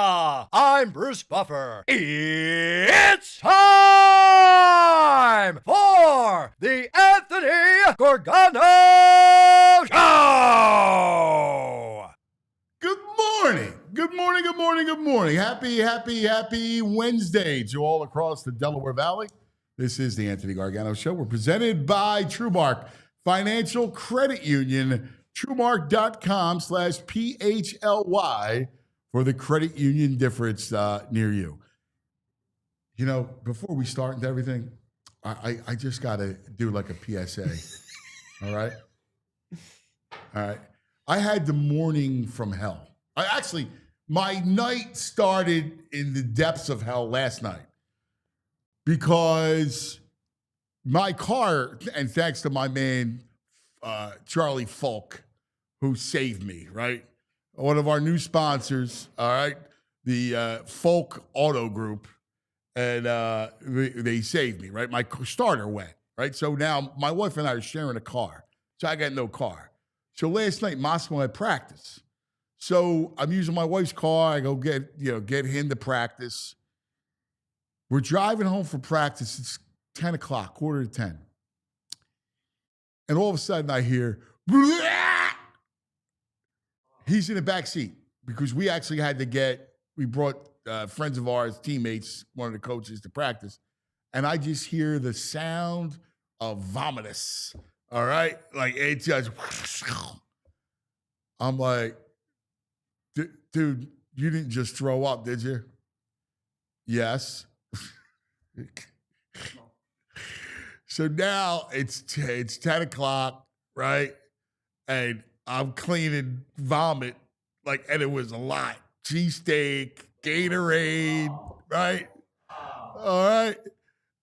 I'm Bruce Buffer. It's time for the Anthony Gorgano Show! Good morning. Good morning, good morning, good morning. Happy Wednesday to all across the Delaware Valley. This is the Anthony Gargano Show. We're presented by TrueMark Financial Credit Union, TrueMark.com/PHLY for the credit union difference near you. You know, before we start into everything, I just got to do like a PSA. All right? All right. I had the morning from hell. My night started in the depths of hell last night because my car, and thanks to my man, Charlie Falk, who saved me, right? One of our new sponsors, all right? The Folk Auto Group, and they saved me, right? My starter went, right? So now my wife and I are sharing a car, so I got no car. So last night, Moscow had practice. So I'm using my wife's car. I go get him to practice. We're driving home from practice. It's 10 o'clock, quarter to 10. And all of a sudden I hear, "Bleh!" He's in the back seat because we actually had to we brought friends of ours, teammates, one of the coaches to practice. And I just hear the sound of vomitus. All right? Like it just, I'm like, dude, you didn't just throw up, did you? Yes. So now it's 10 o'clock, right? And I'm cleaning vomit, and it was a lot. Cheesesteak, Gatorade, right? All right.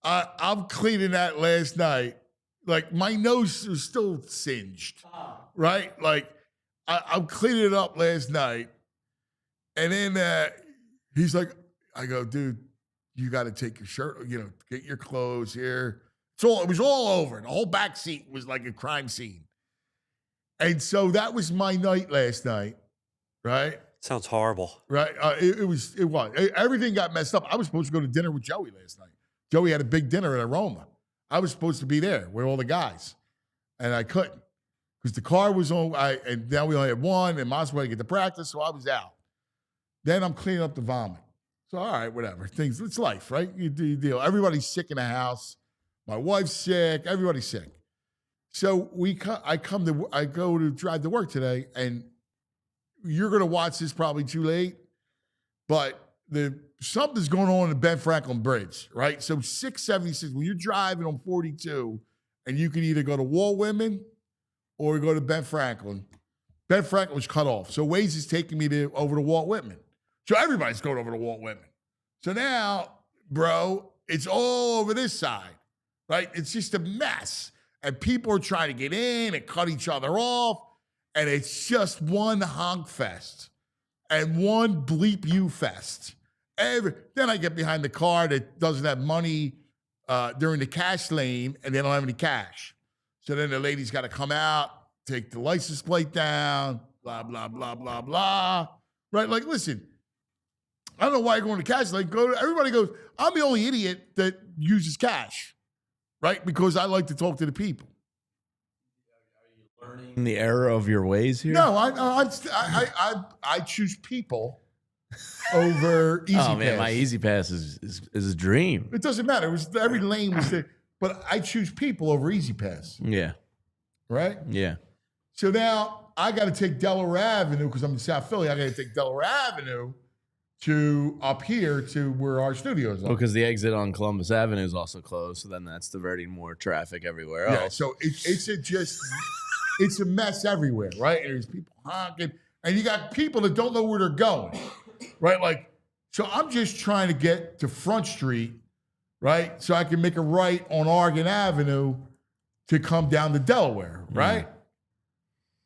I'm cleaning that last night. My nose was still singed, right? I'm cleaning it up last night. And then he's like, I go, dude, you got to take your shirt, get your clothes here. It was all over. The whole back seat was like a crime scene. And so that was my night last night, right? Sounds horrible. Right? It was. Everything got messed up. I was supposed to go to dinner with Joey last night. Joey had a big dinner at Aroma. I was supposed to be there with all the guys. And I couldn't because the car was on. And now we only had one, and Moscow had to get to practice, so I was out. Then I'm cleaning up the vomit. So, all right, whatever. It's life, right? You deal. Everybody's sick in the house. My wife's sick. Everybody's sick. So I go to drive to work today, and you're going to watch this probably too late, but something's going on in the Ben Franklin Bridge, right? So 676, when you're driving on 42, and you can either go to Walt Whitman or go to Ben Franklin. Ben Franklin was cut off. So Waze is taking me over to Walt Whitman. So everybody's going over to Walt Whitman. So now, bro, it's all over this side, right? It's just a mess. And people are trying to get in and cut each other off. And it's just one honk fest and one bleep you fest. Then I get behind the car that doesn't have money during the cash lane, and they don't have any cash. So then the lady's got to come out, take the license plate down, blah, blah, blah, blah, blah. Right? Listen, I don't know why you're going to cash lane. Everybody goes, I'm the only idiot that uses cash, right? Because I like to talk to the people. Learning the error of your ways here? No, I choose people over Easy Pass. Oh man, my Easy Pass is a dream. It doesn't matter. Every lane was there, but I choose people over Easy Pass. Yeah. Right? Yeah. So now I got to take Delaware Avenue because I'm in South Philly. I got to take Delaware Avenue to up here to where our studios are. Because the exit on Columbus Avenue is also closed, so then that's diverting more traffic everywhere else. Yeah. So it's a mess everywhere, right? And there's people honking, and you got people that don't know where they're going, right? So I'm just trying to get to Front Street, right? So I can make a right on Oregon Avenue to come down to Delaware, right?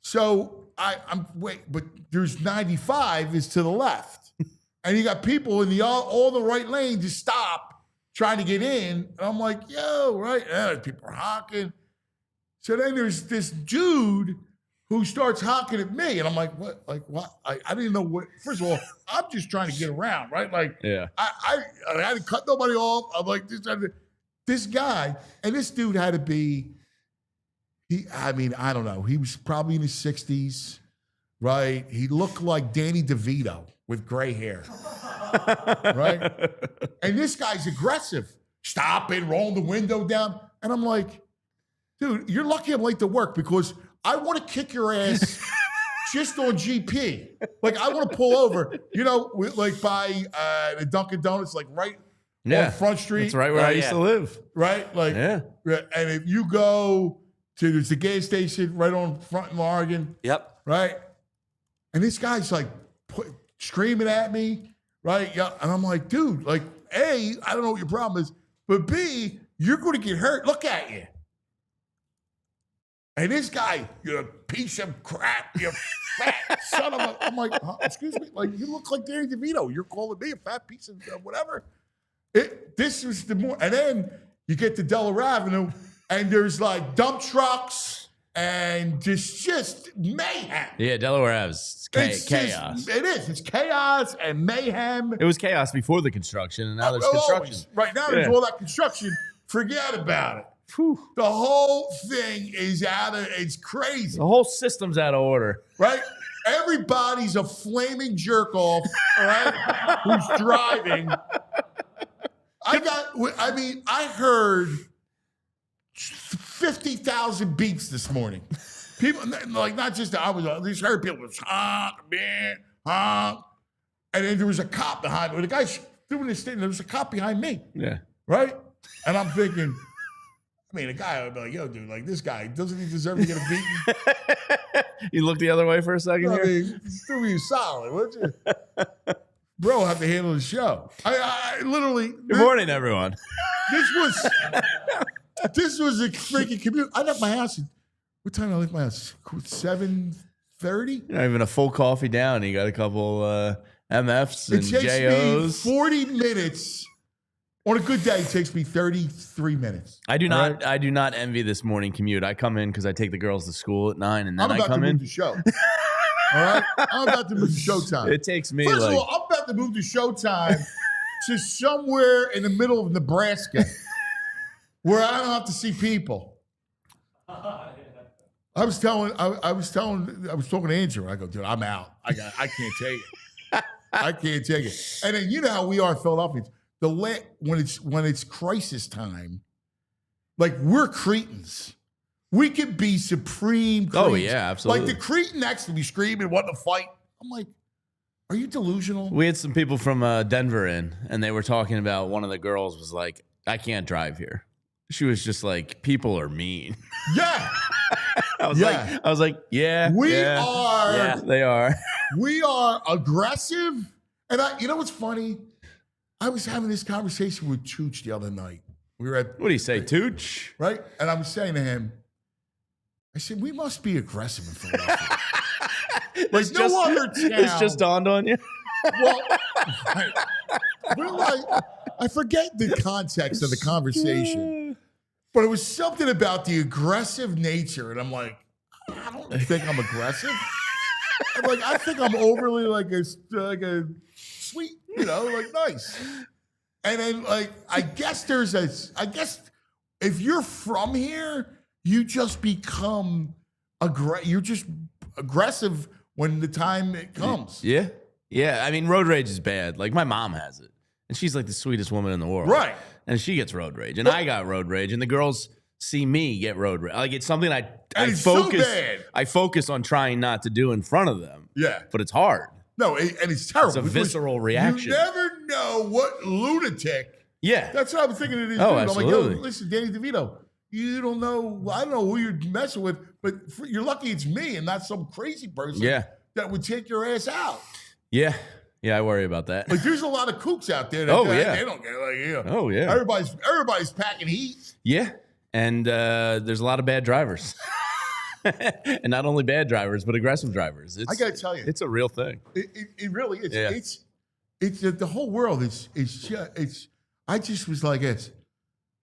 So but there's 95 is to the left. And you got people in all the right lane just stop trying to get in. And I'm like, yo, right? Yeah, people are honking. So then there's this dude who starts honking at me, and I'm like, what? Like what? I didn't know what. First of all, I'm just trying to get around, right? Like, Yeah. I hadn't cut nobody off. I'm like, this guy, and this dude had to be. I mean, I don't know. He was probably in his 60s, right? He looked like Danny DeVito with gray hair, right? And this guy's aggressive. Stopping, rolling the window down, and I'm like, dude, you're lucky I'm late to work because I want to kick your ass just on GP. Like, I want to pull over, like by the Dunkin' Donuts, like right on Front Street. That's right where I used to live. Right? Like, and if you go to, there's the gas station right on Front in Oregon. Yep. Right? And this guy's like screaming at me, right? Yeah. And I'm like, dude, like, A, I don't know what your problem is, but B, you're going to get hurt. Look at you. And this guy, you piece of crap, you fat son of a... I'm like, excuse me? Like, you look like Danny DeVito. You're calling me a fat piece of whatever? This was the more... And then you get to Delaware Avenue, and there's like dump trucks, and just mayhem. Yeah, Delaware Ave's chaos. It is. It's chaos and mayhem. It was chaos before the construction, and now there's construction. Always. Right now, there's all that construction. Forget about it. Whew. The whole thing is it's crazy. The whole system's out of order. Right? Everybody's a flaming jerk off, all right, who's driving. I heard 50,000 beeps this morning. People, like, not just, I just heard people was honk, man, honk. And then there was a cop behind me. The guy's doing this thing, there was a cop behind me. Yeah. Right? And I'm thinking, the guy would be like, yo, dude, like, this guy, doesn't he deserve to get a beating? You look the other way for a second here? Do me solid, would you? Bro, I have to handle the show. I literally. Good morning, everyone. This was a freaking commute. I left my house. What time did I leave my house? 7:30? You're not even a full coffee down. You got a couple MFs and JOs. It takes me 40 minutes. On a good day, it takes me 33 minutes. I do not envy this morning commute. I come in because I take the girls to school at 9, and then I come in. I'm about to move the show. All right? I'm about to move the showtime. It takes me First of all, I'm about to move the showtime to somewhere in the middle of Nebraska where I don't have to see people. I was talking to Andrew. I go, dude, I'm out. I can't take it. I can't take it. And then you know how we are in Philadelphia. When it's crisis time, like, we're cretins. We could be supreme cretins. Oh, yeah, absolutely. Like, the cretin next to me screaming, wanting to fight. I'm like, are you delusional? We had some people from Denver in, and they were talking about, one of the girls was like, I can't drive here. She was just like, people are mean. Yeah. I was like, yeah. Yeah, they are. We are aggressive. And you know what's funny? I was having this conversation with Tooch the other night. We were at... What do you say, Tooch? Right? And I was saying to him, I said, we must be aggressive in Philadelphia. Like, no other town. It's just dawned on you? Well, we're like, I forget the context of the conversation, but it was something about the aggressive nature. And I'm like, I don't think I'm aggressive. I think I'm overly like a sweet, like, nice. And then, like, I guess if you're from here, you just become you're just aggressive when the time it comes. Yeah. Yeah. I mean, road rage is bad. Like, my mom has it, and she's like the sweetest woman in the world. Right. And she gets road rage, and I got road rage, and the girls see me get road rage. Like, it's something I focus. So bad. I focus on trying not to do in front of them. Yeah. But it's hard. No, and it's terrible. It's a visceral reaction. You never know what lunatic. Yeah. That's what I'm thinking of this Oh, dude. absolutely. I'm like, yo, listen, Danny DeVito, you don't know, I don't know who you're messing with, but you're lucky it's me and not some crazy person that would take your ass out. Yeah. Yeah, I worry about that. Like, there's a lot of kooks out there that they don't get Oh, yeah. Everybody's packing heat. Yeah. And there's a lot of bad drivers. And not only bad drivers, but aggressive drivers. I got to tell you. It's a real thing. It really is. Yeah. It's the whole world I just was like this.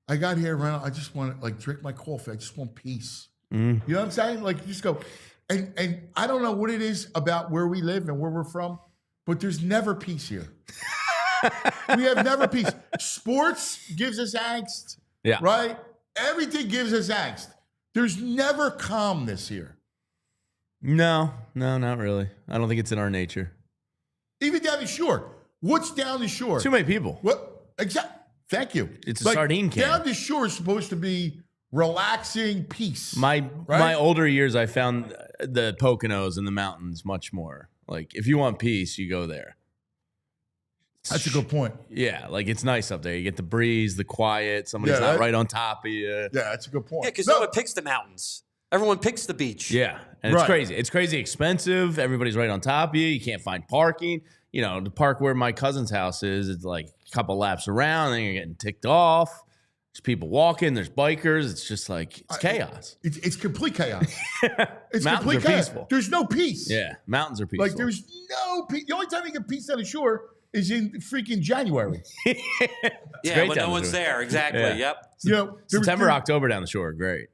I got here around, I just want to, like, drink my coffee. I just want peace. Mm. You know what I'm saying? Like, you just go, And I don't know what it is about where we live and where we're from, but there's never peace here. We have never peace. Sports gives us angst, right? Everything gives us angst. There's never calmness here. No, not really. I don't think it's in our nature. Even down the shore. What's down the shore? Too many people. What? Exactly. Thank you. It's a sardine can. Down the shore is supposed to be relaxing peace. My older years, I found the Poconos and the mountains much more. Like, if you want peace, you go there. That's a good point. Yeah, like it's nice up there. You get the breeze, the quiet. Somebody's not right on top of you. Yeah, that's a good point. Yeah, because no one picks the mountains. Everyone picks the beach. Yeah, and it's crazy. It's crazy expensive. Everybody's right on top of you. You can't find parking. You know, the park where my cousin's house is, it's like a couple laps around, then you're getting ticked off. There's people walking. There's bikers. It's just like, it's chaos. It's complete chaos. It's Mountains complete are chaos. peaceful. There's no peace. Yeah, mountains are peaceful. Like, there's no peace. The only time you get peace on the shore is in freaking January. Yeah, when no one's there. Exactly. Yeah. Yep. You know, September, October down the shore are great.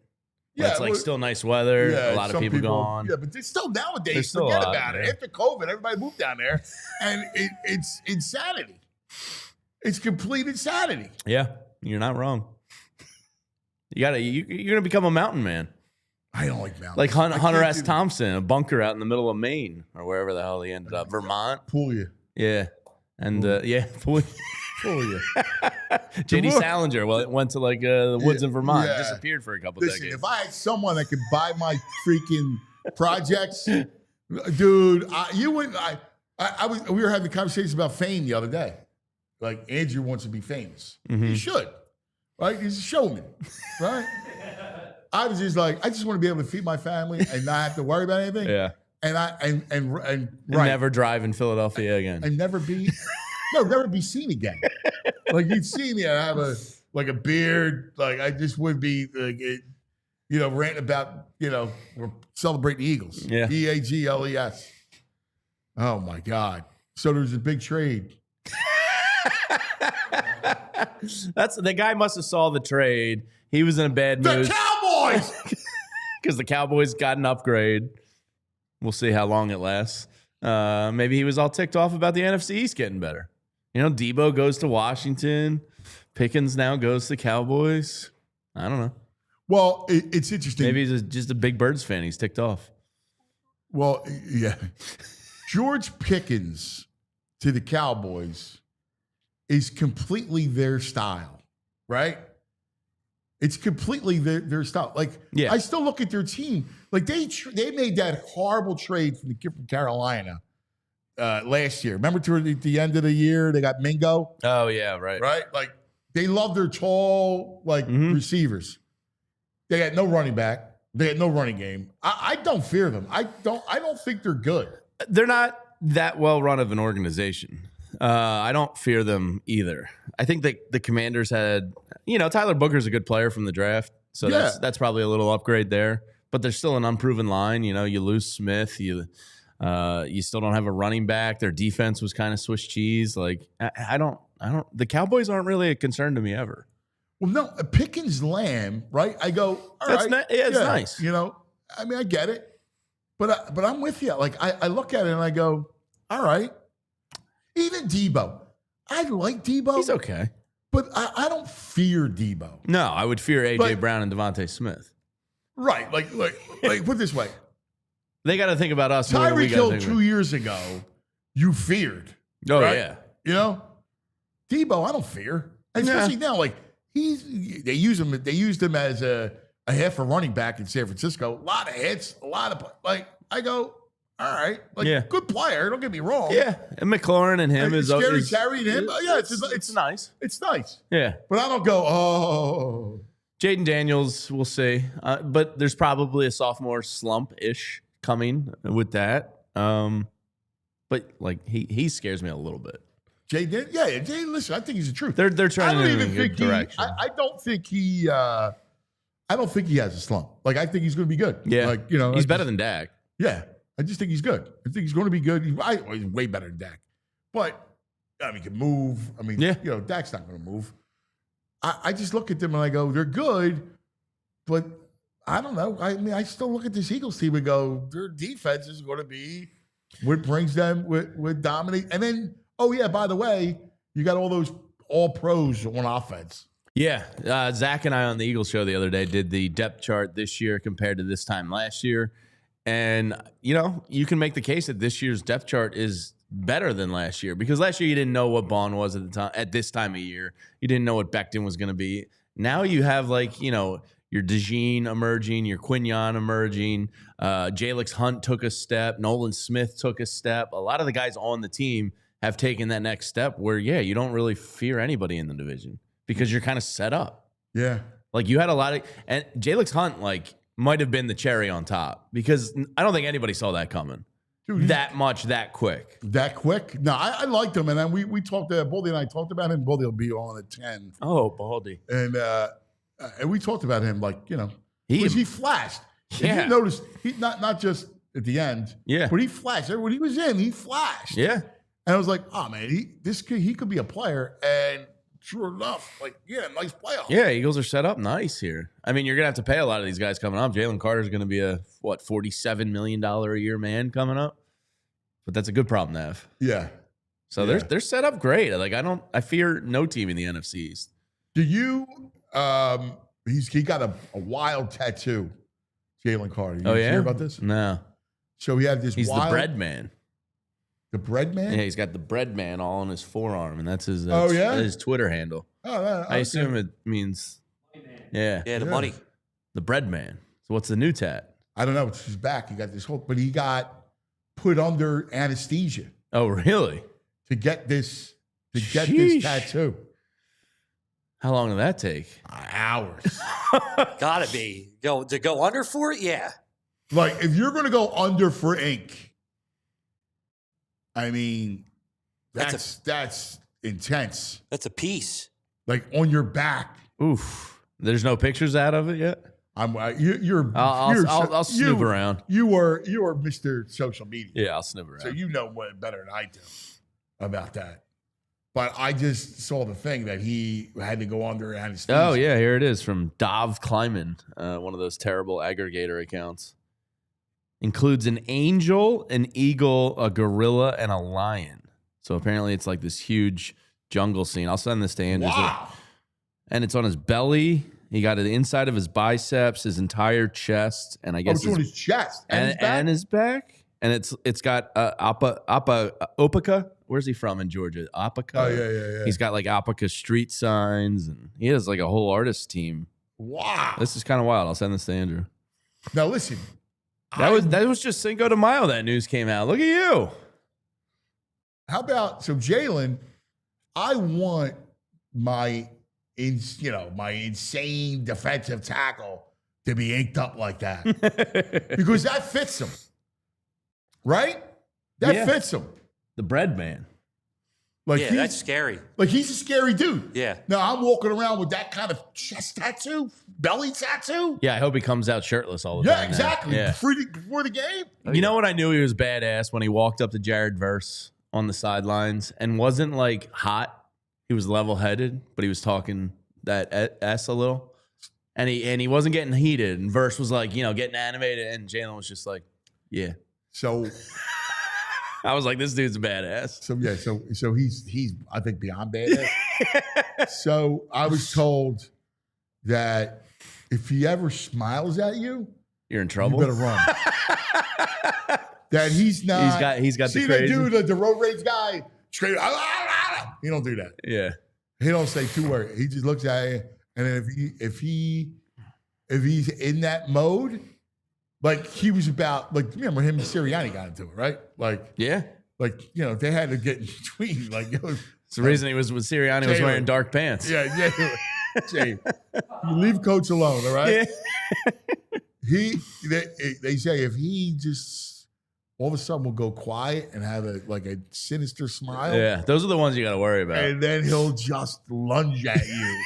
Yeah, it's like still nice weather. Yeah, a lot of some people gone. Yeah, but there's still nowadays. There's still forget a lot, about it. yeah. After COVID, everybody moved down there, and it's insanity. It's complete insanity. Yeah, you're not wrong. You're gonna become a mountain man. I don't like mountains. Like Hunter S. Thompson, a bunker out in the middle of Maine or wherever the hell he ended up. Vermont. Pull you. Yeah. And pull you. JD Salinger went to like the woods in Vermont. Disappeared for a couple Listen, decades. if I had someone that could buy my freaking projects, dude, you wouldn't. We were having conversations about fame the other day. Like, Andrew wants to be famous. He should, right? He's a showman, right? I was just like, I just want to be able to feed my family and not have to worry about anything. Yeah. And never drive in Philadelphia again. And never be seen again. Like, you'd see me, I have a beard. Like, I just would be like, ranting about, we're celebrating the Eagles. Yeah. EAGLES. Oh my God. So there's a big trade. The guy must have saw the trade. He was in a bad mood. The Cowboys! Because the Cowboys got an upgrade. We'll see how long it lasts. Maybe he was all ticked off about the NFC East getting better. Debo goes to Washington. Pickens now goes to Cowboys. I don't know. Well, it's interesting. Maybe he's just a big Birds fan. He's ticked off. Well, yeah. George Pickens to the Cowboys is completely their style, right? It's completely their style. Like, I still look at their team. Like, they made that horrible trade from the kid from Carolina last year. Remember, at the end of the year, they got Mingo. Oh yeah, right. Right. Like, they love their tall receivers. They had no running back. They had no running game. I don't fear them. I don't think they're good. They're not that well run of an organization. I don't fear them either. I think that the Commanders had, Tyler Booker's a good player from the draft, so that's probably a little upgrade there. But there's still an unproven line. You lose Smith, you still don't have a running back. Their defense was kind of Swiss cheese. Like, I don't. The Cowboys aren't really a concern to me ever. Well, no, Pickens Lamb, right? I go, all right. It's nice. I mean, I get it, but I'm with you. Like, I look at it and I go, all right. Even Debo, I like Debo. He's okay, but I don't fear Debo. No, I would fear A.J. Brown and Devontae Smith. Right, like put it this way, they got to think about us. Tyreek Hill 2 years ago, you feared. Oh right? Yeah, Debo, I don't fear, especially now. Like, they used him as a half a running back in San Francisco. A lot of hits, I go, all right, good player. Don't get me wrong. Yeah, and McLaurin and him is Scary Terry and him. It's nice. It's nice. Yeah, but I don't go. Oh, Jaden Daniels, we'll see. But there's probably a sophomore slump-ish coming with that. But like he scares me a little bit. Jaden, listen, I think he's the truth. They're trying to move in a good direction. I don't think he. I don't think he has a slump. Like, I think he's going to be good. Yeah, he's better than Dak. Yeah. I just think he's good. I think he's going to be good. He's way better than Dak. But, he can move. I mean, Dak's not going to move. I just look at them and I go, they're good, but I don't know. I mean, I still look at this Eagles team and go, their defense is going to be what brings them with dominate. And then, oh yeah, by the way, you got all those all pros on offense. Yeah, Zach and I on the Eagles show the other day did the depth chart this year compared to this time last year. And, you know, you can make the case that this year's depth chart is better than last year because last year you didn't know what Bond was at the time, at this time of year. You didn't know what Becton was going to be. Now you have, like, you know, your DeJean emerging, your Quignon emerging. Jalix Hunt took a step. Nolan Smith took a step. A lot of the guys on the team have taken that next step where, yeah, you don't really fear anybody in the division because you're kind of set up. Yeah. Like you had a lot of, and Jalix Hunt, like, might have been the cherry on top because I don't think anybody saw that coming. Dude, that much, that quick. That quick? No, I liked him. And then we talked to Baldy and I talked about him. Baldy will be on at 10. Oh, Baldy. And we talked about him like, you know, he flashed. Yeah. If you noticed, he not just at the end. Yeah. But he flashed. When he was in, he flashed. Yeah. And I was like, oh man, he could be a player. And sure enough, like, yeah, nice playoff. Yeah, Eagles are set up nice here. I mean, you're going to have to pay a lot of these guys coming up. Jalen Carter's going to be a, $47 million a year man coming up? But that's a good problem to have. Yeah. So they're set up great. Like, I fear no team in the NFC East. Do you, he got a wild tattoo, Jalen Carter. You hear about this? No. So he had this He's the bread man. The bread man? Yeah, he's got the bread man all on his forearm, and that's his his Twitter handle. Oh, I assume it means the money. The bread man. So what's the new tat? I don't know. He's back. He got this whole, but he got put under anesthesia. Oh, really? To get this tattoo. How long did that take? Hours. Gotta be. To go under for it? Yeah. Like, if you're going to go under for ink, I mean, that's intense. That's a piece. Like, on your back. Oof. There's no pictures out of it yet? I'll snoop around. You are Mr. Social Media. Yeah, I'll snoop around. So you know better than I do about that. But I just saw the thing that he had to go under anesthesia. Oh, yeah, here it is from Dov Kleiman, one of those terrible aggregator accounts. Includes an angel, an eagle, a gorilla, and a lion. So apparently it's like this huge jungle scene. I'll send this to Andrew. Wow. And it's on his belly. He got it inside of his biceps, his entire chest, and I guess it's on his chest and his back. And it's got Opaka. Where's he from in Georgia? Opaka. Oh yeah. He's got like Opaka street signs, and he has like a whole artist team. Wow. This is kind of wild. I'll send this to Andrew. Now listen. That was just Cinco de Mayo. That news came out. Look at you. How about Jalen? I want my insane defensive tackle to be inked up like that because that fits him, right? That fits him. The bread man. Like that's scary. Like he's a scary dude. Yeah. Now I'm walking around with that kind of chest tattoo, belly tattoo. Yeah, I hope he comes out shirtless all the time. Yeah, exactly. Yeah. Before the game. You know what I knew he was badass when he walked up to Jared Verse on the sidelines and wasn't like hot. He was level-headed, but he was talking that S a little. And he wasn't getting heated. And Verse was like, getting animated. And Jalen was just like, yeah. So I was like, this dude's a badass. So he's I think beyond badass. So I was told that if he ever smiles at you, you're in trouble. You better run. That he's not. He's got see the crazy. See the road rage guy straight. He don't do that. Yeah. He don't say two words. He just looks at you, and then if he's in that mode. Like he was about, like, remember him and Sirianni got into it, right? Like, yeah. Like, they had to get in between. Like, it's the reason he was with Sirianni was wearing dark pants. Yeah. Jay, you leave Coach alone, all right? Yeah. They say if he just all of a sudden will go quiet and have a sinister smile. Yeah, those are the ones you got to worry about. And then he'll just lunge at you.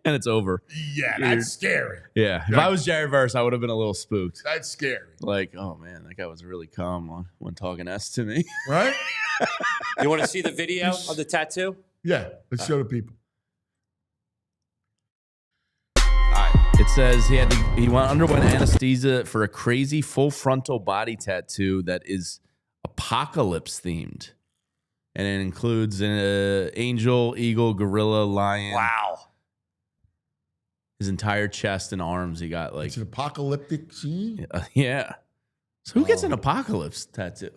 And it's over. Yeah, that's scary. Yeah. If I was Jared Verse, I would have been a little spooked. That's scary. Like, oh man, that guy was really calm when talking S to me. Right? You want to see the video of the tattoo? Yeah, let's show the people. All right. It says he underwent anesthesia for a crazy full frontal body tattoo that is apocalypse themed. And it includes an angel, eagle, gorilla, lion. Wow. His entire chest and arms. He got like It's an apocalyptic scene. yeah. So who gets an apocalypse tattoo?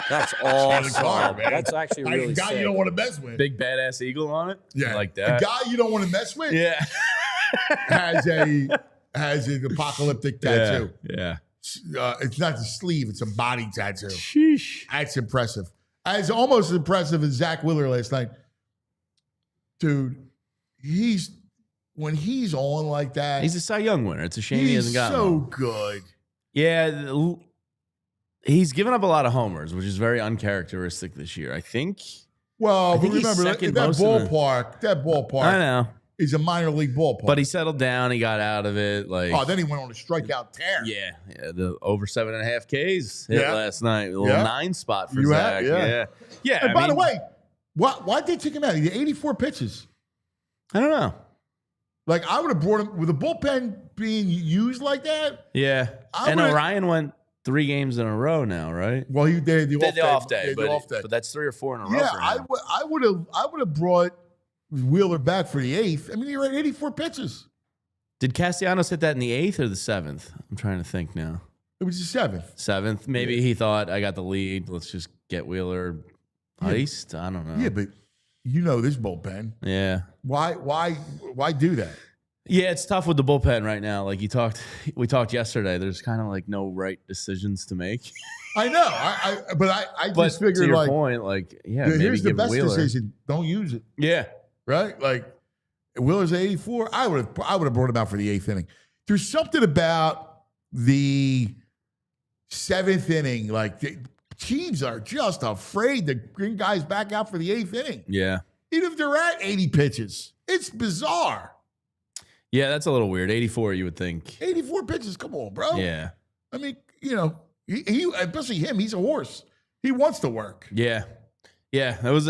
That's Car, awesome. man. That's actually Like really a guy sick. you don't want to mess with. Big badass eagle on it. Yeah, like that. A guy you don't want to mess with. Yeah. has an apocalyptic tattoo. Yeah. It's not the sleeve; it's a body tattoo. Sheesh. That's impressive. It's almost as impressive as Zack Wheeler last night, dude. When he's on like that, He's a Cy Young winner. It's a shame he hasn't gotten so one. good. Yeah. He's given up a lot of homers, which is very uncharacteristic this year. I think. Well, I but think he's remember that second most in the- ballpark I know. is a minor league ballpark. But he settled down. He got out of it. Like, then he went on a strikeout tear. yeah, the over 7.5 Ks hit Yeah. last night. A little Yeah. 9 spot for You Zach. have- Yeah. And by the way, why'd they take him out? He had 84 pitches. I don't know. Like, I would have brought him with a bullpen being used like that. Yeah, I and would've- Orion went 3 games in a row now, right? Well, they had the They had the off They day, had the off day. but that's 3 or 4 in a row. Yeah, for him. I would have brought Wheeler back for the 8th. I mean, he had 84 pitches. Did Castellanos hit that in the 8th or the 7th? I'm trying to think now. It was the 7th. 7th. Maybe he thought, I got the lead. Let's just get Wheeler iced. I don't know. Yeah, but you know this bullpen. Yeah. Why do that? Yeah, it's tough with the bullpen right now. Like we talked yesterday. There's kind of like no right decisions to make. I know. But I But just figured to your like point, like maybe here's the give best Wheeler. decision. Don't use it. Yeah. Right? Like Wheeler's at 84. I would have brought him out for the 8th inning. There's something about the 7th inning. Like the teams are just afraid to bring guys back out for the 8th inning, Yeah. even if they're at 80 pitches. It's bizarre. Yeah, that's a little weird. 84, you would think. 84 pitches. Come on, bro. Yeah. I mean, he especially him. He's a horse. He wants to work. Yeah. Yeah. That was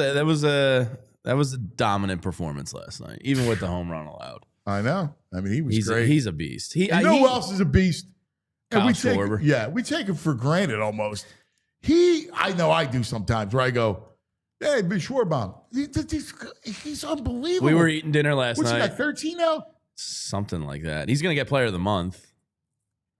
a dominant performance last night, even with the home run allowed. I know. I mean, he was great. He's a beast. You know who else is a beast? Kyle we Schwarber. We take him for granted almost. I know I do sometimes where I go, hey, be Schwarber. He's unbelievable. We were eating dinner last What's he night. got, 13 now? Something like that. He's going to get player of the month,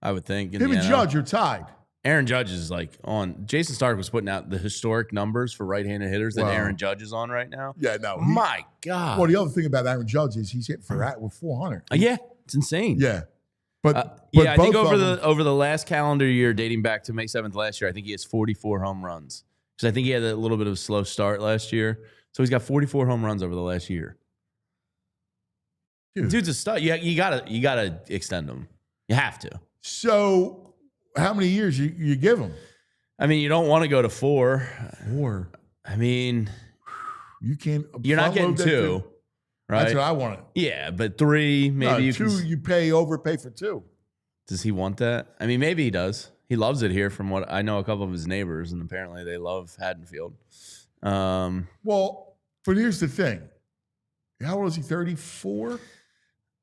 I would think. Him and Judge are tied. Aaron Judge is like on. Jason Stark was putting out the historic numbers for right-handed hitters that Wow. Aaron Judge is on right now. Yeah, no. My God. Well, the other thing about Aaron Judge is he's hit for with 400. Yeah, it's insane. Yeah. But I think both of over the last calendar year, dating back to May 7th last year, I think he has 44 home runs. Because I think he had a little bit of a slow start last year. So he's got 44 home runs over the last year. Dude's a stud. You gotta extend him. You have to. So how many years you give him? I mean, you don't want to go to 4. 4. I mean, You can't. you're not getting front-load that 2, right? That's what I wanted. Yeah, but 3, maybe No, you 2, can. you overpay for 2. Does he want that? I mean, maybe he does. He loves it here from what I know a couple of his neighbors, and apparently they love Haddonfield. Well, but here's the thing. How old is he? 34?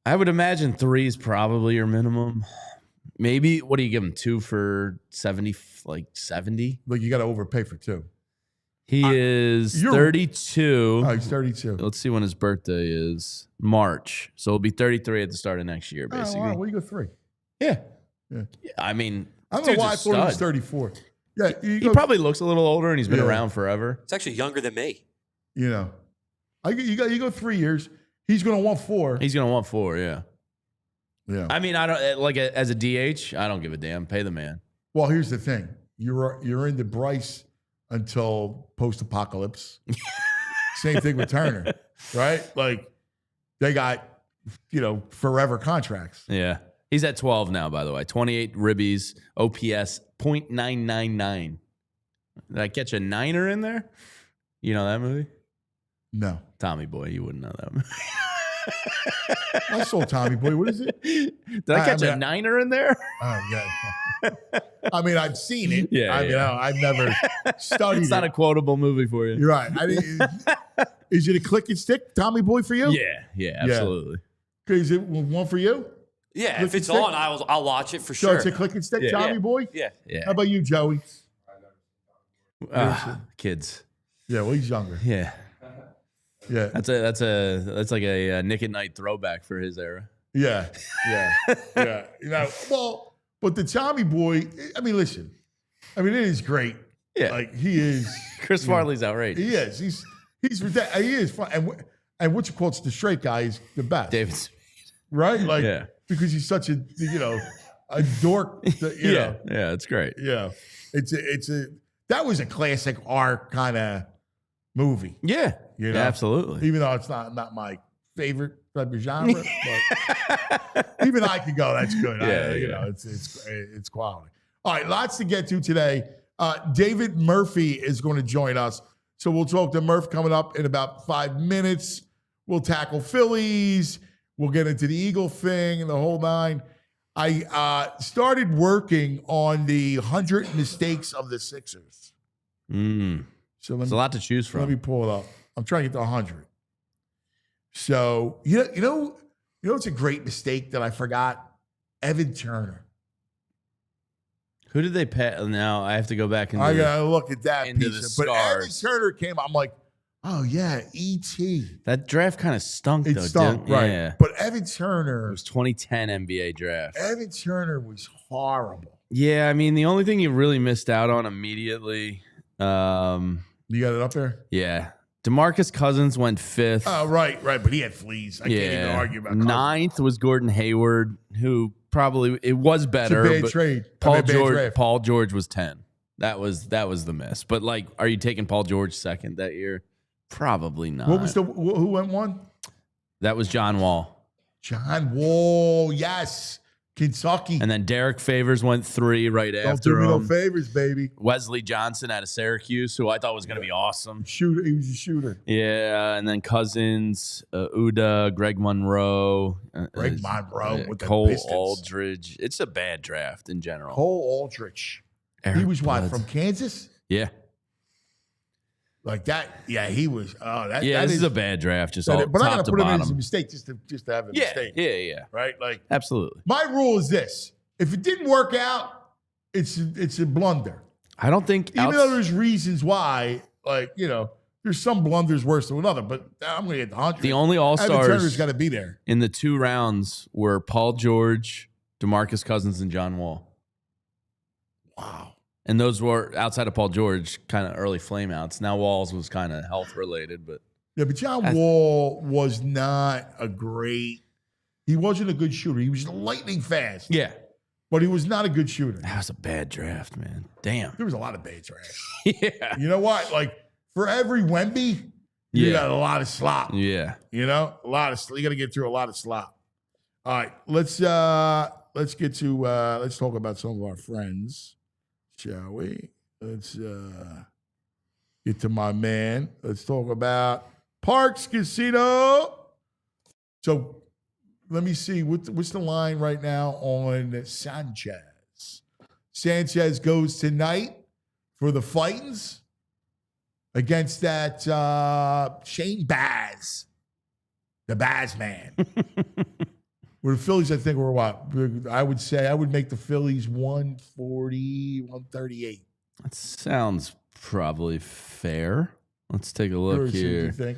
I would imagine 3 is probably your minimum. Maybe, what do you give him, 2 for 70, like 70? Like, you got to overpay for 2. He is 32. Oh, he's 32. Let's see when his birthday is. March. So he'll be 33 at the start of next year, basically. Oh, wow. Well, you go 3. Yeah. Yeah. I mean, I don't know dude's why a I thought he was stud. 34. Yeah, He probably looks a little older, and he's been Yeah. around forever. It's actually younger than me. You know, you go 3 years. He's going to want 4. He's going to want 4, yeah. Yeah. I mean, I don't like as a DH. I don't give a damn. Pay the man. Well, here's the thing. You're into Bryce until post-apocalypse. Same thing with Turner, right? Like, they got, forever contracts. Yeah, he's at 12 now. By the way, 28 ribbies, OPS .999. Did I catch a 9er in there? You know that movie? No. Tommy Boy, you wouldn't know that movie. I saw Tommy Boy. What is it? Did I catch a 9er in there? Oh, yeah. I mean, I've seen it. Yeah, I mean, yeah. I've never studied It's not it. a quotable movie for you. You're right. I mean, is it a click and stick Tommy Boy for you? Yeah, absolutely. Is it one for you? Yeah, Click if it's and stick? on, I'll watch it for So sure. it's a click and stick, Yeah. Tommy boy? Yeah. Yeah. How about you, Joey? Kids. Yeah, well, he's younger. Yeah. Yeah. That's like a Nick at Night throwback for his era. Yeah. Yeah. You know, well, but the Tommy boy, I mean, listen. I mean, it is great. Yeah. Like, he is. Chris Farley's outrageous. He is. He is fun. And what you call it's the straight guy is the best. David. Right? Like, Yeah. because he's such a, a dork. You know. Yeah, it's great. Yeah. That was a classic R kind of movie. Yeah. You know? Yeah, absolutely. Even though it's not my favorite type of genre, but even I could go, that's good. Yeah, It's quality. All right, lots to get to today. David Murphy is going to join us. So we'll talk to Murph coming up in about 5 minutes. We'll tackle Phillies. We'll get into the Eagle thing and the whole nine. I started working on the 100 mistakes of the Sixers. So There's a lot to choose from. Let me pull it up. I'm trying to get to 100. So, you know, it's a great mistake that I forgot? Evan Turner. Who did they pay? Now I have to go back and I got to look at that into piece. the But Evan scars. Turner came, I'm like, oh, yeah, E.T. That draft kind of stunk, It though, stunk, didn't right. Yeah. But Evan It Turner, was 2010 NBA draft. Evan Turner was horrible. Yeah, I mean, the only thing you really missed out on immediately, You got it up there? yeah. DeMarcus Cousins went 5th. Oh, right. But he had fleas. I can't even argue about Cousins. 9th was Gordon Hayward, who probably it was better. It's a bad but trade. Paul George was 10. That was the miss. But like, are you taking Paul George 2nd that year? Probably not. What was who went one? That was John Wall. John Wall, yes. Kentucky. And then Derek Favors went 3 right Don't after do me no him. favors, baby. Wesley Johnson out of Syracuse, who I thought was going to be awesome. Shooter. He was a shooter. Yeah, and then Cousins, Uda, Greg Monroe, Greg Monroe with the Cole Pistons. Aldridge. It's a bad draft in general. Cole Aldrich. Eric He was what, Bledsoe. from Kansas? Yeah. Like that? Yeah, he was. Oh, that. Yeah, that this is a bad draft, just all But I top gotta to put him in as a bottom. mistake just to have a Yeah, mistake. yeah. Right? Like Absolutely. my rule is this: if it didn't work out, it's a blunder. I don't think Even though there's reasons why, like there's some blunders worse than another. But I'm gonna get the 100. the only Evan Turner's All-Stars got to be there. in the 2 rounds were Paul George, DeMarcus Cousins, and John Wall. Wow. And those were, outside of Paul George, kind of early flameouts. Now Walls was kind of health-related, but Yeah, but John Wall was not a great. He wasn't a good shooter. He was lightning fast. yeah. But he was not a good shooter. That was a bad draft, man. Damn. There was a lot of bad drafts. Yeah. You know what? Like for every Wemby, you got a lot of slop. Yeah. You know, a lot of you got to get through a lot of slop. All right, let's get to let's talk about some of our friends, shall we? Let's get to my man. Let's talk about Parks Casino. So let me see what's the line right now on Sanchez. Sanchez goes tonight for the Fightins against that Shane Baz, the Baz man. Where the Phillies, I think, were what? I would say I would make the Phillies 140, 138. That sounds probably fair. Let's take a look What do you here. think?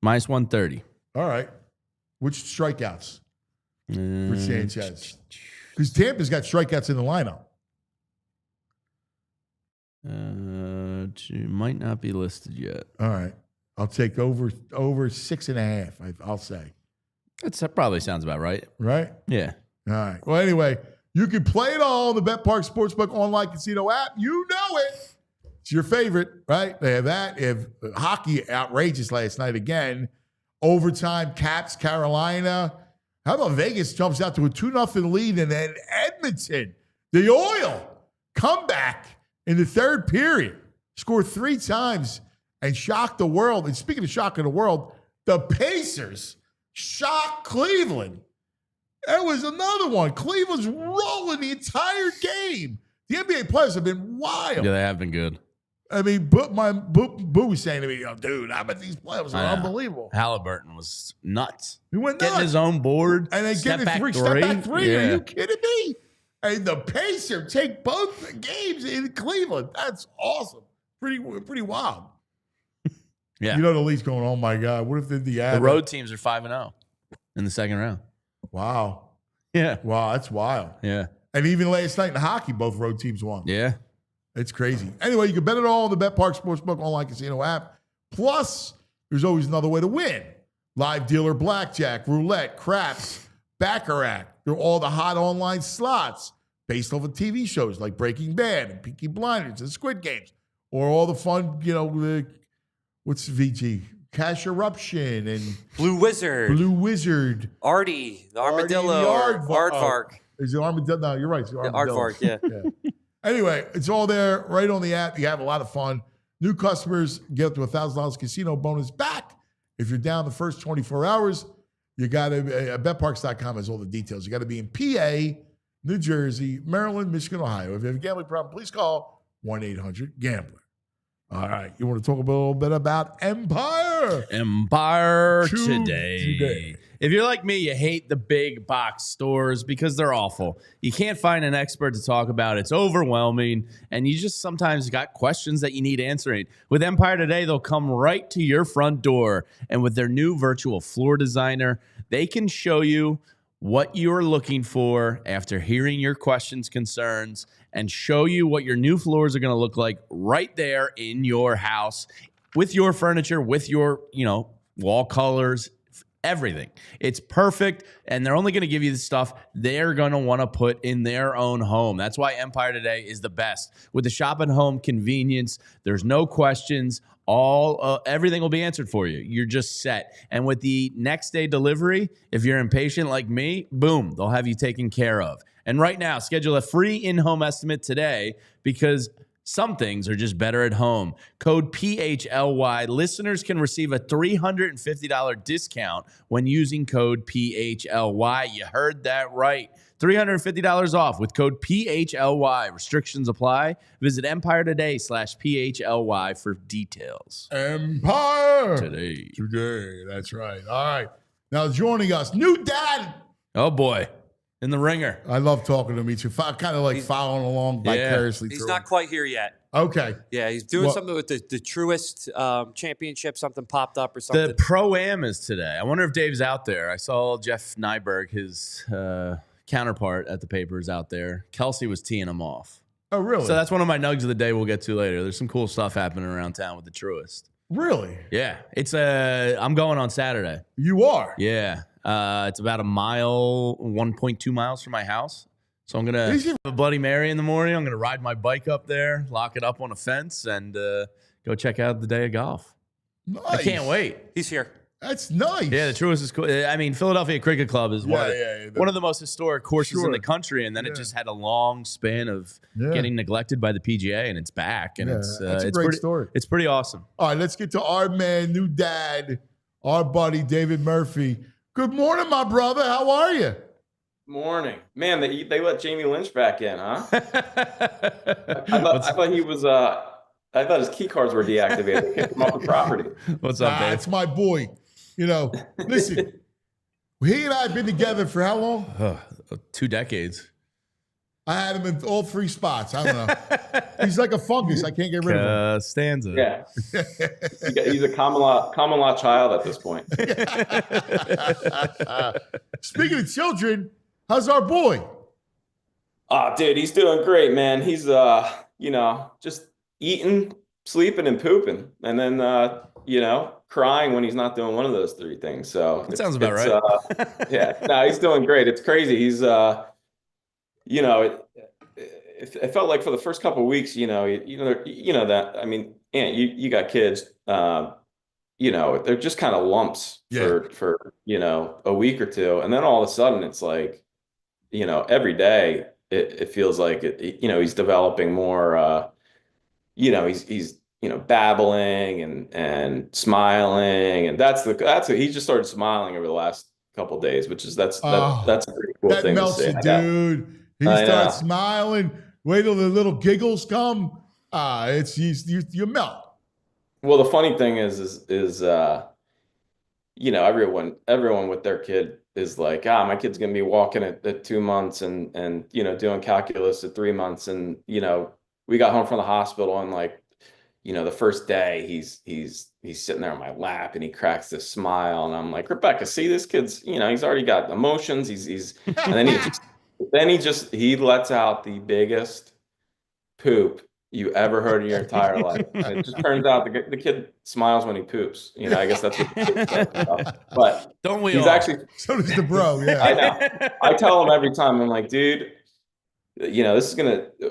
Minus 130. All right. Which strikeouts for Uh, Sanchez? Because Tampa's got strikeouts in the lineup. Might not be listed yet. All right. I'll take over 6.5, I'll say. That probably sounds about right. Right? Yeah. All right. Well, anyway, you can play it all on the Bet Park Sportsbook online casino app. You know it. It's your favorite, right? They have that. They have hockey outrageous last night again. Overtime, Caps, Carolina. How about Vegas jumps out to a 2-0 lead, and then Edmonton, the Oil, comeback in the third period, score 3 times and shock the world. And speaking of shocking the world, the Pacers shocked Cleveland. There was another one. Cleveland's rolling the entire game. The NBA players have been wild. Yeah, they have been good. I mean, Boo was saying to me, dude, I bet these playoffs are unbelievable. Halliburton was nuts. He went getting nuts. his own board. And then step back step back three. Are you kidding me? And the Pacers take both games in Cleveland. That's awesome. Pretty wild. Yeah. You know the league's going, oh my God, what if the road teams are 5-0 in the second round? Wow. Yeah. Wow, that's wild. Yeah. And even last night in hockey, both road teams won. Yeah. It's crazy. Anyway, you can bet it all on the Bet Park Sportsbook online casino app. Plus, there's always another way to win. Live dealer blackjack, roulette, craps, baccarat. They're all the hot online slots based off of TV shows like Breaking Bad and Peaky Blinders and Squid Games. Or all the fun, what's VG? Cash Eruption and Blue Wizard. Artie. The Armadillo. Aardvark. Is it Armadillo? No, you're right. It's the Armadillo. Aardvark, yeah. Anyway, it's all there right on the app. You have a lot of fun. New customers get up to $1,000 casino bonus back. If you're down the first 24 hours, you got to, betparks.com has all the details. You got to be in PA, New Jersey, Maryland, Michigan, Ohio. If you have a gambling problem, please call 1-800-GAMBLER. All right. You want to talk a little bit about Empire? Empire today. If you're like me, you hate the big box stores because they're awful. You can't find an expert to talk about. It's overwhelming. And you just sometimes got questions that you need answering. With Empire Today, they'll come right to your front door. And with their new virtual floor designer, they can show you what you're looking for after hearing your questions, concerns, and show you what your new floors are going to look like right there in your house with your furniture, with your, wall colors, everything. It's perfect, and they're only going to give you the stuff they're going to want to put in their own home. That's why Empire Today is the best. With the shop at home convenience, there's no questions. Everything will be answered for you. You're just set. And with the next day delivery, if you're impatient like me, boom, they'll have you taken care of. And right now, schedule a free in-home estimate today because some things are just better at home. Code PHLY. Listeners can receive a $350 discount when using code PHLY. You heard that right. $350 off with code PHLY. Restrictions apply. Visit Empire Today/PHLY for details. Empire Today. That's right. All right. Now joining us, new dad. Oh, boy. In the ringer. I love talking to him. He's kind of like following along vicariously. He's not quite here yet. Okay. Yeah, he's doing something with the Truist championship. Something popped up or something. The Pro-Am is today. I wonder if Dave's out there. I saw Jeff Nyberg, his counterpart at the papers out there. Kelsey was teeing him off. Oh, really? So that's one of my nugs of the day we'll get to later. There's some cool stuff happening around town with the Truist. Really? Yeah. I'm going on Saturday. You are? Yeah. It's about 1.2 miles from my house. So I'm going to have a Bloody Mary in the morning. I'm going to ride my bike up there, lock it up on a fence, and go check out the day of golf. Nice. I can't wait. He's here. That's nice. Yeah, the Truist is cool. I mean, Philadelphia Cricket Club is one of the most historic courses in the country, and then it just had a long span of getting neglected by the PGA, and it's back. And it's a great story. It's pretty awesome. All right, let's get to our man, new dad, our buddy, David Murphy. Good morning, my brother. How are you? Morning. Man, they let Jamie Lynch back in, huh? I thought he was I thought his key cards were deactivated. They kicked him off the property. What's up, Dave? That's my boy. Listen, he and I have been together for how long? 2 decades. I had him in all 3 spots. I don't know. He's like a fungus. I can't get rid of him. Stanza. Yeah. He's a common law child at this point. Speaking of children, how's our boy? Oh, dude, he's doing great, man. He's, just eating, sleeping, and pooping. And then, crying when he's not doing one of those 3 things. So that sounds about right. Yeah, no, he's doing great. It's crazy. He's, it felt like for the first couple of weeks, that, I mean, Aunt, you got kids, they're just kind of lumps for, a week or 2. And then all of a sudden it's like, every day it feels like, he's developing more, he's babbling and smiling, and that's what he just started smiling over the last couple of days, which is that's a pretty cool thing melts to see. You, dude. He starts smiling. Wait till the little giggles come. It's you melt. Well, the funny thing is everyone with their kid is like, my kid's gonna be walking at 2 months and doing calculus at 3 months, and we got home from the hospital and like, the first day he's sitting there on my lap and he cracks this smile and I'm like, Rebecca, see this kid's, he's already got emotions. He's and he lets out the biggest poop you ever heard in your entire life. And it just turns out the kid smiles when he poops. I guess that's what the kid says. But don't we he's all? actually, so does the bro. Yeah, I know. I tell him every time, I'm like, dude, this is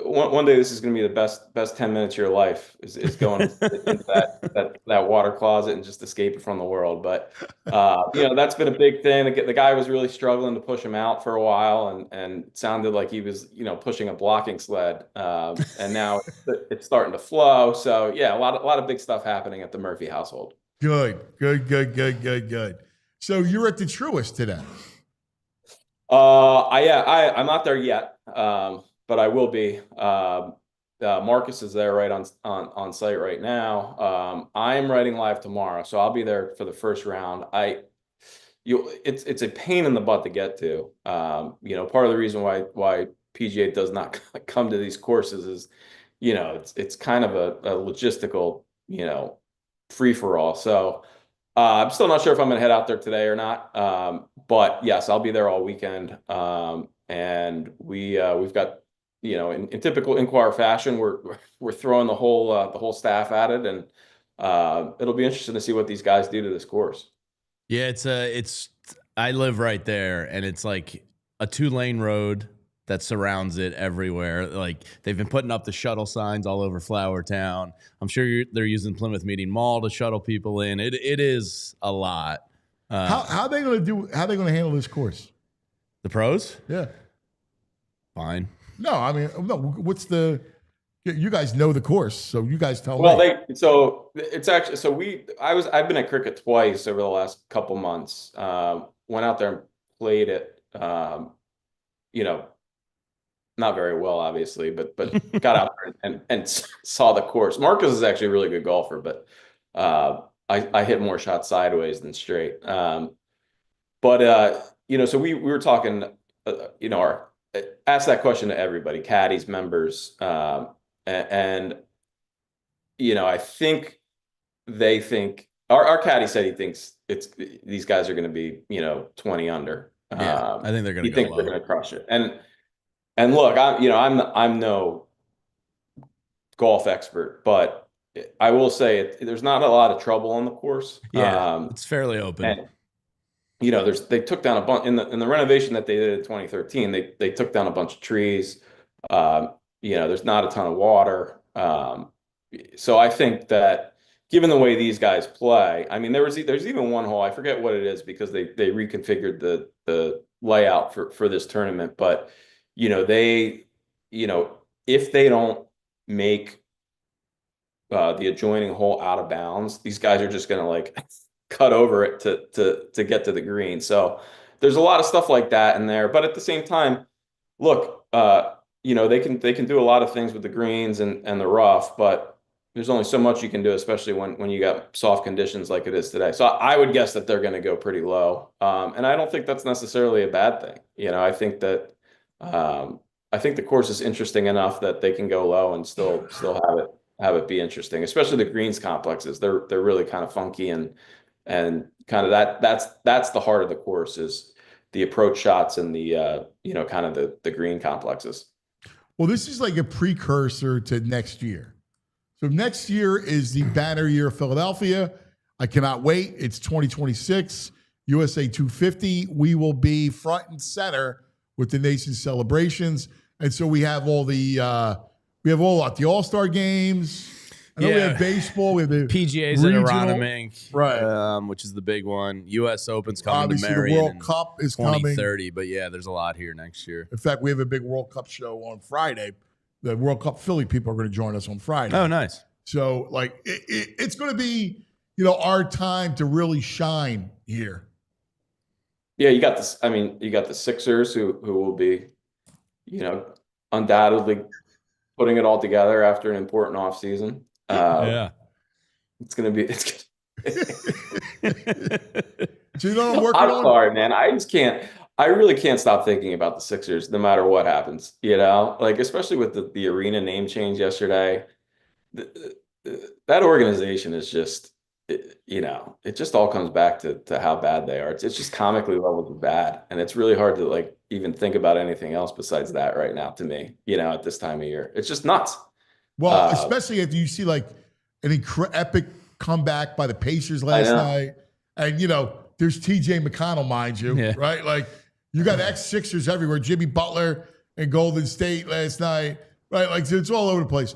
one day this is gonna be the best 10 minutes of your life is going into that water closet and just escaping from the world. But that's been a big thing. The guy was really struggling to push him out for a while, and it sounded like he was pushing a blocking sled. And now it's starting to flow. So yeah, a lot of big stuff happening at the Murphy household. Good. So you're at the Truist today. I'm not there yet, but I will be. Marcus is there right on site right now. I'm writing live tomorrow, so I'll be there for the first round. It's a pain in the butt to get to. Part of the reason why PGA does not come to these courses is, it's kind of a logistical, free for all. So. I'm still not sure if I'm going to head out there today or not. But yes, I'll be there all weekend. And we've got, in typical Inquire fashion, we're throwing the whole staff at it, and it'll be interesting to see what these guys do to this course. Yeah, I live right there, and it's like a 2-lane road that surrounds it everywhere. Like, they've been putting up the shuttle signs all over Flower Town. I'm sure they're using Plymouth Meeting Mall to shuttle people in. It is a lot. How are they going to handle this course? The pros? Yeah. Fine. No, I mean, no. What's you guys know the course, so you guys tell me. Well, I've been at cricket twice over the last couple months. Went out there and played it. Not very well, obviously, but got out there and saw the course. Marcus is actually a really good golfer, but I hit more shots sideways than straight. So we were talking, asked that question to everybody, caddies, members, and I think they think our caddy said he thinks these guys are going to be 20 under. Yeah, I think they're going to. They're going to crush it, and look, I'm no golf expert, but I will say there's not a lot of trouble on the course. Yeah, it's fairly open. And, they took down a bunch in the renovation that they did in 2013. They took down a bunch of trees. There's not a ton of water. So I think that given the way these guys play, I mean, there's even one hole, I forget what it is because they reconfigured the layout for this tournament, but if they don't make the adjoining hole out of bounds, these guys are just going to like cut over it to get to the green. So there's a lot of stuff like that in there, but at the same time, look, they can do a lot of things with the greens and the rough, but there's only so much you can do, especially when you got soft conditions like it is today. So I would guess that they're going to go pretty low. And I don't think that's necessarily a bad thing. I think that I think the course is interesting enough that they can go low and still have it be interesting, especially the greens complexes. They're really kind of funky and kind of that's the heart of the course is the approach shots and the kind of the green complexes. Well, this is like a precursor to next year. So next year is the banner year of Philadelphia. I cannot wait. It's 2026, USA 250. We will be front and center with the nation's celebrations. And so we have all the All-Star games. I know we have baseball. We have the PGA's at Aronimink, right? Which is the big one. U.S. Open's coming Obviously, to Marion. the World Cup is 2030, coming. but yeah, there's a lot here next year. In fact, we have a big World Cup show on Friday. The World Cup Philly people are going to join us on Friday. Oh, nice. So, like, it's going to be, our time to really shine here. Yeah, you got this. I mean, you got the Sixers who will be, undoubtedly putting it all together after an important offseason. Yeah. It's gonna be. So you know what I'm working I'm on? sorry, man. I just can't. I really can't stop thinking about the Sixers, no matter what happens. You know, like especially with the arena name change yesterday. That organization is just, you know, it just all comes back to how bad they are. It's just comically levels of bad, and it's really hard to like even think about anything else besides that right now. To me, you know, at this time of year, it's just nuts. Well, especially if you see like an epic comeback by the Pacers last night, and you know, there's TJ McConnell, mind you, right? Like you got ex-Sixers everywhere. Jimmy Butler in Golden State last night, right? Like it's all over the place.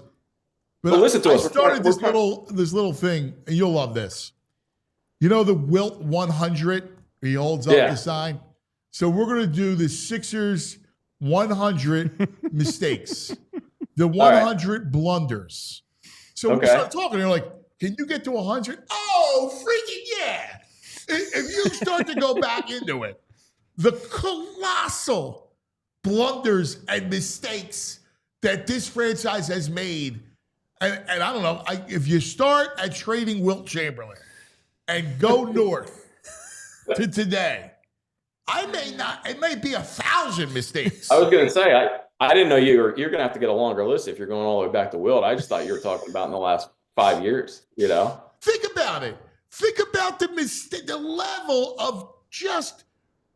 But listen to us. I started this little thing, and you'll love this. You know the Wilt 100? He holds up the sign. So we're going to do the Sixers 100 mistakes, the 100 blunders. So we start talking, and you're like, can you get to 100? Oh, freaking yeah. If you start to go back into it, the colossal blunders and mistakes that this franchise has made. And I don't know, if you start at trading Wilt Chamberlain and go north to today, it may be 1,000 mistakes. I was going to say, I didn't know you're going to have to get a longer list if you're going all the way back to Wilt. I just thought you were talking about in the last 5 years, you know? Think about it. Think about the level of just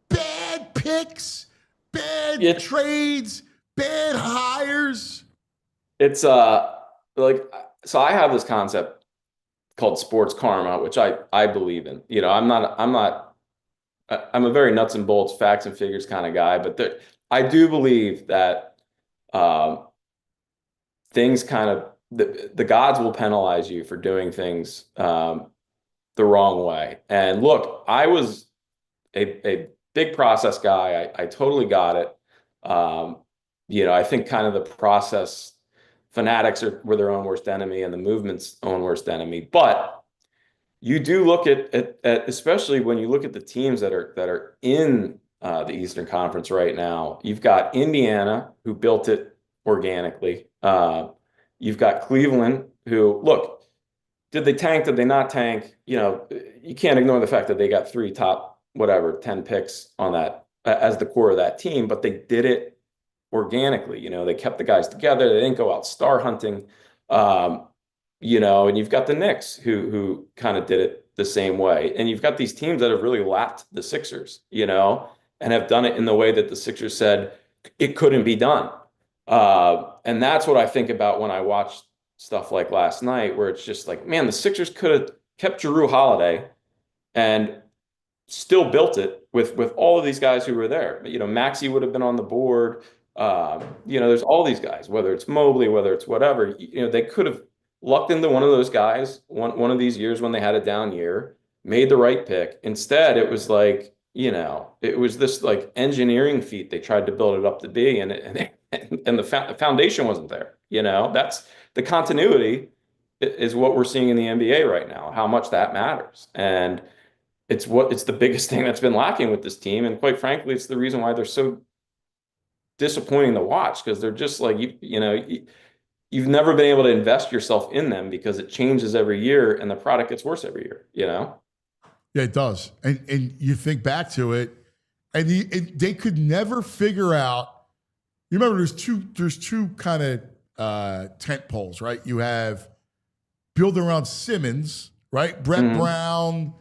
bad picks, bad trades, bad hires. It's, like, so I have this concept called sports karma, which I believe in. You know, I'm a very nuts and bolts, facts and figures kind of guy, but I do believe that things kind of the gods will penalize you for doing things the wrong way. And look, I was a big process guy. I totally got it. You know, I think kind of the process fanatics were their own worst enemy and the movement's own worst enemy. But you do look at especially when you look at the teams that are in the Eastern Conference right now. You've got Indiana, who built it organically. You've got Cleveland, who, look, did they tank? Did they not tank? You know, you can't ignore the fact that they got 3 top, 10 picks on that as the core of that team, but they did it organically. You know, they kept the guys together. They didn't go out star hunting. You know, and you've got the Knicks who kind of did it the same way. And you've got these teams that have really lapped the Sixers, you know, and have done it in the way that the Sixers said it couldn't be done. And that's what I think about when I watch stuff like last night, where it's just like, man, the Sixers could have kept Jrue Holiday and still built it with all of these guys who were there. You know, Maxey would have been on the board. You know, there's all these guys, whether it's Mobley, whether it's whatever, you know, they could have lucked into one of those guys one of these years when they had a down year, made the right pick. Instead, it was like, you know, it was this like engineering feat they tried to build it up to be, and the foundation wasn't there. You know, that's the continuity is what we're seeing in the NBA right now, how much that matters. And it's the biggest thing that's been lacking with this team. And quite frankly, it's the reason why they're so disappointing to watch, because they're just like, you've never been able to invest yourself in them because it changes every year and the product gets worse every year, you know? Yeah, it does. And you think back to it, and they could never figure out. You remember there's two kind of tent poles, right? You have built around Simmons, right? Brett Brown,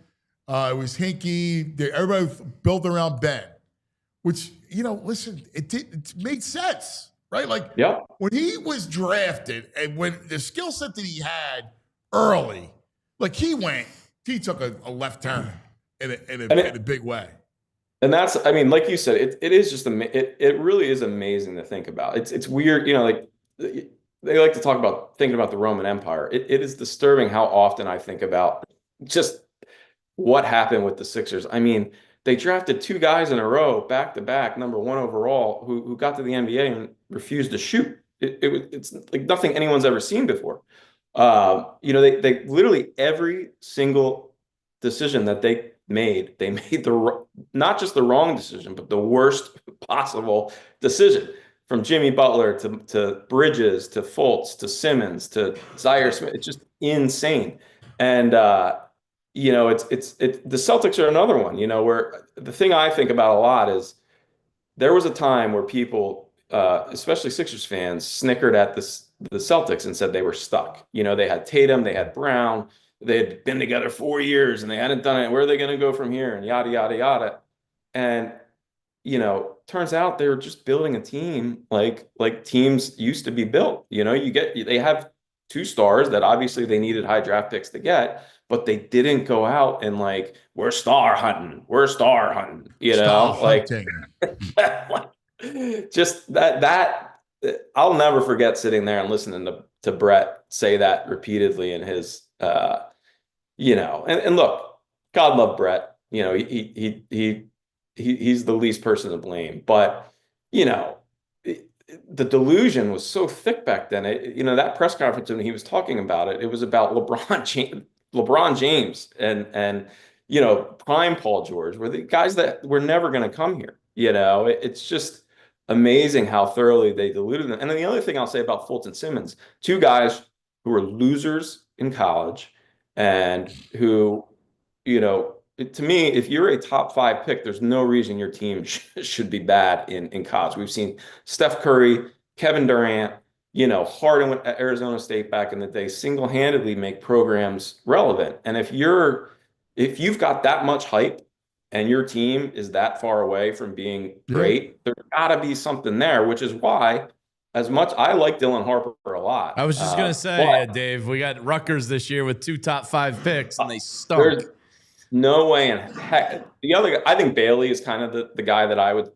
it was Hinkie. Everybody built around Ben, which, you know, listen, it made sense, right? Like when he was drafted and when the skill set that he had early, like he took a left turn in a big way. And that's, I mean, like you said, it is just, it really is amazing to think about. It's weird, you know, like they like to talk about thinking about the Roman Empire. It is disturbing how often I think about just what happened with the Sixers. I mean, they drafted 2 guys in a row, back to back, number 1 overall, who got to the NBA and refused to shoot. It's like nothing anyone's ever seen before. You know, they literally every single decision that they made not just the wrong decision, but the worst possible decision. from Jimmy Butler to Bridges to Fultz to Simmons to Zaire Smith. It's just insane. And the Celtics are another one, where the thing I think about a lot is there was a time where people, especially Sixers fans, snickered at the Celtics and said they were stuck. They had Tatum, they had Brown, they had been together 4 years and they hadn't done it. Where are they going to go from here? And yada, yada, yada. And, turns out they were just building a team like teams used to be built. They have 2 stars that obviously they needed high draft picks to get, but they didn't go out and we're star hunting. Star hunting. Just that I'll never forget sitting there and listening to Brett say that repeatedly in his and look, God love Brett. He's the least person to blame, but the delusion was so thick back then. That press conference when he was talking about it, it was about LeBron James and prime Paul George were the guys that were never going to come here. It's just amazing how thoroughly they diluted them. And then the other thing I'll say about Fultz and Simmons, 2 guys who were losers in college and who, to me, if you're a top 5 pick, there's no reason your team should be bad in college. We've seen Steph Curry, Kevin Durant, Harden at Arizona State back in the day, single-handedly make programs relevant. And if you've got that much hype and your team is that far away from being great, there's got to be something there, which is why, as much I like Dylan Harper a lot. I was just gonna say, Dave, we got Rutgers this year with 2 top 5 picks, and they stunk. There's no way in heck. The other guy, I think Bailey is kind of the guy that I would.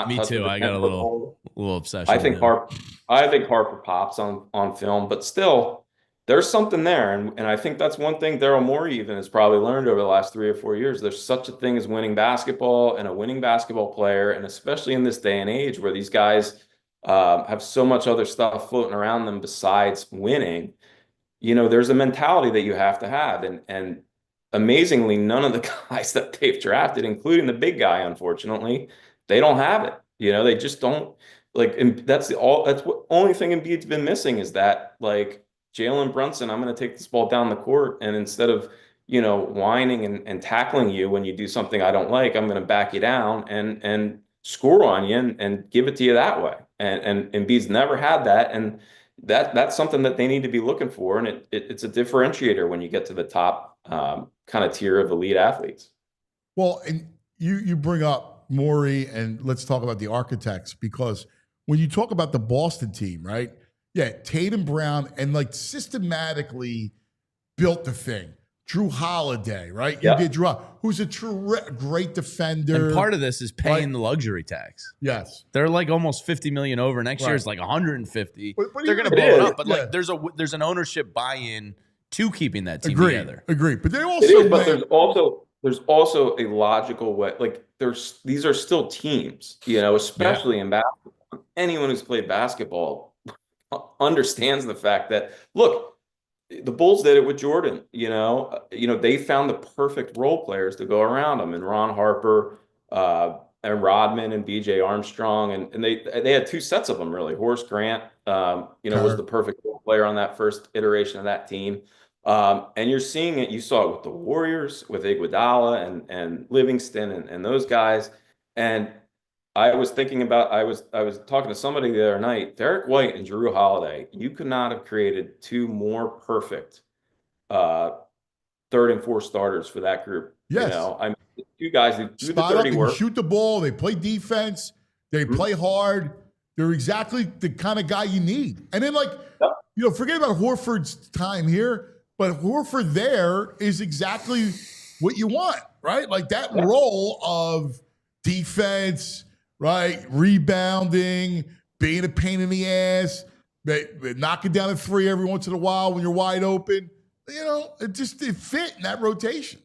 Me too. I got a little obsession. I think Harper pops on film, but still, there's something there, and I think that's one thing Daryl Morey even has probably learned over the last 3 or 4 years. There's such a thing as winning basketball and a winning basketball player, and especially in this day and age where these guys have so much other stuff floating around them besides winning. There's a mentality that you have to have, and amazingly, none of the guys that they've drafted, including the big guy, unfortunately, they don't have it. They just don't and that's what only thing Embiid's been missing is that Jalen Brunson, I'm going to take this ball down the court, and instead of whining and tackling you when you do something I don't like, I'm going to back you down and score on you and give it to you that way. And Embiid's never had that, and that's something that they need to be looking for, and it's a differentiator when you get to the top kind of tier of elite athletes. Well, and you bring up Morey, and let's talk about the architects, because when you talk about the Boston team, right? Yeah, Tatum, Brown, and systematically built the thing. Drew Holiday, right? Yeah. You get Drew, who's a great defender. And part of this is paying the luxury tax. Yes, they're almost $50 million over. Next year is 150. But they're going to blow it up, but there's an ownership buy-in to keeping that team together. Agree. But they also but there's also a logical way. These are still teams, especially in basketball. Anyone who's played basketball understands the fact that, look, the Bulls did it with Jordan. They found the perfect role players to go around them, and Ron Harper, and Rodman and B.J. Armstrong, and they had 2 sets of them really. Horace Grant, was the perfect role player on that first iteration of that team. And you're seeing it. You saw it with the Warriors, with Iguodala and Livingston and those guys. And I was thinking about, I was talking to somebody the other night, Derek White and Jrue Holiday. You could not have created 2 more perfect 3rd and 4th starters for that group. Yes. 2 guys who do the dirty work, shoot the ball. They play defense. They play hard. They're exactly the kind of guy you need. And then forget about Horford's time here, but Horford there is exactly what you want, right? That role of defense, right? Rebounding, being a pain in the ass, knocking down a 3 every once in a while when you're wide open. It fit in that rotation.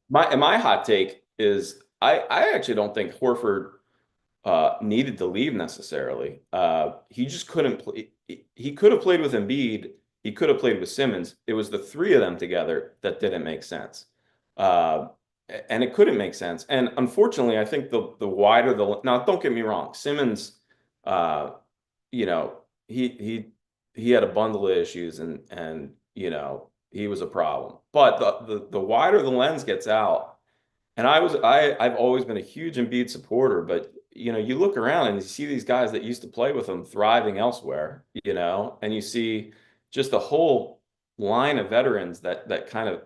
My hot take is I actually don't think Horford needed to leave necessarily. He just couldn't play. He could have played with Embiid. He could have played with Simmons. It was the 3 of them together that didn't make sense. And it couldn't make sense. And unfortunately, I think the wider now, don't get me wrong, Simmons you know, he had a bundle of issues, and you know, he was a problem. But the wider the lens gets out, and I've always been a huge Embiid supporter, but you know, you look around and you see these guys that used to play with him thriving elsewhere, you know, and you see just a whole line of veterans that kind of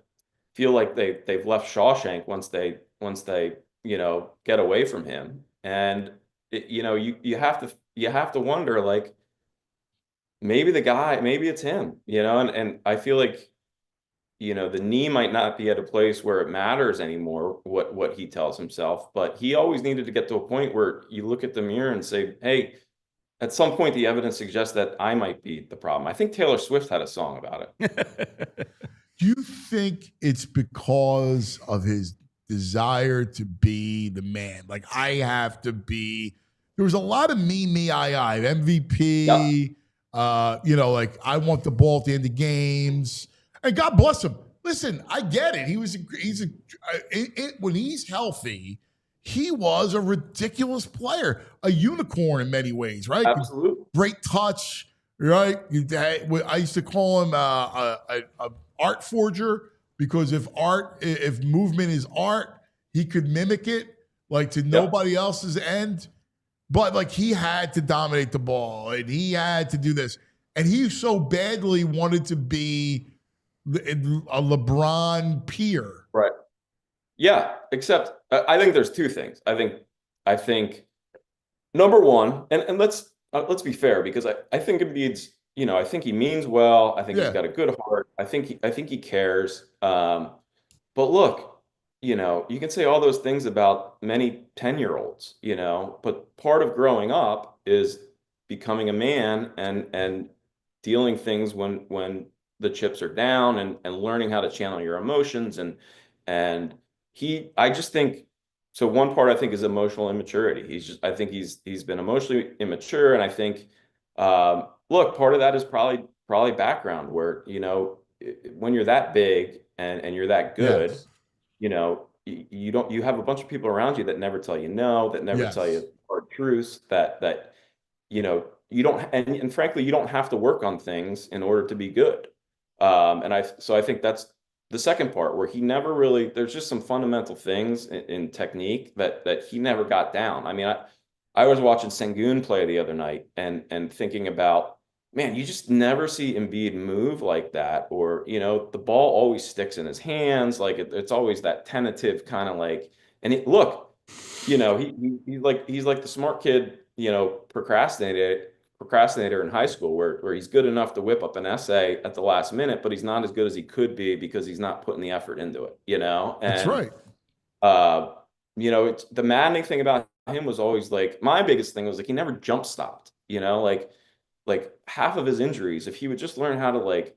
feel like they've left Shawshank once they you know, get away from him. And you know, you have to wonder, like, maybe the guy, maybe it's him, you know, and I feel like, you know, the knee might not be at a place where it matters anymore what he tells himself, but he always needed to get to a point where you look at the mirror and say, hey, at some point the evidence suggests that I might be the problem. I think Taylor Swift had a song about it. Do you think it's because of his desire to be the man? Like, I have to be. There was a lot of me, I, MVP. You know, like, I want the ball at the end of games. And God bless him. Listen, I get it. When he's healthy, he was a ridiculous player, a unicorn in many ways, right? Absolutely. Great touch, right? I used to call him a art forger, because if movement is art, he could mimic it like to nobody else's end. But like, he had to dominate the ball, and he had to do this, and he so badly wanted to be a LeBron peer. Right. Yeah. Except I think there's two things. I think number one, and let's be fair, because I think Embiid's, you know, I think he means well. I think he's got a good heart. I think he cares. But look, you know, you can say all those things about many 10-year-olds, you know, but part of growing up is becoming a man and dealing things when the chips are down, and learning how to channel your emotions. And I just think, so one part I think is emotional immaturity. I think he's been emotionally immature. And I think, look, part of that is probably background, where, you know, when you're that big and you're that good, you know, you have a bunch of people around you that never tell you no, that never tell you hard truths, that, you know, you don't, and frankly, you don't have to work on things in order to be good. So I think that's the second part, where he never really, there's just some fundamental things in technique that he never got down. I mean, I was watching Sengun play the other night and thinking about, man, you just never see Embiid move like that, or, you know, the ball always sticks in his hands. Like it's always that tentative kind of like, and look, you know, he's like the smart kid, you know, procrastinator in high school, where he's good enough to whip up an essay at the last minute, but he's not as good as he could be because he's not putting the effort into it, you know? And, that's right. You know, it's the maddening thing about him was always, like, my biggest thing was, like, he never jump stopped, you know, like half of his injuries, if he would just learn how to, like,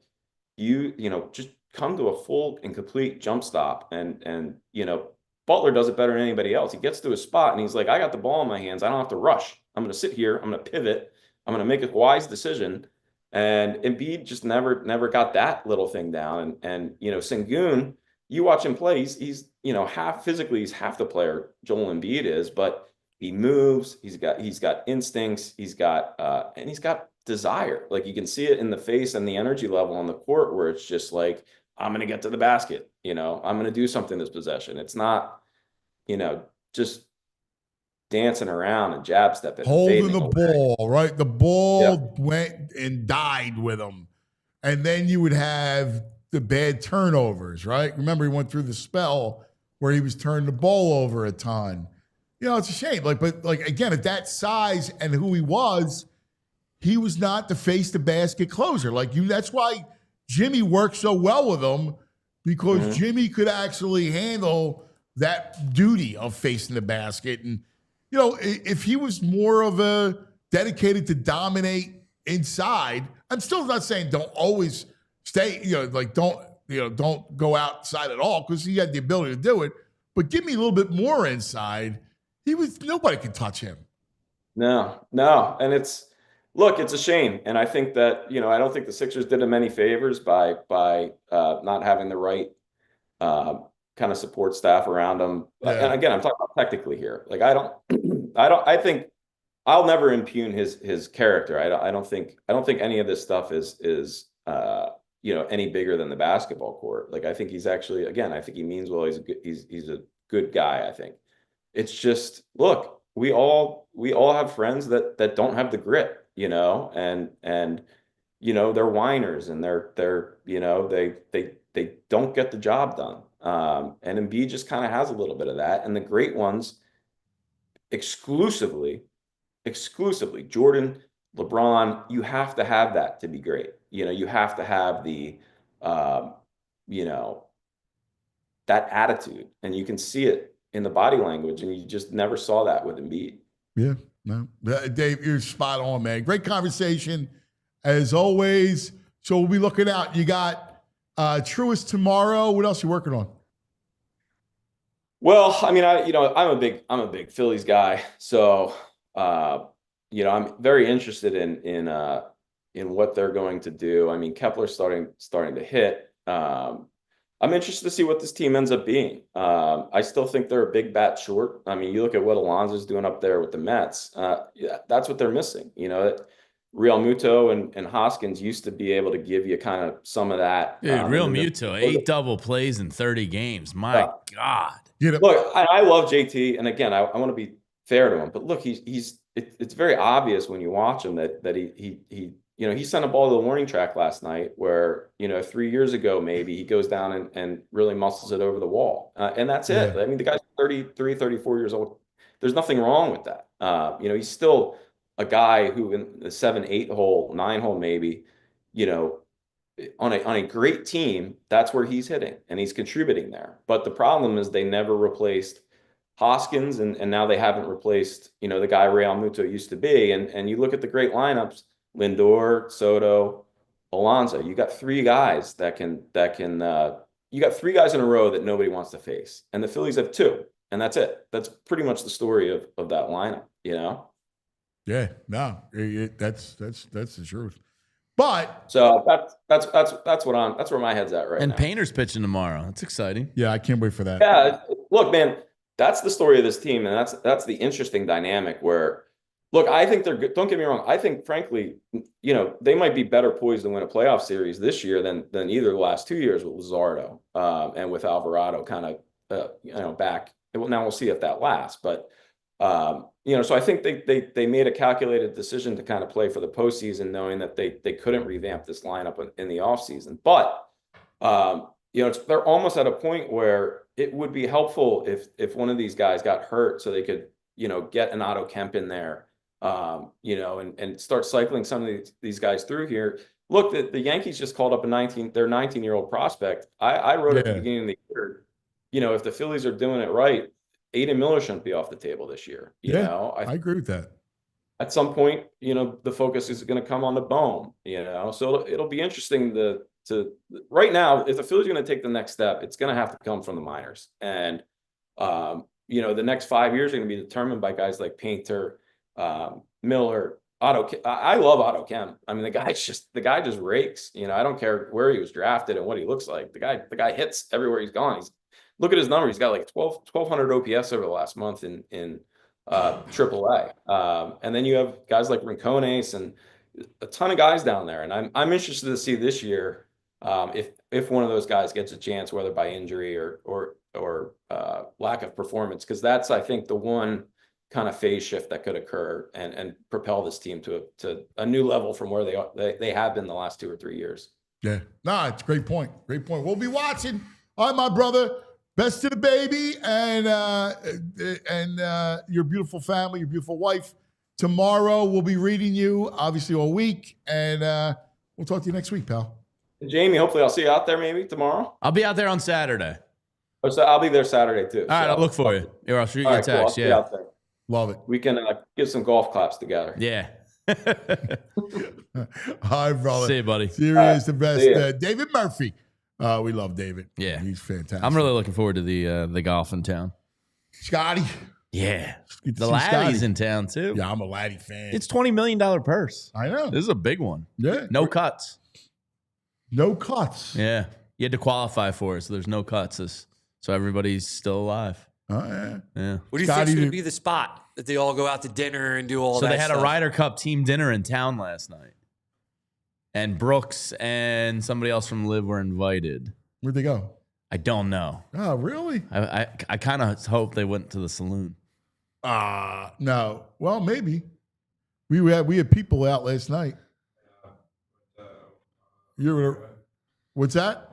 you know, just come to a full and complete jump stop. And, you know, Butler does it better than anybody else. He gets to his spot and he's like, I got the ball in my hands. I don't have to rush. I'm going to sit here. I'm going to pivot. I'm going to make a wise decision. And Embiid just never got that little thing down. And you know, Sengun, you watch him play, he's you know, he's half the player Joel Embiid is, but he moves, he's got instincts, he's got desire. Like, you can see it in the face and the energy level on the court, where it's just like, I'm going to get to the basket, you know, I'm going to do something this possession. It's not, you know, just dancing around and jab stepping, holding the ball, right? The ball went and died with him. And then you would have the bad turnovers, right? Remember, he went through the spell where he was turning the ball over a ton. You know, it's a shame. But again, at that size and who he was not the face the basket closer. That's why Jimmy worked so well with him, because Jimmy could actually handle that duty of facing the basket. And, you know, if he was more of a dedicated to dominate inside, I'm still not saying don't always stay, you know, like don't go outside at all, because he had the ability to do it. But give me a little bit more inside. Nobody could touch him. No. And it's a shame. And I think that, you know, I don't think the Sixers did him any favors by not having the right kind of support staff around him. And again, I'm talking about technically here. Like, I think I'll never impugn his character. I don't think any of this stuff is any bigger than the basketball court. Like, I think he's actually, again, I think he means well. He's a good guy. I think it's just, look, we all have friends that don't have the grit, and they're whiners, and they don't get the job done. And Embiid just kind of has a little bit of that, and the great ones exclusively Jordan, LeBron, you have to have that to be great. You have to have the that attitude, and you can see it in the body language, and you just never saw that with Embiid. Yeah, no, Dave, you're spot on, man. Great conversation as always. So we'll be looking out. You got Truist tomorrow. What else are you working on? Well, I mean, I'm a big Phillies guy, so I'm very interested in what they're going to do. I mean, Kepler's starting to hit. I'm interested to see what this team ends up being. I still think they're a big bat short. I mean, you look at what Alonso's doing up there with the Mets. That's what they're missing. Real Muto and Hoskins used to be able to give you kind of some of that. Dude, Real Muto, 8 double plays in 30 games. My God. Look, I love JT, and again, I want to be fair to him, but look, it's very obvious when you watch him that he sent a ball to the warning track last night where 3 years ago maybe he goes down and really muscles it over the wall, and that's it. I mean, the guy's 33, 34 years old. There's nothing wrong with that. He's still a guy who in the 7, 8 hole, 9 hole maybe, on a great team, that's where he's hitting and he's contributing there. But the problem is they never replaced Hoskins, and now they haven't replaced, the guy Real Muto used to be. And you look at the great lineups, Lindor, Soto, Alonso, you got 3 guys you got 3 guys in a row that nobody wants to face. And the Phillies have 2, and that's it. That's pretty much the story of that lineup, Yeah, no, that's the truth. But so that's where my head's at right now. And Painter's pitching tomorrow. That's exciting. Yeah, I can't wait for that. Yeah, look, man, that's the story of this team, and that's the interesting dynamic where, look, I think they're good. Don't get me wrong. I think, frankly, they might be better poised to win a playoff series this year than either the last 2 years with Luzardo and with Alvarado kind of back. Now we'll see if that lasts, but so I think they made a calculated decision to kind of play for the postseason, knowing that they couldn't revamp this lineup in the offseason. But they're almost at a point where it would be helpful if one of these guys got hurt, so they could get an Otto Kemp in there, and start cycling some of these guys through here. Look, the Yankees just called up their 19-year-old prospect. I wrote at the beginning of the year, if the Phillies are doing it right, Aiden Miller shouldn't be off the table this year. I agree with that. At some point, the focus is going to come on the Bohm, so it'll be interesting to right now, if the Phillies are going to take the next step, it's going to have to come from the minors. And, the next 5 years are going to be determined by guys like Painter, Miller, Otto. I love Otto Kemp. I mean, the guy just rakes. I don't care where he was drafted and what he looks like. The guy hits everywhere he's gone. Look at his number. He's got like 1,200 OPS over the last month in AAA. And then you have guys like Rincones and a ton of guys down there. And I'm interested to see this year if one of those guys gets a chance, whether by injury or lack of performance, because that's, I think, the one kind of phase shift that could occur and propel this team to a new level from where they have been the last 2 or 3 years. Yeah, it's a great point. Great point. We'll be watching. All right, my brother. Best to the baby and your beautiful family, your beautiful wife. Tomorrow we'll be reading you, obviously, all week, and we'll talk to you next week, pal. Jamie, hopefully I'll see you out there maybe tomorrow. I'll be out there on Saturday. Oh, so I'll be there Saturday too. All right, I'll look for you. Or I'll shoot you a text. Cool. Yeah, love it. We can get some golf claps together. Yeah. All right, brother. See you, buddy. Serious, the best. David Murphy. We love David. Yeah, he's fantastic. I'm really looking forward to the golf in town. Scotty. Yeah, the Laddie's in town too. Yeah, I'm a Laddie fan. It's $20 million purse. I know. This is a big one. Yeah. No cuts. No cuts. Yeah, you had to qualify for it, so there's no cuts. So everybody's still alive. Oh, yeah. Yeah. What do you Scotty think did- would be the spot that they all go out to dinner and do all So that they had stuff? a Ryder Cup team dinner in town last night. And Brooks and somebody else from Liv were invited. Where'd they go? I don't know. Oh, really? I kind of hope they went to the saloon. No. Well, maybe. We had people out last night. What's that?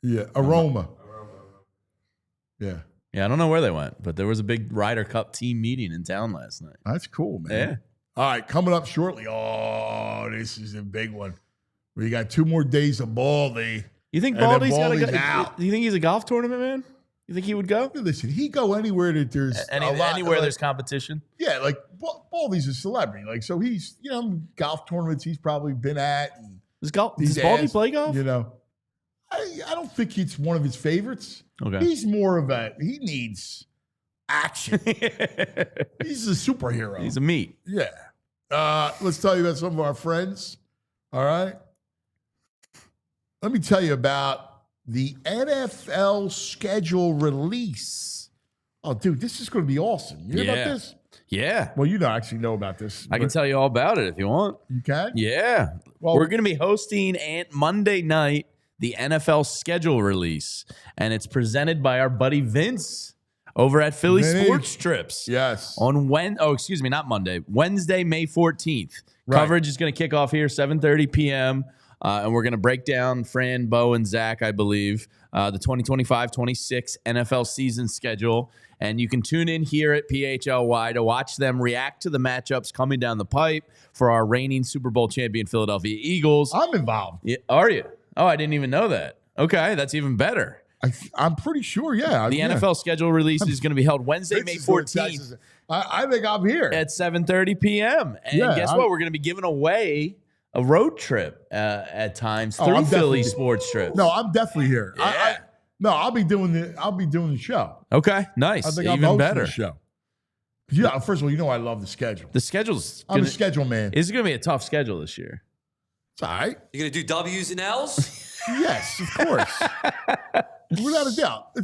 Yeah, Aroma. Yeah, Yeah, I don't know where they went, but there was a big Ryder Cup team meeting in town last night. that's cool, man. Yeah. All right, coming up shortly. Oh, this is a big one. We got 2 more days of Baldy. You think And then Baldy's got to Baldy's go? out. Do you think he's a golf tournament man? You think he would go? Listen, he go anywhere that there's Anywhere like, there's competition? Yeah, like Baldy's a celebrity. Like, so he's, golf tournaments he's probably been at. And Does Baldy asked, play golf? I don't think it's one of his favorites. Okay. He's more of he needs action. He's a superhero. He's a meat. Yeah. Let's tell you about some of our friends. All right. Let me tell you about the NFL schedule release. Oh, dude, this is going to be awesome. You hear about this? Yeah. Well, you don't actually know about this. I can tell you all about it if you want. You can? Yeah. Well, we're going to be hosting Monday night the NFL schedule release, and it's presented by our buddy Vince over at Philly Vinny. Sports Trips. Yes. On not Monday, Wednesday, May 14th. Right. Coverage is going to kick off here 7:30 p.m. And we're going to break down Fran, Bo, and Zach, I believe, the 2025-26 NFL season schedule. And you can tune in here at PHLY to watch them react to the matchups coming down the pipe for our reigning Super Bowl champion Philadelphia Eagles. I'm involved. Yeah, are you? Oh, I didn't even know that. Okay, that's even better. I'm pretty sure, yeah. The NFL schedule release is going to be held Wednesday, May 14th I think I'm here. at 7:30 p.m. And Yeah, guess what? We're going to be giving away a road trip at times Oh, through I'm Philly definitely- Sports Trips. No, I'm definitely here. Yeah. I'll be doing the show. Okay, nice. I think I'm Even hosting better. the show. Yeah, first of all, I love the schedule. The schedule's I'm gonna, a schedule man. is going to be a tough schedule this year. It's all right. You gonna do W's and L's? Yes, of course. Without a doubt.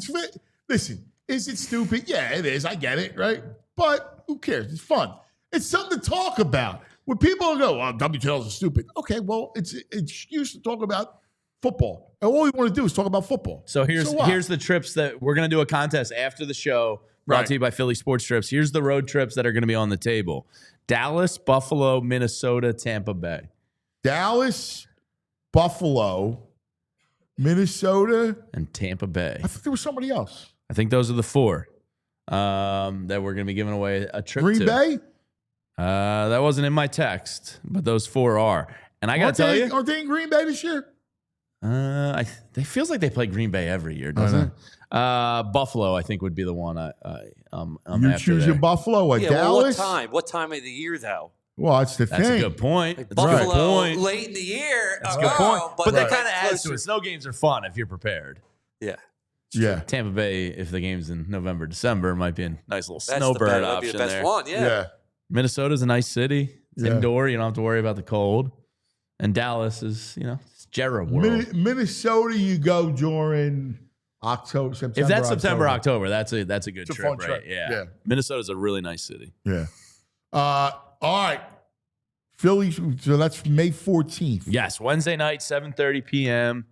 Listen, is it stupid? Yeah, it is. I get it, right? But who cares? It's fun. It's something to talk about. When people go, well, WTLs are stupid. Okay, well, it's an excuse to talk about football. And all we want to do is talk about football. So what? here's the trips that we're going to do a contest after the show brought Right. to you by Philly Sports Trips. Here's the road trips that are going to be on the table. Dallas, Buffalo, Minnesota, Tampa Bay. Dallas, Buffalo, Minnesota. And Tampa Bay. I think there was somebody else. I think those are the 4 that we're going to be giving away a trip Green to. Bay? That wasn't in my text, but those 4 are. And I got to tell you, Aren't they in Green Bay this year? it feels like they play Green Bay every year, doesn't it? Buffalo, I think, would be the one I'm You after choose there. your Buffalo at Yeah, well, what Dallas? time? What time of the year, though? Well, that's the That's thing. a good point. Like That's a good Buffalo, point. late in the year. That's a good point. But that they're kind of adds to closer. it. Snow games are fun if you're prepared. Yeah. Yeah. Tampa Bay, if the game's in November, December, might be a nice little That's the snowbird best, that'd be option the best there. one, yeah. Minnesota's a nice city. It's Yeah. indoor. You don't have to worry about the cold. And Dallas is, it's Jarrah world. Minnesota, you go during October, September. If that's September, October, that's a good It's a trip, fun right? trip. Yeah. Yeah. Minnesota's a really nice city. Yeah. All right. Philly, so that's May 14th. Yes, Wednesday night, 7:30 p.m.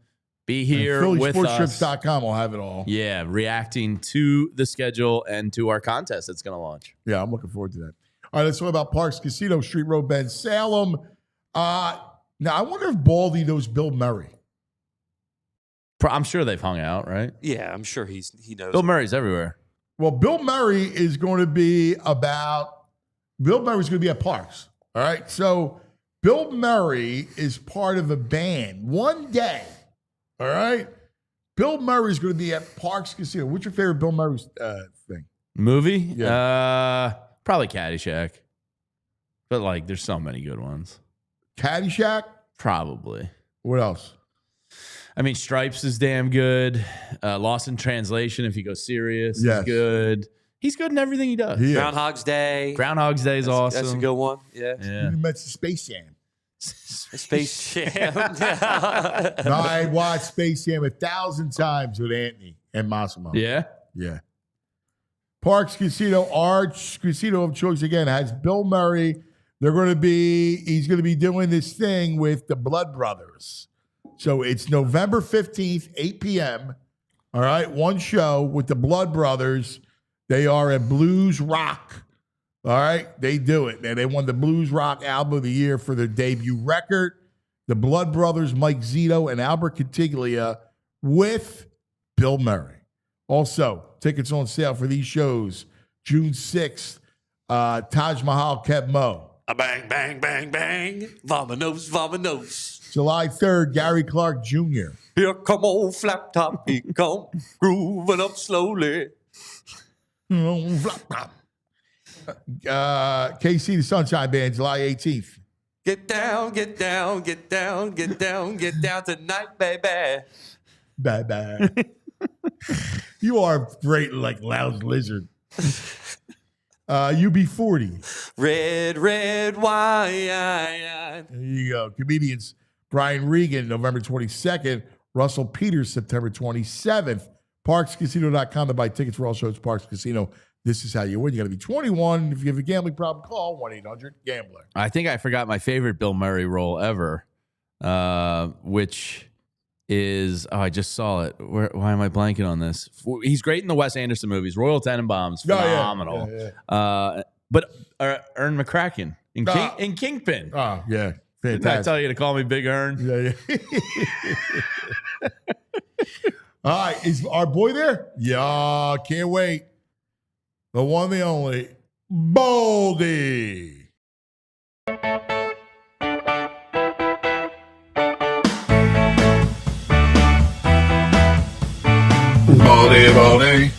Be here with us. PhillySportsTrips.com will have it all. Yeah, reacting to the schedule and to our contest that's going to launch. Yeah, I'm looking forward to that. All right, let's talk about Parks Casino, Street Road, Bend, Salem. Now, I wonder if Baldy knows Bill Murray. I'm sure they've hung out, right? Yeah, I'm sure he knows. Bill Murray's everywhere. Well, Bill Murray is going to be at Parks. All right. So Bill Murray is part of a band one day. All right. Bill Murray is going to be at Parks Casino. What's your favorite Bill Murray thing? Movie? Yeah. Probably Caddyshack. But there's so many good ones. Caddyshack? Probably. What else? I mean, Stripes is damn good. Lost in Translation, if you go serious, Yes. is good. He's good in everything he does. He is. Groundhog's Day. Groundhog's Day is awesome. That's a good one. Yeah. Yeah. You mentioned Space Jam. Space Jam. I watched Space Jam 1,000 times with Anthony. and Massimo. Yeah. Yeah. Parks Casino, Arch Casino of choice again, has Bill Murray. He's going to be doing this thing with the Blood Brothers. So it's November 15th, 8 p.m. All right, one show with the Blood Brothers. They are at Blues Rock. All right, they do it. And they won the Blues Rock Album of the Year for their debut record. The Blood Brothers, Mike Zito and Albert Cantiglia with Bill Murray. Also, tickets on sale for these shows. June 6th, Taj Mahal, Kev Mo. A bang, bang, bang, bang. Vamonos, vamonos. July 3rd, Gary Clark Jr. Here come old flap top. He come grooving up slowly. KC the Sunshine Band, July 18th. Get down, get down, get down, get down, get down tonight, baby. Bye-bye. You are great like Loud Lizard. UB40. Red, red wine. There you go. Comedians Brian Regan, November 22nd. Russell Peters, September 27th. ParksCasino.com to buy tickets for all shows. Parks Casino. This is how you win. You got to be 21. If you have a gambling problem, call 1-800-GAMBLER. I think I forgot my favorite Bill Murray role ever, which is, I just saw it. Why am I blanking on this? He's great in the Wes Anderson movies. Royal Tenenbaums, phenomenal. But Ern McCracken in Kingpin. Oh, yeah. Fantastic. Didn't I tell you to call me Big Ern? Yeah. All right. Is our boy there? Yeah. Can't wait. The one, the only, Baldy. Baldy, Baldy.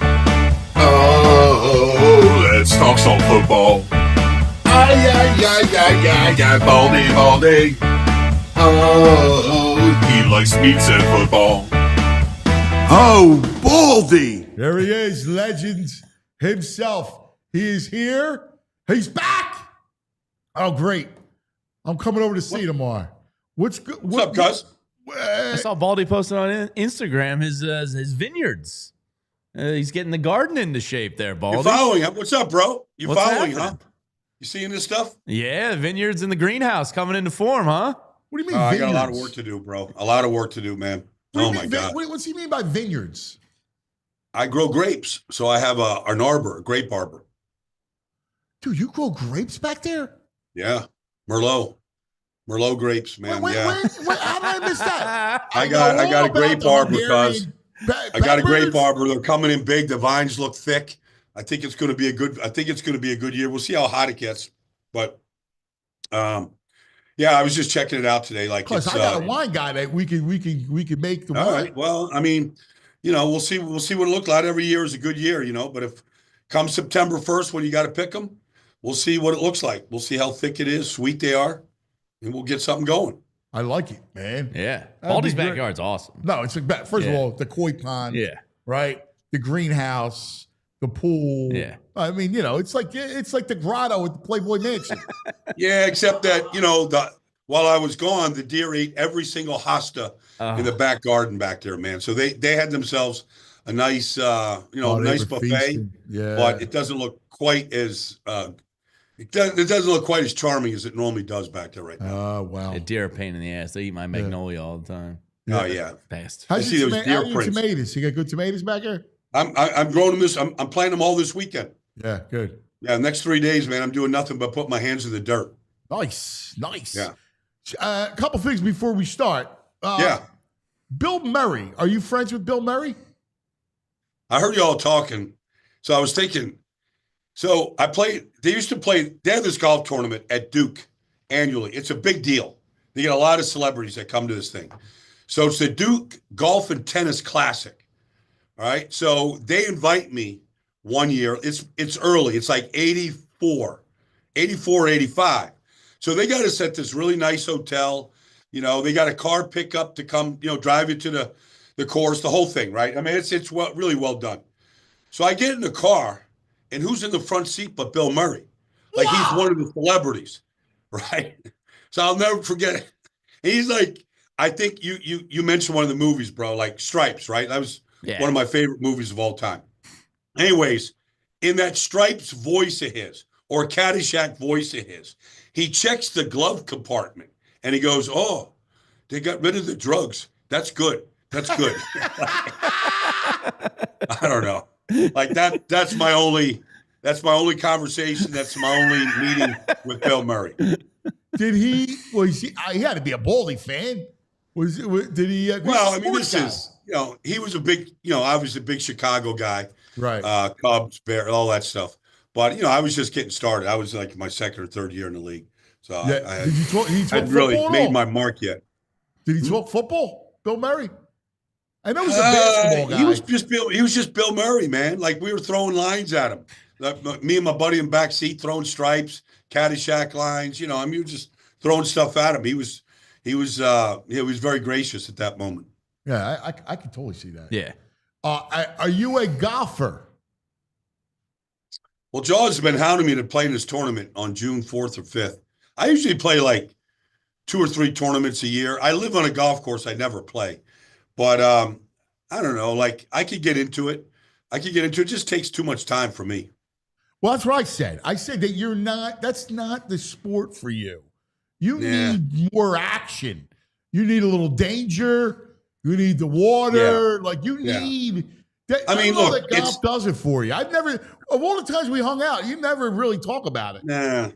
Oh, let's talk some football. Ay, Baldy, Baldy. Oh, he likes pizza and football. Oh, Baldy. There he is, legend himself. He is here. He's back. Oh, great. I'm coming over to see you tomorrow. What's up, guys? I saw Baldy posting on Instagram his vineyards. He's getting the garden into shape there, Baldy. You're following, huh? What's up, bro? You're What's following, happening? huh? You seeing this stuff? Yeah, vineyards in the greenhouse coming into form, huh? What do you mean I vineyards? got a lot of work to do, bro. A lot of work to do, man. Oh, my God. What's he mean by vineyards? I grow grapes, so I have an arbor, a grape arbor. Dude, you grow grapes back there? Yeah, Merlot grapes, man. Wait, how did I miss that? I got a grape arbor because I got a grape arbor. arbor. They're coming in big. The vines look thick. I think it's going to be a good year. We'll see how hot it gets, but yeah, I was just checking it out today. Like, plus, I got a wine guy that we could make the wine. All right. Well, I mean, we'll see what it looks like. Every year is a good year, but if come September 1st when you got to pick them, we'll see what it looks like. We'll see how thick it is, sweet they are, and we'll get something going. I like it, man. Yeah. That'd Baldy's be great. backyard's awesome. No, it's like first of all, the koi pond. Yeah. Right. The greenhouse, the pool. Yeah. I mean, it's like the grotto at the Playboy Mansion. Yeah, except that while I was gone, the deer ate every single hosta in the back garden back there, man. So they had themselves a nice nice buffet. Feasting. Yeah. But it doesn't look quite as it doesn't look quite as charming as it normally does back there right now. Oh wow. A deer are a pain in the ass. They eat my magnolia all the time. Oh yeah. Best. How's see your those deer prints. tomatoes? You got good tomatoes back here? I'm growing them I'm planting them all this weekend. Yeah, good. Yeah, next 3 days, man, I'm doing nothing but put my hands in the dirt. Nice. Yeah. A couple things before we start. Yeah. Bill Murray. Are you friends with Bill Murray? I heard you all talking. So I was thinking, they have this golf tournament at Duke annually. It's a big deal. They get a lot of celebrities that come to this thing. So it's the Duke Golf and Tennis Classic. All right. So they invite me one year. It's early. It's like 84, 85. So they got us at this really nice hotel. They got a car pickup to come, drive you to the course, the whole thing, right? I mean, it's really well done. So I get in the car, and who's in the front seat but Bill Murray? Like, he's one of the celebrities, right? So I'll never forget it. And he's like, I think you mentioned one of the movies, bro, like Stripes, right? Yeah. One of my favorite movies of all time. Anyways, in that Stripes voice of his or Caddyshack voice of his, he checks the glove compartment and he goes, "Oh, they got rid of the drugs. That's good. That's good." I don't know. Like that's my only conversation. That's my only meeting with Bill Murray. Did he he had to be a Baldy fan. Did he Well, I mean, he was a big, obviously a big Chicago guy. Right. Cubs, Bears, all that stuff. But, I was just getting started. I was like my second or third year in the league. So I did he talk hadn't really made my mark yet. Did he talk football, Bill Murray? I know he was a basketball guy. He was just Bill Murray, man. Like we were throwing lines at him. Me and my buddy in the back seat throwing stripes, Caddyshack lines. We were just throwing stuff at him. He was very gracious at that moment. Yeah, I can totally see that. Yeah. Are you a golfer? Well, Jaws has been hounding me to play in this tournament on June 4th or 5th. I usually play like 2 or 3 tournaments a year. I live on a golf course. I never play. But I don't know. Like I could get into it. It just takes too much time for me. Well, that's what I said. I said that that's not the sport for you. You need more action. You need a little danger. You need the water. Like you need that. I mean, look, that golf does it for you. Of all the times we hung out, you never really talk about it. Nah.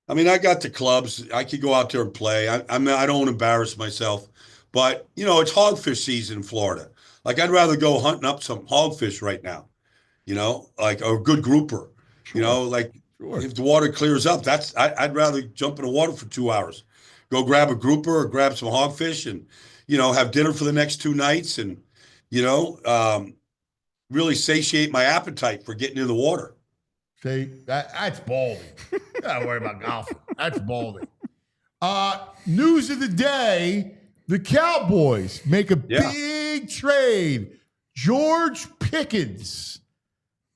I mean, I got the clubs. I could go out there and play. I don't embarrass myself. But, it's hogfish season in Florida. Like, I'd rather go hunting up some hogfish right now, like a good grouper. Sure. If the water clears up, I'd rather jump in the water for 2 hours, go grab a grouper or grab some hogfish and, have dinner for the next 2 nights and, really satiate my appetite for getting in the water. See, that's Baldy. Don't worry about golf. That's Baldy. News of the day. The Cowboys make a big trade. George Pickens,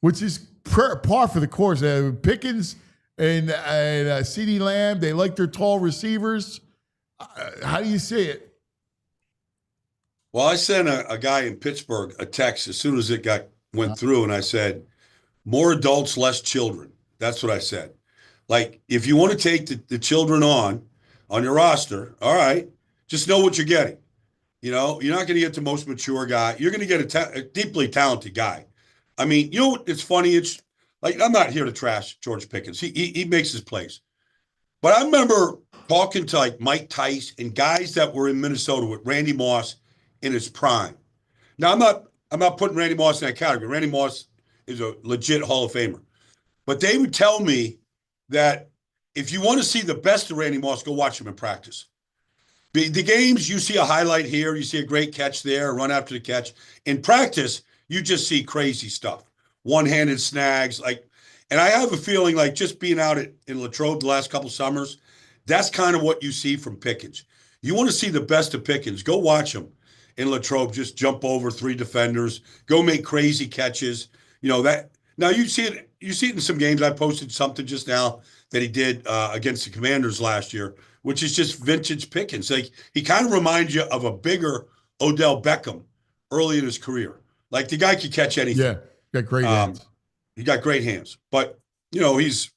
which is par for the course. Pickens and CeeDee Lamb, they like their tall receivers. How do you see it? Well, I sent a guy in Pittsburgh a text as soon as it went through, and I said, more adults, less children. That's what I said. Like, if you want to take the children on your roster, all right, just know what you're getting. You're not going to get the most mature guy. You're going to get a deeply talented guy. I mean, it's funny. It's like, I'm not here to trash George Pickens. He makes his plays. But I remember talking to like Mike Tice and guys that were in Minnesota with Randy Moss in his prime. Now, I'm not putting Randy Moss in that category. Randy Moss is a legit Hall of Famer. But they would tell me that if you want to see the best of Randy Moss, go watch him in practice. The games, you see a highlight here, you see a great catch there, run after the catch. In practice, you just see crazy stuff. One-handed snags, and I have a feeling like just being out in Latrobe the last couple summers, that's kind of what you see from Pickens. You want to see the best of Pickens, go watch him in Latrobe, just jump over 3 defenders, go make crazy catches. Now you see it in some games. I posted something just now that he did against the Commanders last year, which is just vintage Pickens. Like, he kind of reminds you of a bigger Odell Beckham early in his career. Like, the guy could catch anything. Yeah, got great hands. He got great hands. But, he's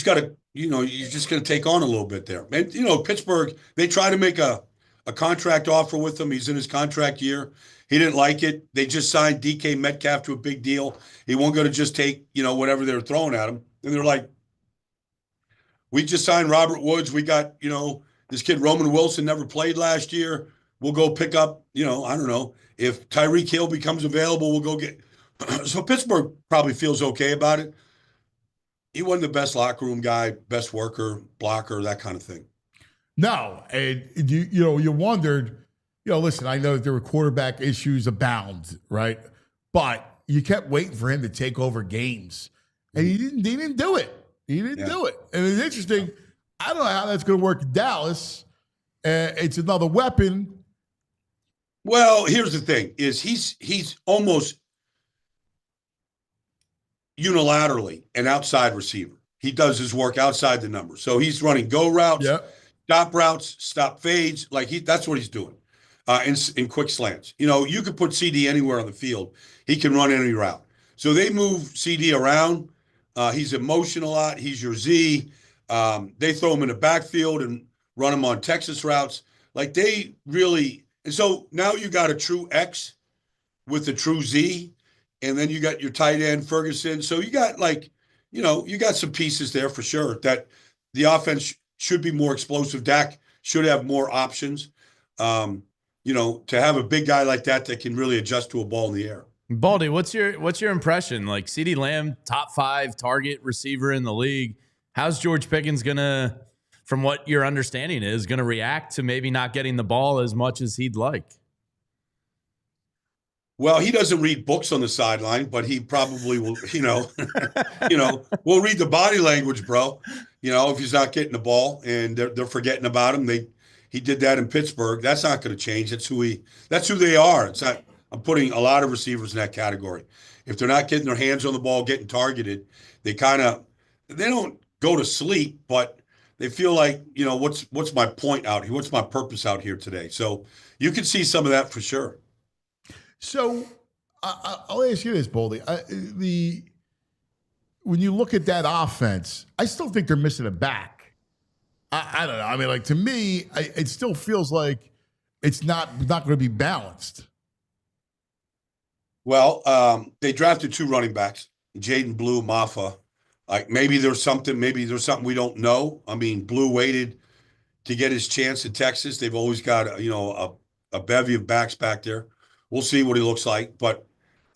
got to, he's just going to take on a little bit there. And, Pittsburgh, they try to make a contract offer with him. He's in his contract year. He didn't like it. They just signed DK Metcalf to a big deal. He wasn't going to just take, whatever they were throwing at him. And they're like, we just signed Robert Woods. We got, this kid Roman Wilson never played last year. We'll go pick up, I don't know. If Tyreek Hill becomes available, we'll go get. So Pittsburgh probably feels okay about it. He wasn't the best locker room guy, best worker, blocker, that kind of thing. No, and you wondered, listen, I know that there were quarterback issues abound, right? But you kept waiting for him to take over games, and he didn't do it. He didn't do it. And it's interesting. I don't know how that's going to work in Dallas. It's another weapon. Well, here's the thing: is he's almost unilaterally an outside receiver. He does his work outside the numbers. So he's running go routes, stop routes, stop fades. Like that's what he's doing. in quick slants. You know, you could put CD anywhere on the field. He can run any route. So they move CD around. He's in motion a lot. He's your Z. They throw him in the backfield and run him on Texas routes. Like they really, and so now you got a true X with the true Z, and then you got your tight end Ferguson. So you got you got some pieces there for sure that the offense should be more explosive. Dak should have more options. To have a big guy like that can really adjust to a ball in the air. Baldy, what's your impression? Like CeeDee Lamb, top 5 target receiver in the league. How's George Pickens gonna, from what your understanding is, gonna react to maybe not getting the ball as much as he'd like? Well, he doesn't read books on the sideline, but he probably will, we'll read the body language, bro. If he's not getting the ball and they're forgetting about him. He did that in Pittsburgh. That's not going to change. That's who they are. It's not, I'm putting a lot of receivers in that category. If they're not getting their hands on the ball, getting targeted, they don't go to sleep, but they feel like, what's my point out here? What's my purpose out here today? So you can see some of that for sure. So I'll ask you this, Baldy. When you look at that offense, I still think they're missing a back. I don't know. I mean, like to me, it still feels like it's not going to be balanced. Well, they drafted 2 running backs, Jaden Blue, Maffa. Like maybe there's something we don't know. I mean, Blue waited to get his chance in Texas. They've always got a bevy of backs back there. We'll see what he looks like. But,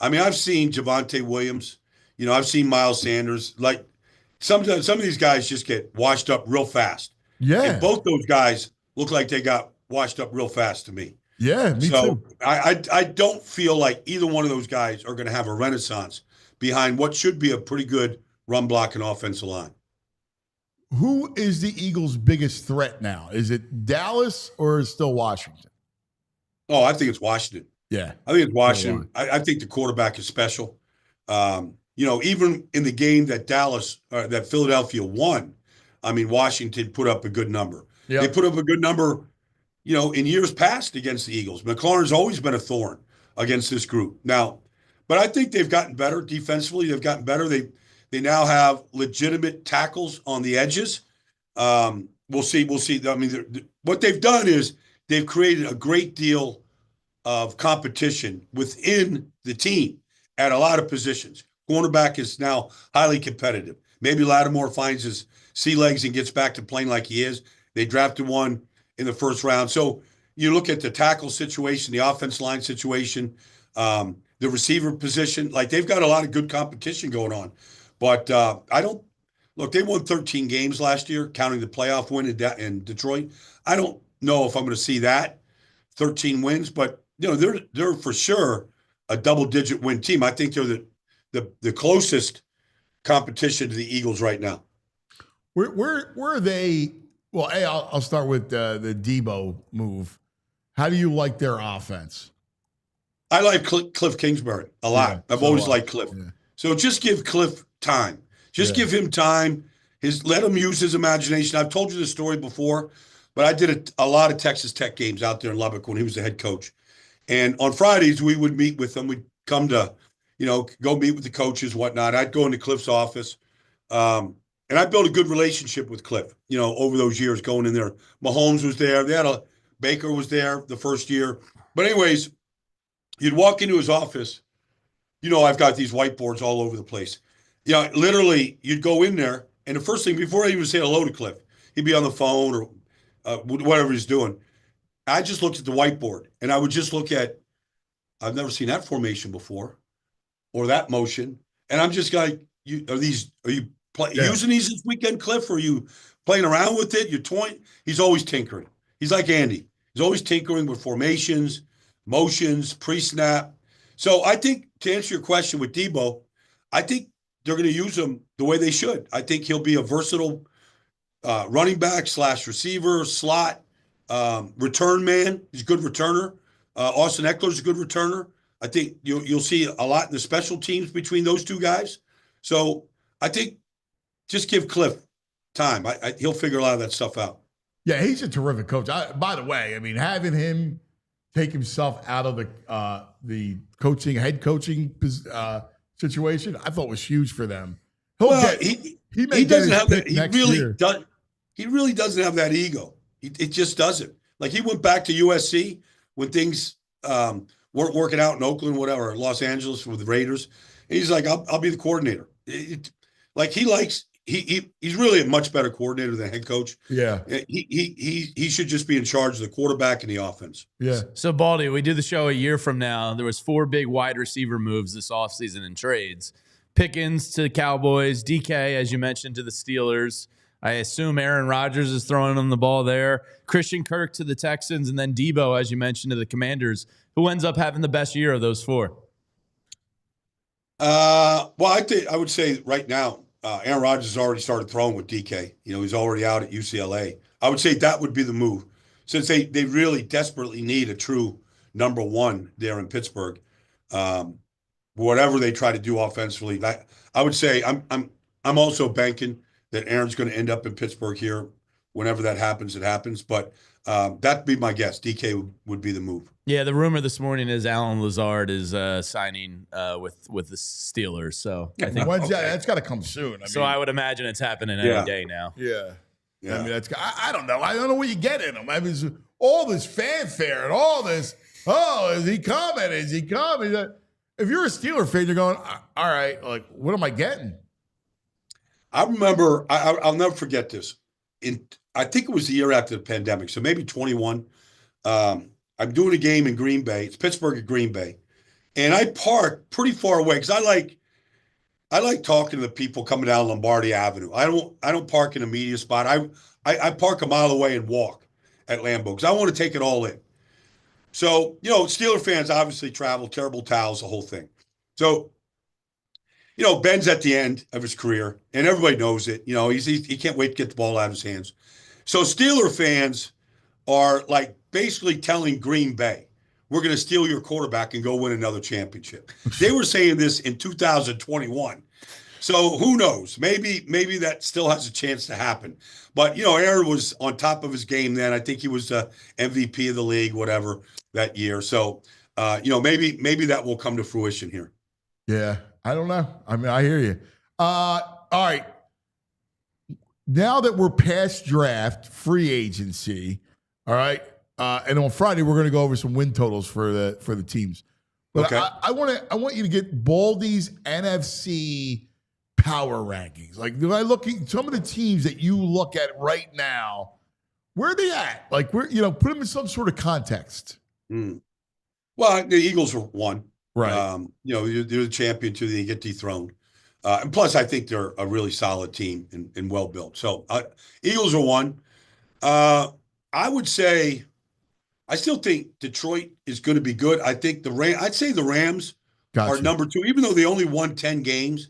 I mean, I've seen Javonte Williams. I've seen Miles Sanders. Like, some of these guys just get washed up real fast. Yeah. And both those guys look like they got washed up real fast to me. Yeah, me too. I don't feel like either one of those guys are going to have a renaissance behind what should be a pretty good run blocking offensive line. Who is the Eagles' biggest threat now? Is it Dallas or is it still Washington? Oh, I think it's Washington. Yeah. I think it's Washington. I think the quarterback is special. Even in the game that that Philadelphia won, I mean, Washington put up a good number. Yep. They put up a good number, in years past against the Eagles. McLaurin's always been a thorn against this group. Now, but I think they've gotten better defensively. They've gotten better. They now have legitimate tackles on the edges. We'll see. I mean, what they've done is they've created a great deal of competition within the team at a lot of positions. Cornerback is now highly competitive. Maybe Lattimore finds his sea legs and gets back to playing like he is. They drafted one in the first round. So you look at the tackle situation, the offense line situation, the receiver position. Like they've got a lot of good competition going on. But they won 13 games last year, counting the playoff win in Detroit. I don't know if I'm going to see that 13 wins, but they're for sure a double-digit win team. I think they're the closest competition to the Eagles right now. Where are they? Well, I'll start with the Debo move. How do you like their offense? I like Cliff Kingsbury a lot. Yeah, I've always liked Cliff. Yeah. So just give Cliff time. Give him time. Let him use his imagination. I've told you this story before, but I did a lot of Texas Tech games out there in Lubbock when he was the head coach. And on Fridays, we would meet with them. We'd come to, go meet with the coaches, whatnot. I'd go into Cliff's office. And I built a good relationship with Cliff, over those years going in there. Mahomes was there. Baker was there the first year. But anyways, you'd walk into his office. I've got these whiteboards all over the place. Literally, you'd go in there, and the first thing, before I even say hello to Cliff, he'd be on the phone or whatever he's doing. I just looked at the whiteboard, and I would just look at, I've never seen that formation before, or that motion, and I'm just like, are you using these this weekend, Cliff? Or are you playing around with it? You're toying? He's always tinkering. He's like Andy. He's always tinkering with formations, motions, pre-snap. So I think, to answer your question with Debo, I think they're going to use him the way they should. I think he'll be a versatile running back / receiver, slot, return man. He's a good returner. Austin Eckler's a good returner. I think you'll see a lot in the special teams between those two guys. So I think just give Cliff time. He'll figure a lot of that stuff out. Yeah, he's a terrific coach. By the way, I mean, having him take himself out of the head coaching situation, I thought was huge for them. He doesn't have that. He really doesn't have that ego. It just doesn't. Like he went back to USC when things weren't working out in Oakland, whatever, Los Angeles with the Raiders. And he's like, I'll be the coordinator. He's really a much better coordinator than head coach. Yeah. He should just be in charge of the quarterback and the offense. Yeah. So, Baldy, we do the show a year from now. There was 4 big wide receiver moves this offseason in trades. Pickens to the Cowboys, DK, as you mentioned, to the Steelers. I assume Aaron Rodgers is throwing on the ball there. Christian Kirk to the Texans, and then Debo, as you mentioned, to the Commanders. Who ends up having the best year of those 4? Well, I would say right now, Aaron Rodgers has already started throwing with DK. He's already out at UCLA. I would say that would be the move, since they really desperately need a true number 1 there in Pittsburgh. Whatever they try to do offensively, I would say I'm also banking that Aaron's going to end up in Pittsburgh here. Whenever that happens, it happens. But that'd be my guess. DK would be the move. Yeah, the rumor this morning is Alan Lazard is signing with the Steelers. So I think that's got to come soon. I would imagine it's happening any day now. Yeah. I mean, I don't know. I don't know what you get in him. I mean, all this fanfare and all this. Oh, is he coming? Is he coming? If you're a Steeler fan, you're going, all right, like, what am I getting? I remember, I'll never forget this. I think it was the year after the pandemic, so maybe 21. I'm doing a game in Green Bay. It's Pittsburgh at Green Bay. And I park pretty far away because I like talking to the people coming down Lombardi Avenue. I don't park in a media spot. I park a mile away and walk at Lambeau because I want to take it all in. So, Steeler fans obviously travel, terrible towels, the whole thing. So, Ben's at the end of his career, and everybody knows it. He can't wait to get the ball out of his hands. So Steeler fans are like basically telling Green Bay, we're going to steal your quarterback and go win another championship. They were saying this in 2021. So who knows? Maybe that still has a chance to happen. But, Aaron was on top of his game then. I think he was the MVP of the league, whatever, that year. So, maybe that will come to fruition here. Yeah, I don't know. I mean, I hear you. All right. Now that we're past draft, free agency, all right, and on Friday we're going to go over some win totals for the teams. But okay. I want you to get Baldy's NFC power rankings. Like, do I look at some of the teams that you look at right now? Where are they at? Like, put them in some sort of context. Well, the Eagles are 1. Right. They're the champion too. They get dethroned. And plus, I think they're a really solid team and well built. So Eagles are 1. I would say, I still think Detroit is going to be good. I think I'd say the Rams are number 2, even though they only won 10 games.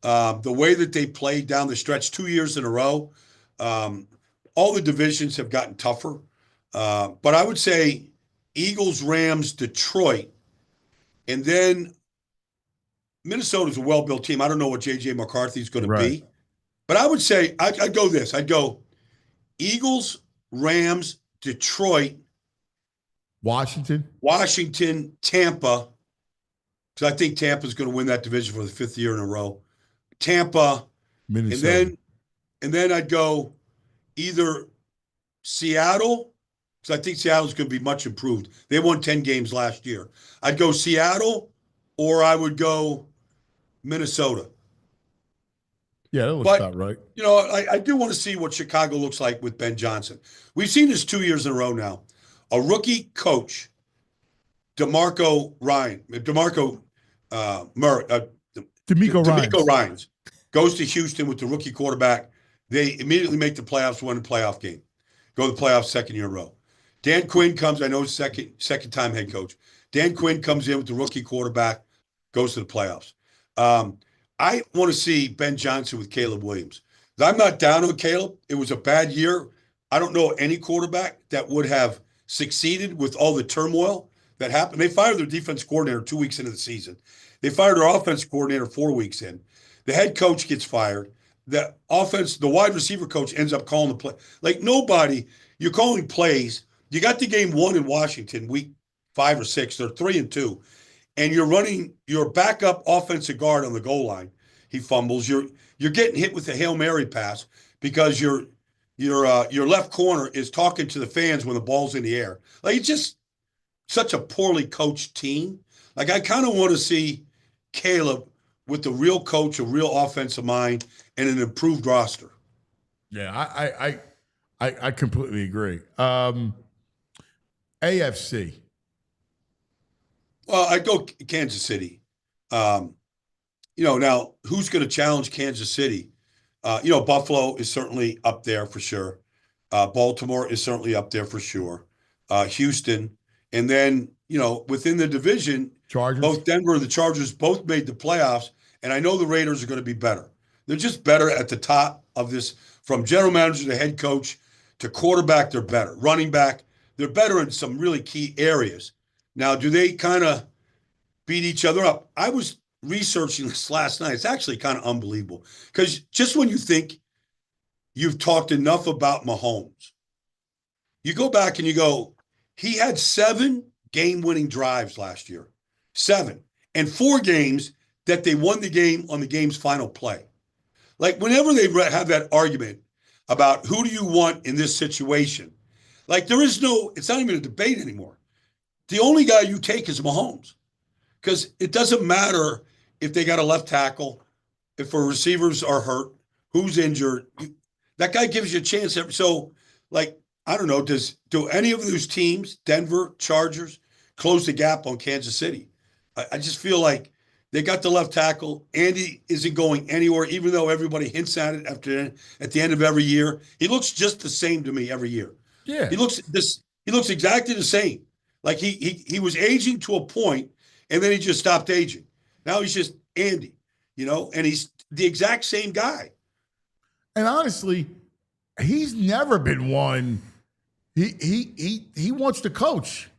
The way that they played down the stretch 2 years in a row, all the divisions have gotten tougher. But I would say Eagles, Rams, Detroit, and then Minnesota's a well-built team. I don't know what J.J. McCarthy is going to be. But I would say, I'd go this. I'd go Eagles, Rams, Detroit, Washington, Tampa, because I think Tampa's going to win that division for the 5th year in a row. Tampa, Minnesota. And then I'd go either Seattle, because I think Seattle's going to be much improved. They won 10 games last year. I'd go Seattle, or I would go Minnesota. Yeah, that looks about right. I do want to see what Chicago looks like with Ben Johnson. We've seen this 2 years in a row now. A rookie coach, DeMeco Ryans, goes to Houston with the rookie quarterback. They immediately make the playoffs, win a playoff game, go to the playoffs 2nd year in a row. Dan Quinn comes, I know second time head coach. Dan Quinn comes in with the rookie quarterback, goes to the playoffs. I want to see Ben Johnson with Caleb Williams. I'm not down on Caleb. It was a bad year. I don't know any quarterback that would have succeeded with all the turmoil that happened. They fired their defense coordinator 2 weeks into the season. They fired their offense coordinator 4 weeks in. The head coach gets fired. The wide receiver coach ends up calling the play. Like, nobody, you're calling plays. You got the game won in Washington week 5 or 6. They're 3-2, and you're running your backup offensive guard on the goal line. He fumbles. You're getting hit with a Hail Mary pass because your left corner is talking to the fans when the ball's in the air. Like, it's just such a poorly coached team. Like, I kind of want to see Caleb with the real coach, a real offensive mind, and an improved roster. Yeah, I completely agree. AFC. Well, I'd go Kansas City. Now who's going to challenge Kansas City? Buffalo is certainly up there for sure. Baltimore is certainly up there for sure. Houston, and then within the division, Chargers. Both Denver and the Chargers both made the playoffs, and I know the Raiders are going to be better. They're just better at the top of this, from general manager to head coach to quarterback. They're better. Running back, they're better in some really key areas. Now, do they kind of beat each other up? I was researching this last night. It's actually kind of unbelievable, because just when you think you've talked enough about Mahomes, you go back and you go, he had 7 game-winning drives last year. 7. And 4 games that they won the game on the game's final play. Like, whenever they have that argument about who do you want in this situation, like, it's not even a debate anymore. The only guy you take is Mahomes, because it doesn't matter if they got a left tackle, if our receivers are hurt, who's injured. That guy gives you a chance. So, like, I don't know, do any of those teams, Denver, Chargers, close the gap on Kansas City? I just feel like they got the left tackle. Andy isn't going anywhere, even though everybody hints at it at the end of every year. He looks just the same to me every year. Yeah. He looks exactly the same. Like, he was aging to a point, and then he just stopped aging. Now he's just Andy, and he's the exact same guy. And honestly, he's never been one. He wants to coach.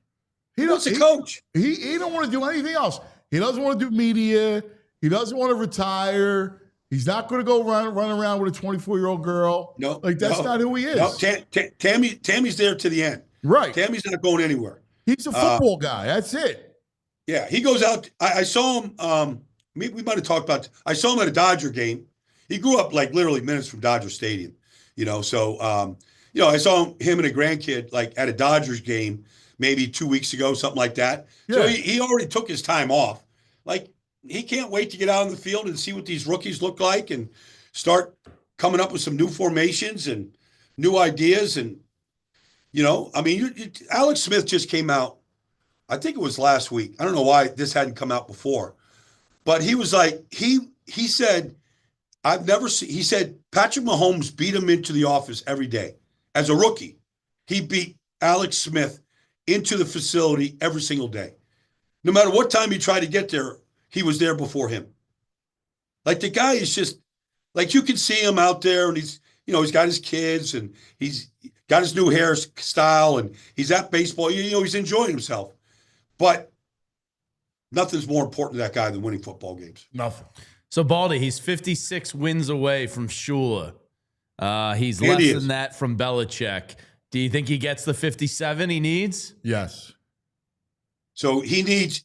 He wants to coach. He don't want to do anything else. He doesn't want to do media. He doesn't want to retire. He's not going to go run around with a 24-year-old girl. No, that's not who he is. No, Tammy's there to the end. Right. Tammy's not going anywhere. He's a football guy. That's it. Yeah, he goes out. I saw him. We might have talked about. I saw him at a Dodger game. He grew up like literally minutes from Dodger Stadium. So I saw him and a grandkid like at a Dodgers game maybe 2 weeks ago, something like that. Yeah. So he already took his time off. Like, he can't wait to get out on the field and see what these rookies look like and start coming up with some new formations and new ideas. And, Alex Smith just came out, I think it was last week. I don't know why this hadn't come out before, but he was like, he said, he said Patrick Mahomes beat him into the office every day. As a rookie, he beat Alex Smith into the facility every single day. No matter what time he tried to get there, he was there before him. Like, the guy is just, like, you can see him out there, and he's got his kids, and he's got his new hairstyle, and he's at baseball. He's enjoying himself. But nothing's more important to that guy than winning football games. Nothing. So, Baldy, he's 56 wins away from Shula. He's less than that from Belichick. Do you think he gets the 57 he needs? Yes. So he needs,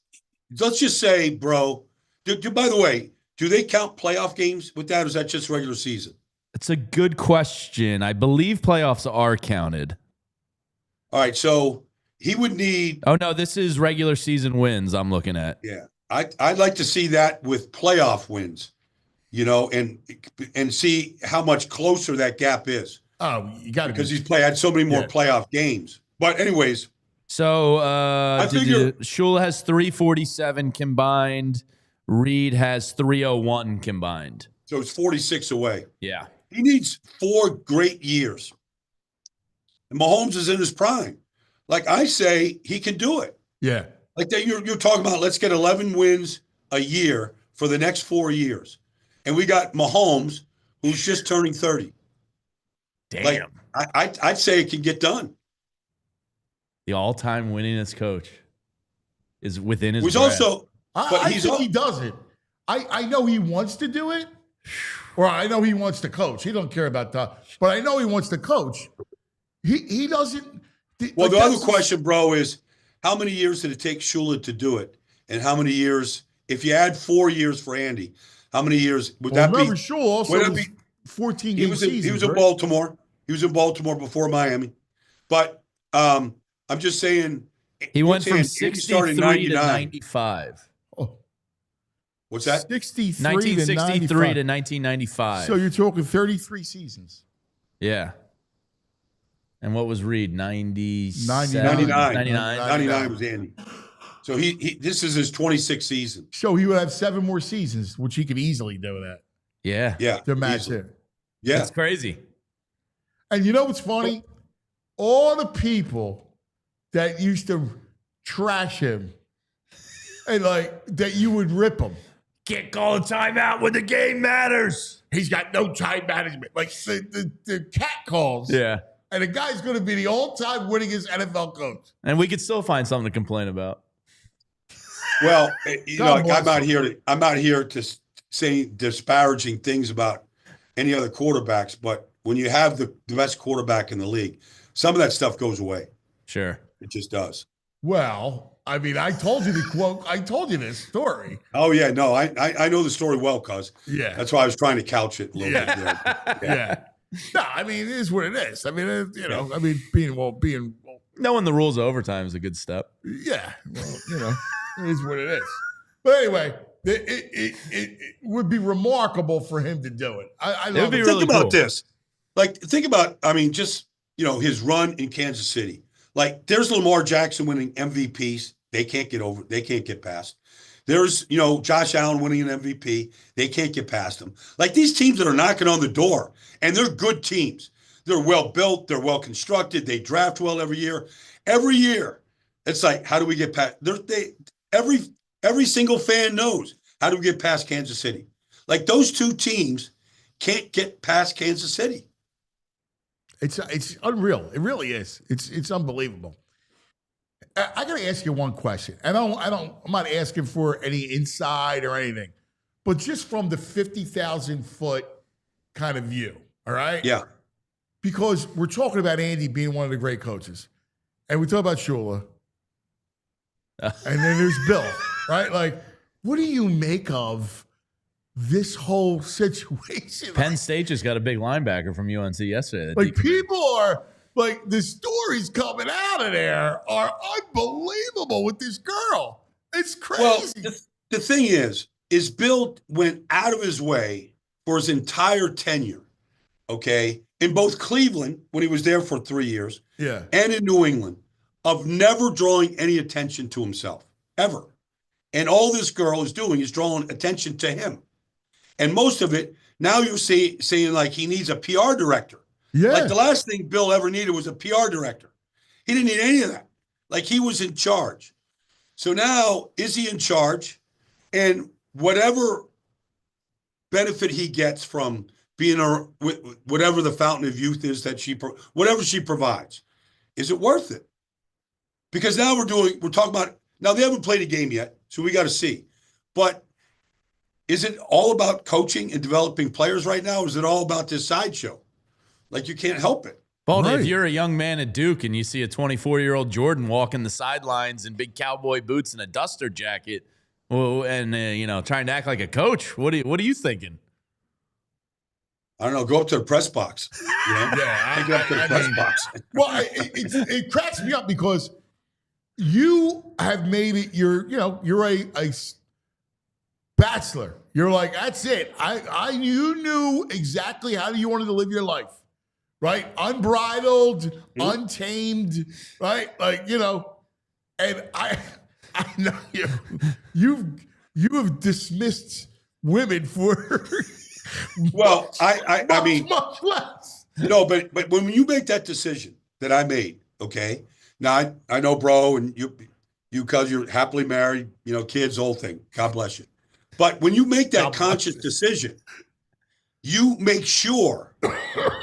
let's just say, bro, by the way, do they count playoff games with that, or is that just regular season? It's a good question. I believe playoffs are counted. All right, so he would need. Oh, no, this is regular season wins I'm looking at. Yeah, I'd like to see that with playoff wins, and see how much closer that gap is. Oh, you got to, because he's had so many more playoff games. But anyways, so I figure Shula has 347 combined. Reed has 301 combined. So it's 46 away. Yeah, he needs 4 great years, and Mahomes is in his prime. Like, I say, he can do it. Yeah, like that. You're talking about. Let's get 11 wins a year for the next 4 years, and we got Mahomes, who's just turning 30. Damn. Like, I'd say it can get done. The all-time winningest coach is within his. He's grasp. also, but I think he does it. I know he wants to do it, or I know he wants to coach. He don't care about that, but I know he wants to coach. He doesn't. Well, the other question, bro, is how many years did it take Shula to do it? And how many years, if you add 4 years for Andy, how many years would that remember, be? Shula also Would that was be 14 he game was seasons. he was in right? Baltimore. He was in Baltimore before Miami. But I'm just saying He went from Andy started 63 to 95. What's that? 63 to 1963 to 95. 1995. So you're talking 33 seasons. Yeah. And what was Reed? 97? 99. 99 was Andy. So he this is his 26th season. So he would have 7 more seasons, which he could easily do that Yeah. Yeah. to match easily. it. Yeah. That's crazy. And you know what's funny? All the people that used to trash him and like that you would rip him. Can't call a timeout when the game matters. He's got no time management. Like the cat calls. Yeah. And the guy's going to be the all-time winningest NFL coach. And we could still find something to complain about. Well, you know, God like, bless I'm not here to say disparaging things about any other quarterbacks, but when you have the best quarterback in the league, some of that stuff goes away. Sure. It just does. Well, I mean, I told you the quote. I told you this story. Oh yeah, no, I know the story well, cuz. Yeah. That's why I was trying to couch it a little bit. Yeah. No, I mean, it is what it is. I mean, you know, I mean, being Knowing the rules of overtime is a good step. yeah, well, you know, it is what it is. But anyway, it would be remarkable for him to do it. I love be it. really Think about cool. this. Like, think about, I mean, just, you know, his run in Kansas City. Like, there's Lamar Jackson winning MVPs. They can't get past. There's, you know, Josh Allen winning an MVP. They can't get past him. Like, these teams that are knocking on the door, and they're good teams. They're well built. They're well constructed. They draft well every year. Every year, it's like, how do we get past? Every single fan knows, how do we get past Kansas City? Like, those two teams can't get past Kansas City. It's unreal. It really is. It's unbelievable. I got to ask you one question. I'm not asking for any insight or anything, but just from the 50,000 foot kind of view. All right. Yeah. Because we're talking about Andy being one of the great coaches, and we talk about Shula, and then there's Bill, right? Like, what do you make of this whole situation? Penn State just got a big linebacker from UNC yesterday. Like, people are like, the stories coming out of there are unbelievable with this girl. It's crazy. Well, the thing is Bill went out of his way for his entire tenure, okay, in both Cleveland, when he was there for 3 years, yeah, and in New England, of never drawing any attention to himself, ever. And all this girl is doing is drawing attention to him. And most of it, now you're saying like he needs a PR director. yeah. Like, the last thing Bill ever needed was a PR director. He didn't need any of that. Like, he was in charge. So now, is he in charge? And whatever benefit he gets from being whatever the fountain of youth is that whatever she provides, is it worth it? Because now we're talking about, now they haven't played a game yet, so we got to see. But is it all about coaching and developing players right now? Or is it all about this sideshow? Like, you can't help it. Baldy, Right. if you're a young man at Duke and you see a 24-year-old Jordan walking the sidelines in big cowboy boots and a duster jacket, and you know, trying to act like a coach, what are you thinking? I don't know. Go up to the press box. You know? Yeah, Take it up to the press box. Well, it cracks me up because you have made it. You're a bachelor. You're like, that's it. You knew exactly how you wanted to live your life, right? Unbridled, untamed, right? Like, you know. And I know you have dismissed women for. Well, I mean, much less. no, but when you make that decision that I made, okay. Now I know, bro, and you because you're happily married, you know, kids, whole thing. God bless you. But when you make that conscious decision, you make sure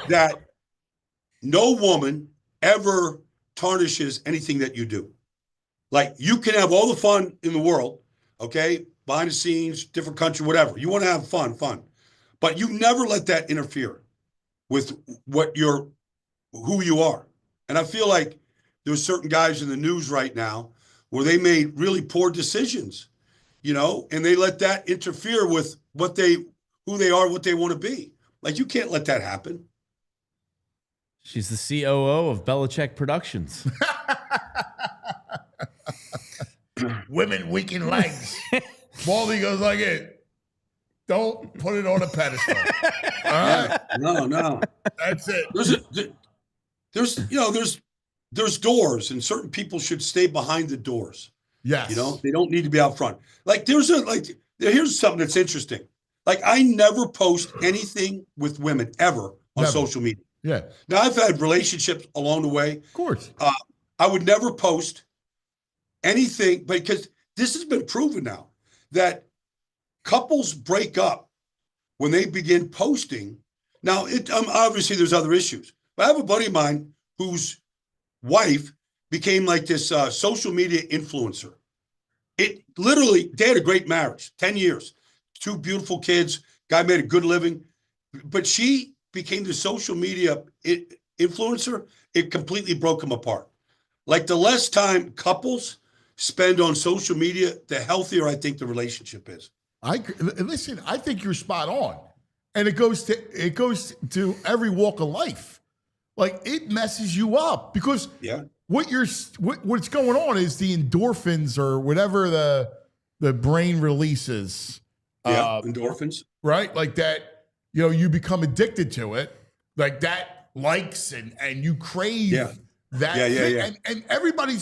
that no woman ever tarnishes anything that you do. Like, you can have all the fun in the world, okay, behind the scenes, different country, whatever. You want to have fun. But you never let that interfere with who you are. And I feel like there's certain guys in the news right now where they made really poor decisions, you know, and they let that interfere with who they are, what they want to be. Like, you can't let that happen. She's the COO of Belichick Productions. Women weaken legs. Baldy goes like it. Don't put it on a pedestal. All right? No. That's it. There's doors, and certain people should stay behind the doors. Yes. You know, they don't need to be out front. Like, here's something that's interesting. Like, I never post anything with women ever on social media. Yeah. Now, I've had relationships along the way. Of course. I would never post anything, because this has been proven now that couples break up when they begin posting. Now, obviously there's other issues, but I have a buddy of mine whose wife became like this social media influencer. It literally, they had a great marriage, 10 years, 2 beautiful kids, guy made a good living, but she became the social media influencer. It completely broke them apart. Like, the less time couples spend on social media, the healthier I think the relationship is. Listen, I think you're spot on. And it goes to every walk of life. Like, it messes you up because what's going on is the endorphins or whatever the brain releases. Endorphins. Right? Like that, you know, you become addicted to it. Like that likes and you crave that thing. And everybody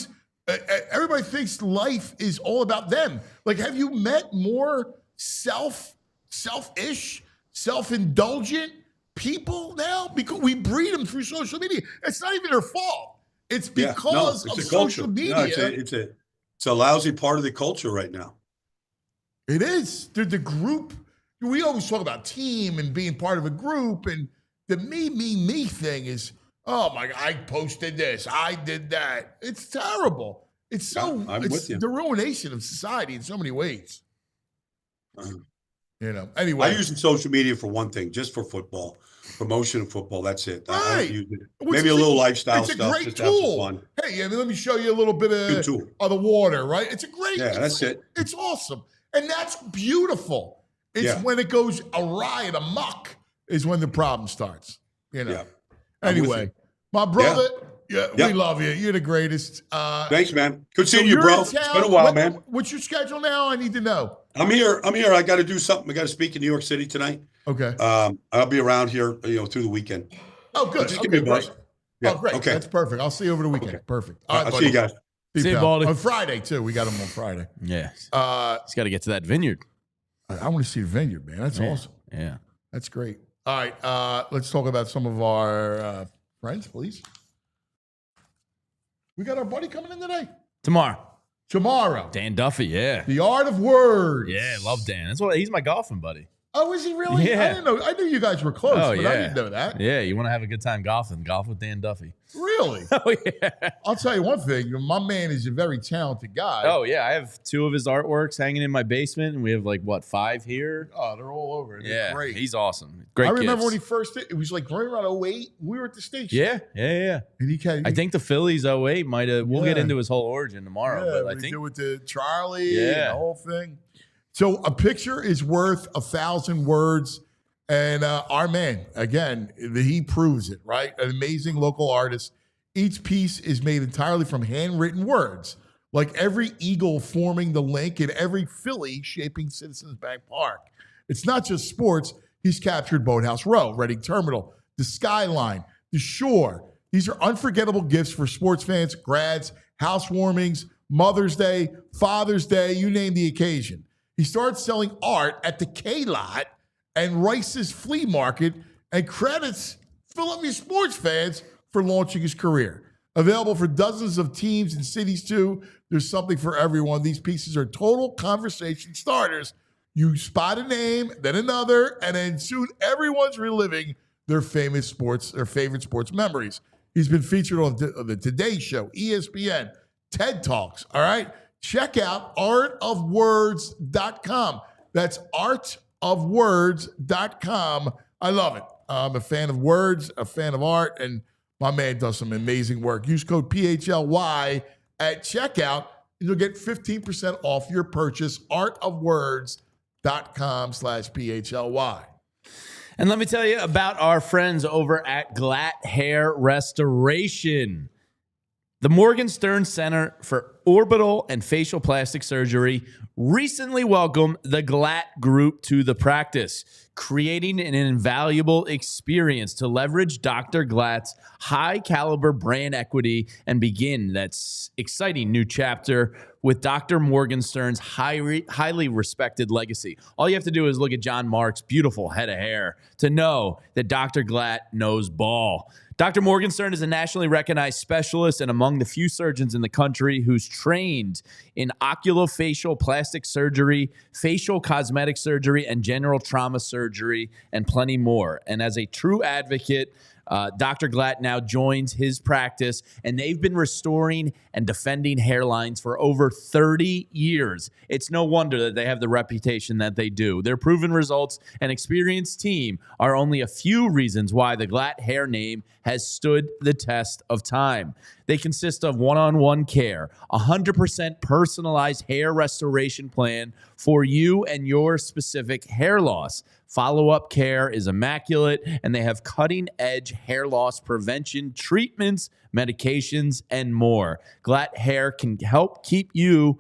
thinks life is all about them. Like, have you met more selfish, self-indulgent people now? Because we breed them through social media. It's not even their fault. It's because of social media. No, it's a lousy part of the culture right now. It is. The group. We always talk about team and being part of a group, and the me thing is, oh my God, I posted this, I did that. It's terrible. It's with you. The ruination of society in so many ways. You know. Anyway, I use social media for one thing, just for football, promotion of football. That's it. Right. I don't use it. Maybe a little lifestyle stuff. It's a great just to have some tool. fun. Hey, let me show you a little bit of the water. Right? It's a great. Yeah, that's it. It's awesome, and that's beautiful. It's when it goes awry and amok is when the problem starts. You know. Yeah. Anyway, my brother, we love you. You're the greatest. Thanks, man. Good seeing you, bro. It's been a while, man. What's your schedule now? I need to know. I'm here. I got to do something. I got to speak in New York City tonight. Okay. I'll be around here, through the weekend. Oh, good. Just give me a buzz. Yeah. Oh, great. Okay. That's perfect. I'll see you over the weekend. Okay. Perfect. All right, I'll see you guys. See you, Baldy. On Friday, too. We got him on Friday. Yeah. He's got to get to that vineyard. I want to see the vineyard, man. That's awesome. Yeah. That's great. All right. Let's talk about some of our friends, please. We got our buddy coming in today. Tomorrow. Dan Duffy, yeah. The Art of Words. Yeah, love Dan. He's my golfing buddy. Oh, is he really? Yeah. I didn't know. I knew you guys were close, but I didn't know that. Yeah, you want to have a good time golfing. Golf with Dan Duffy. Really? Oh, yeah. I'll tell you one thing. My man is a very talented guy. Oh, yeah. I have 2 of his artworks hanging in my basement, and we have 5 here? Oh, they're all over. They're great. He's awesome. Great. I remember when he first did. It was right around 08. We were at the station. Yeah. And I think the Phillies 08 might have. We'll get into his whole origin tomorrow. Yeah, but I think do with the Charlie and the whole thing. So a picture is worth 1,000 words. And our man, again, he proves it, right? An amazing local artist. Each piece is made entirely from handwritten words, like every eagle forming the link and every Philly shaping Citizens Bank Park. It's not just sports. He's captured Boathouse Row, Reading Terminal, the skyline, the shore. These are unforgettable gifts for sports fans, grads, housewarmings, Mother's Day, Father's Day, you name the occasion. He started selling art at the K-Lot and Rice's Flea Market and credits Philadelphia sports fans for launching his career. Available for dozens of teams and cities too. There's something for everyone. These pieces are total conversation starters. You spot a name, then another, and then soon everyone's reliving their favorite sports memories. He's been featured on the Today Show, ESPN, TED Talks, all right? Check out artofwords.com. That's artofwords.com. I love it. I'm a fan of words, a fan of art, and my man does some amazing work. Use code PHLY at checkout. and you'll get 15% off your purchase. artofwords.com/PHLY. And let me tell you about our friends over at GLAT Hair Restoration. The Morgenstern Center for Orbital and Facial Plastic Surgery recently welcomed the GLAT group to the practice, creating an invaluable experience to leverage Dr. GLAT's high-caliber brand equity and begin that exciting new chapter with Dr. Morgenstern's highly respected legacy. All you have to do is look at John Mark's beautiful head of hair to know that Dr. GLAT knows ball. Dr. Morgenstern is a nationally recognized specialist and among the few surgeons in the country who's trained in oculofacial plastic surgery, facial cosmetic surgery, and general trauma surgery, and plenty more. And as a true advocate, Dr. GLAT now joins his practice, and they've been restoring and defending hairlines for over 30 years. It's no wonder that they have the reputation that they do. Their proven results and experienced team are only a few reasons why the GLAT Hair name has stood the test of time. They consist of one-on-one care, 100% personalized hair restoration plan for you and your specific hair loss. Follow-up care is immaculate, and they have cutting-edge hair loss prevention treatments, medications, and more. GLAT Hair can help keep the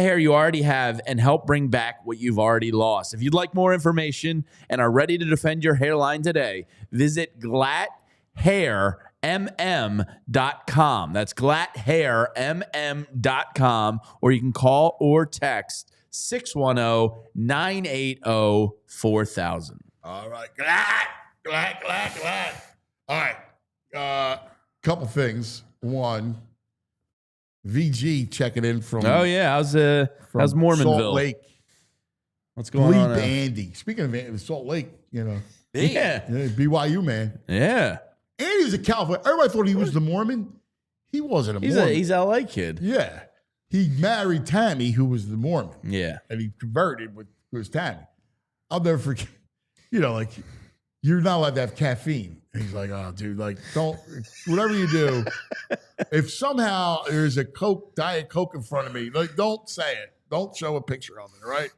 hair you already have and help bring back what you've already lost. If you'd like more information and are ready to defend your hairline today, visit GLATHairMM.com. That's GLATHairMM.com, or you can call or text 610-980-4000. All right. GLAT. All right. Couple things. One, VG checking in from how's Mormonville? Salt Lake. What's going on? Andy. Speaking of Salt Lake, Yeah. BYU man. Yeah. Andy was a California. Everybody thought he was the Mormon. He wasn't a Mormon. He's a LA kid. Yeah. He married Tammy, who was the Mormon. Yeah. And he converted with Tammy. I'll never forget. You're not allowed to have caffeine. And he's like, oh, dude, don't, whatever you do, if somehow there's a Diet Coke in front of me, don't say it. Don't show a picture of it, right?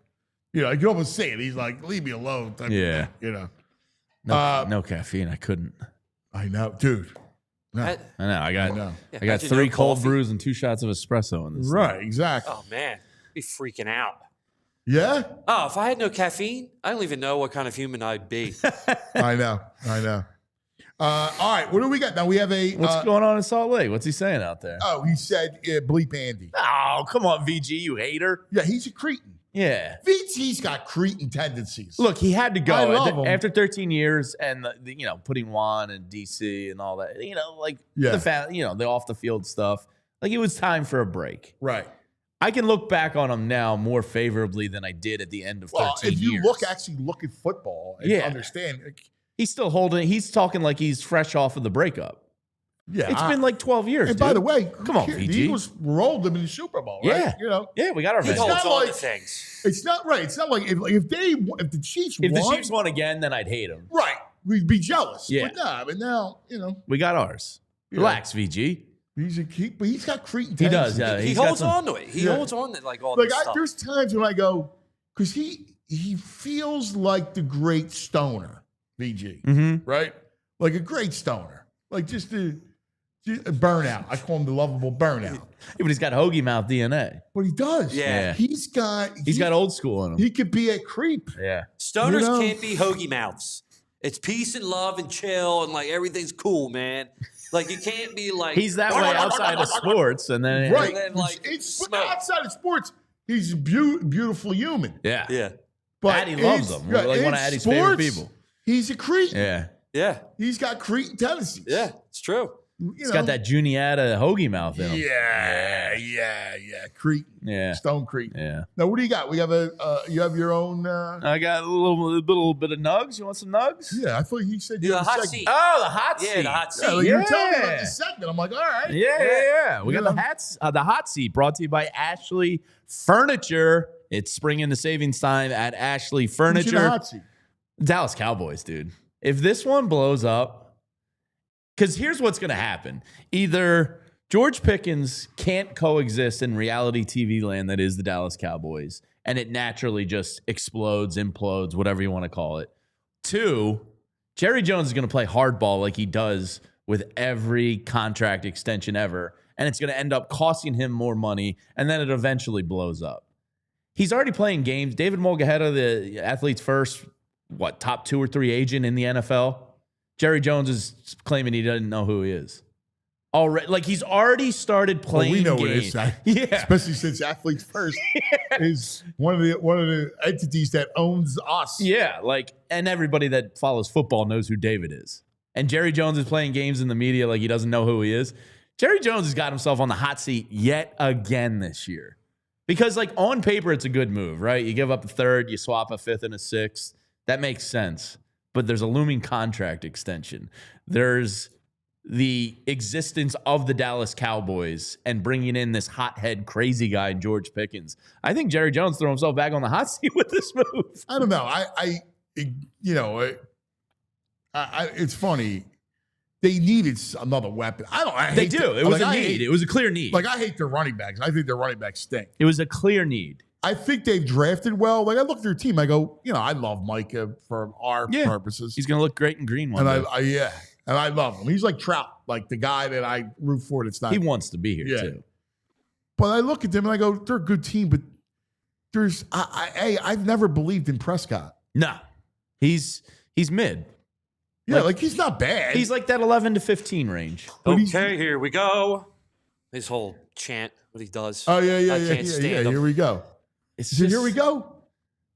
You can almost see it. He's like, leave me alone. Yeah. No caffeine. I couldn't. I know, dude. No. I know. I got Imagine 3 no cold coffee. brews and 2 shots of espresso in this. Right, exactly. Oh, man. Be freaking out. Yeah? Oh, if I had no caffeine, I don't even know what kind of human I'd be. I know. All right, what do we got? Now we have What's going on in Salt Lake? What's he saying out there? Oh, he said bleep Andy. Oh, come on, VG, you hater. Yeah, he's a cretin. Yeah. VG's got cretin tendencies. Look, he had to go I love him. after 13 years and putting Juan and DC and all that. The off the field stuff. Like, it was time for a break. Right. I can look back on him now more favorably than I did at the end of 13 years. If you look at football and understand. He's still he's talking like he's fresh off of the breakup. Yeah. It's been like 12 years. And dude. by the way, come on, VG. The Eagles rolled them in the Super Bowl, right? Yeah, we got our He vengeance. holds on to things. It's not right. It's not like if the Chiefs won. If the Chiefs won again, then I'd hate him. Right. We'd be jealous. Yeah. But now, We got ours. Relax, VG. But he's got cretin. He does, yeah. He holds on to it. He holds on to all this stuff. There's times when I go, because he feels like the great stoner, VG, right? Like a great stoner. Like just a burnout. I call him the lovable burnout. Yeah, but he's got hoagie mouth DNA. But he does. Yeah. He's got old school in him. He could be a creep. Yeah. Stoners can't be hoagie mouths. It's peace and love and chill and everything's cool, man. Like, you can't be like... He's that way outside of sports, and then... Right. And then, outside of sports, he's a beautiful human. Yeah. Yeah. But Addie loves him. Like one of Addie's favorite people. He's a creep. Yeah. Yeah. He's got cretin tendencies. Yeah, it's true. He's got that Juniata hoagie mouth in him. Yeah. Cretin. Yeah. Stone cretin. Yeah. Now, what do you got? We have you have your own. I got a little bit of nugs. You want some nugs? Yeah, I thought you said The you had a hot segment. seat. Oh, the hot seat. Yeah, the hot seat. Yeah, like you were telling me about the segment. I'm like, all right. Yeah. We got the hot seat brought to you by Ashley Furniture. It's spring into savings time at Ashley Who's in Furniture. the hot seat? Dallas Cowboys, dude. If this one blows up, because here's what's going to happen. Either George Pickens can't coexist in reality TV land that is the Dallas Cowboys, and it naturally just explodes, implodes, whatever you want to call it. 2, Jerry Jones is going to play hardball like he does with every contract extension ever, and it's going to end up costing him more money, and then it eventually blows up. He's already playing games. David Mulgaheta, the Athletes First, top 2 or 3 agent in the NFL. Jerry Jones is claiming he doesn't know who he is. Already, like he's already started playing we know games. what it is. Yeah, Especially since Athletes First is one of the entities that owns us. Yeah, and everybody that follows football knows who David is. And Jerry Jones is playing games in the media like he doesn't know who he is. Jerry Jones has got himself on the hot seat yet again this year. Because on paper, it's a good move, right? You give up a 3rd, you swap a 5th and a 6th. That makes sense. But there's a looming contract extension. There's the existence of the Dallas Cowboys and bringing in this hothead crazy guy, George Pickens. I think Jerry Jones threw himself back on the hot seat with this move. I don't know. It's funny. They needed another weapon. They do. It was a need. It was a clear need. I hate their running backs. I think their running backs stink. It was a clear need. I think they've drafted well. I look at their team. I go, I love Micah for our purposes. He's going to look great in green one day. And I love him. He's like Trout, like the guy that I root for. That's not. He wants to be here too. But I look at them and I go, they're a good team. But I've never believed in Prescott. No, he's mid. Yeah, he's not bad. He's like that 11 to 15 range. Okay, here we go. His whole chant, what he does. Oh yeah. I can't stand him. Here we go. Here we go.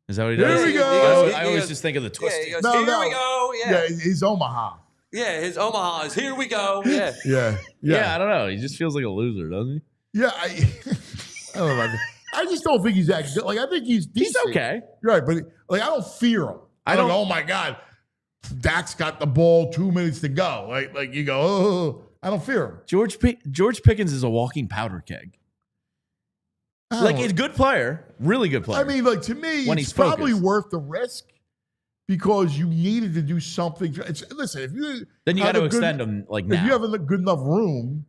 Is that what he does? Here we go. I always just think of the twist. Yeah, he goes, here we go. Yeah, his Omaha. Yeah, his Omaha is here we go. Yeah. Yeah. I don't know. He just feels like a loser, doesn't he? Yeah, I don't know about that. I just don't think he's that good. I think he's decent. He's okay. Right, but I don't fear him. I don't. Oh my God, Dak's got the ball, 2 minutes to go. Like you go, oh, I don't fear him. George Pickens is a walking powder keg. He's a good player, really good player. I mean, to me, when it's probably worth the risk because you needed to do something. Listen, if you then you got to extend him now. If you have a good enough room.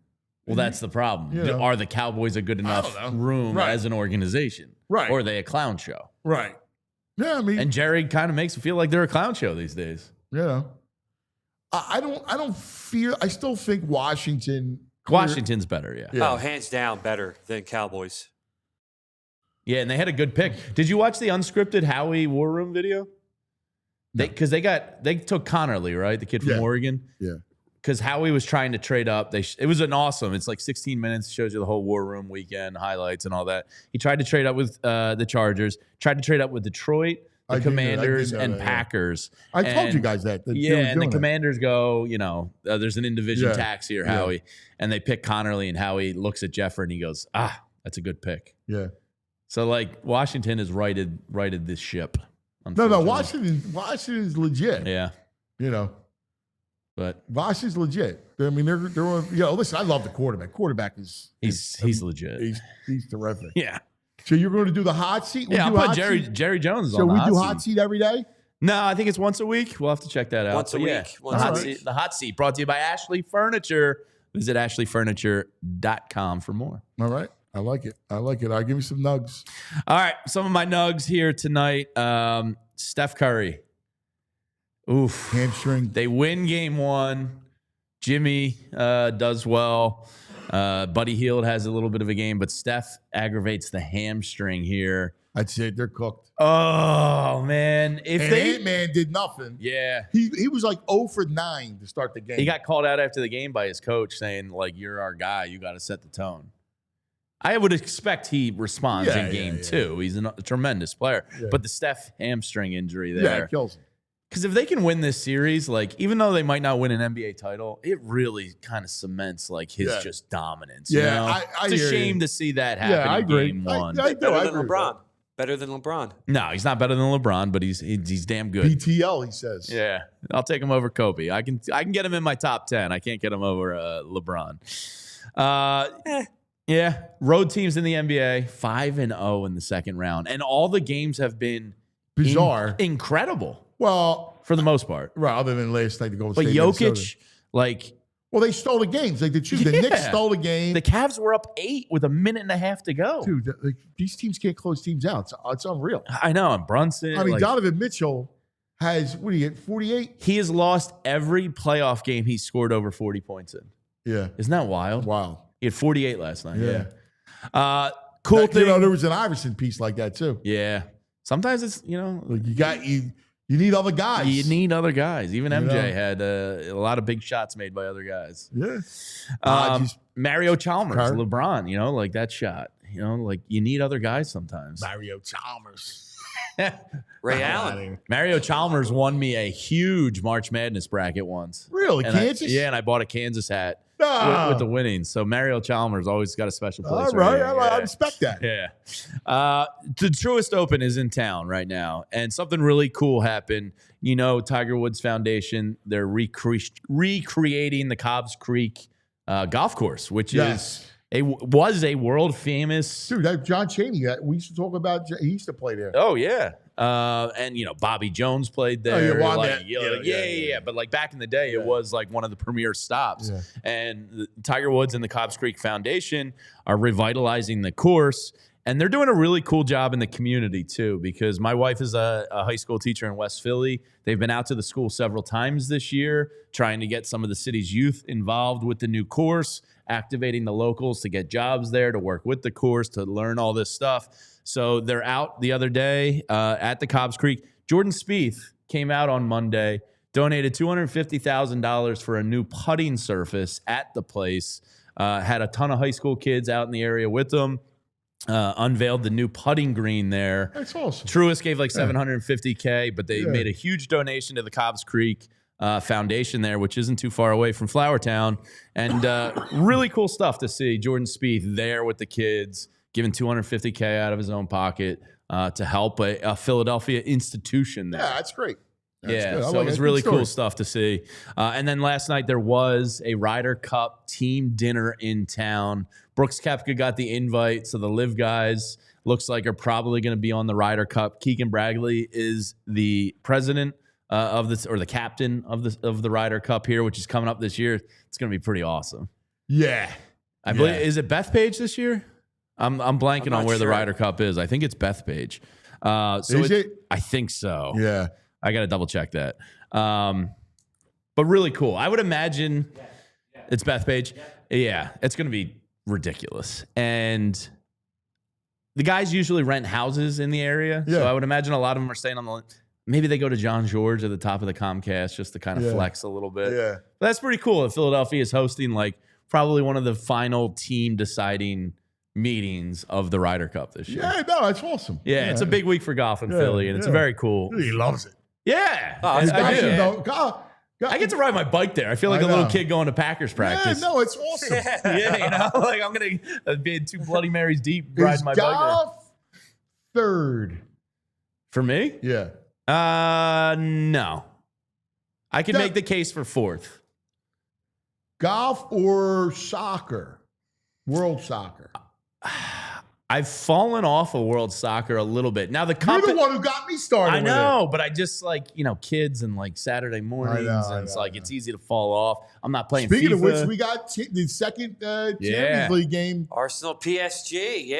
Well, that's the problem. Are the Cowboys a good enough room as an organization? Right. Or are they a clown show? Right. Yeah, I mean, and Jerry kind of makes it feel like they're a clown show these days. Yeah. I don't fear. I still think Washington's better. Yeah. Oh, hands down, better than Cowboys. Yeah, and they had a good pick. Did you watch the unscripted Howie War Room video? Because they took Connerly, right, the kid from Oregon. Yeah. Because Howie was trying to trade up. It was an awesome. It's 16 minutes, shows you the whole War Room weekend highlights and all that. He tried to trade up with the Chargers, tried to trade up with Detroit, the Commanders, and Packers. I told you guys that. And the Commanders go, there's an in-division tax here, Howie. And they pick Connerly, and Howie looks at Jeffrey and he goes, that's a good pick. Yeah. So Washington has righted this ship. No, Washington's legit. Yeah. But Washington's legit. I mean, they're listen, I love the quarterback. Quarterback is he's legit. He's terrific. Yeah. So you're going to do the hot seat? I'll put Jerry Jones on the hot seat. So we do hot seat every day? No, I think it's once a week. We'll have to check that out. Once a week. The hot seat brought to you by Ashley Furniture. Visit ashleyfurniture.com for more. All right. I like it. I'll give you some nugs. All right. Some of my nugs here tonight. Steph Curry. Oof. Hamstring. They win game 1. Jimmy does well. Buddy Hield has a little bit of a game, but Steph aggravates the hamstring here. I'd say they're cooked. Oh, man. Ant-Man did nothing. Yeah. He was 0 for 9 to start the game. He got called out after the game by his coach saying, you're our guy. You got to set the tone. I would expect he responds in game 2. He's a tremendous player. Yeah. But the Steph hamstring injury there. Yeah, it kills him. Because if they can win this series, even though they might not win an NBA title, it really kind of cements his just dominance. Yeah, it's a shame to see that happen in game 1. Better than LeBron. Better than LeBron. No, he's not better than LeBron, but he's damn good. BTL, he says. Yeah, I'll take him over Kobe. I can get him in my top 10. I can't get him over LeBron. Yeah, road teams in the NBA 5-0 in the second round, and all the games have been bizarre, incredible. Well, for the most part, right? Other than last night, the Golden State. But Jokic, Well, they stole the games. Like the Knicks stole the game. The Cavs were up 8 with a minute and a half to go. Dude, these teams can't close teams out. It's unreal. I know. And Brunson. I mean, Donovan Mitchell has, what do you get, 48? He has lost every playoff game he scored over 40 points in. Yeah. Isn't that wild? Wow. He had 48 last night. Yeah. Cool thing. There was an Iverson piece like that, too. Yeah. Sometimes it's, Like you need other guys. You need other guys. Even MJ had a lot of big shots made by other guys. Yeah. Mario Chalmers, LeBron, like that shot. Like you need other guys sometimes. Mario Chalmers. Ray Allen. Mario Chalmers won me a huge March Madness bracket once. Really? And Kansas? and I bought a Kansas hat with the winnings. So Mario Chalmers always got a special place. All right. I respect that. Yeah. The Truist Open is in town right now, and something really cool happened. Tiger Woods Foundation, they're recreating the Cobbs Creek golf course, which was a world famous. Dude, that John Chaney, we used to talk about, he used to play there. Oh, yeah. And, Bobby Jones played there. Yeah. But like back in the day, it was like one of the premier stops. Yeah. And Tiger Woods and the Cobbs Creek Foundation are revitalizing the course. And they're doing a really cool job in the community, too, because my wife is a high school teacher in West Philly. They've been out to the school several times this year, trying to get some of the city's youth involved with the new course, activating the locals to get jobs there, to work with the course, to learn all this stuff. So they're out the other day at the Cobbs Creek. Jordan Spieth came out on Monday, donated $250,000 for a new putting surface at the place, had a ton of high school kids out in the area with them. Unveiled the new putting green there. That's awesome. Truist gave like $750K, but they made a huge donation to the Cobbs Creek Foundation there, which isn't too far away from Flowertown. And really cool stuff to see Jordan Spieth there with the kids, giving $250K out of his own pocket to help a Philadelphia institution there. Yeah, that's great. That's so it was really cool stuff to see. And then last night there was a Ryder Cup team dinner in town. Brooks Koepka got the invite, so the Live guys looks like are probably going to be on the Ryder Cup. Keegan Bradley is the president of this, or the captain of the Ryder Cup here, which is coming up this year. It's going to be pretty awesome. Yeah, I believe. Is it Bethpage this year? I'm blanking on where the Ryder Cup is. I think it's Bethpage. Is it? I think so. Yeah. I got to double check that. But really cool. I would imagine it's Bethpage. Yeah, it's going to be ridiculous. And the guys usually rent houses in the area. So I would imagine a lot of them are staying on the, maybe they go to John George at the top of the Comcast just to kind of flex a little bit. Yeah. But that's pretty cool. That Philadelphia is hosting like probably one of the final team deciding meetings of the Ryder Cup this year. Yeah, no, that's awesome. Yeah, it's a big week for golf in Philly, and it's very cool. He loves it. Yeah. I I get to ride my bike there. I feel like a little kid going to Packers practice. Yeah, no, it's awesome. Like I'm going to be 2 Bloody Marys deep riding my bike there. Golf third. For me? Yeah. No. I can make the case for 4th. Golf or soccer? World soccer. I've fallen off of world soccer a little bit. Now You're the one who got me started. I know, but I just like, kids and like Saturday mornings, it's easy to fall off. I'm not playing Speaking FIFA. of which, we got the second Champions League game. Arsenal PSG,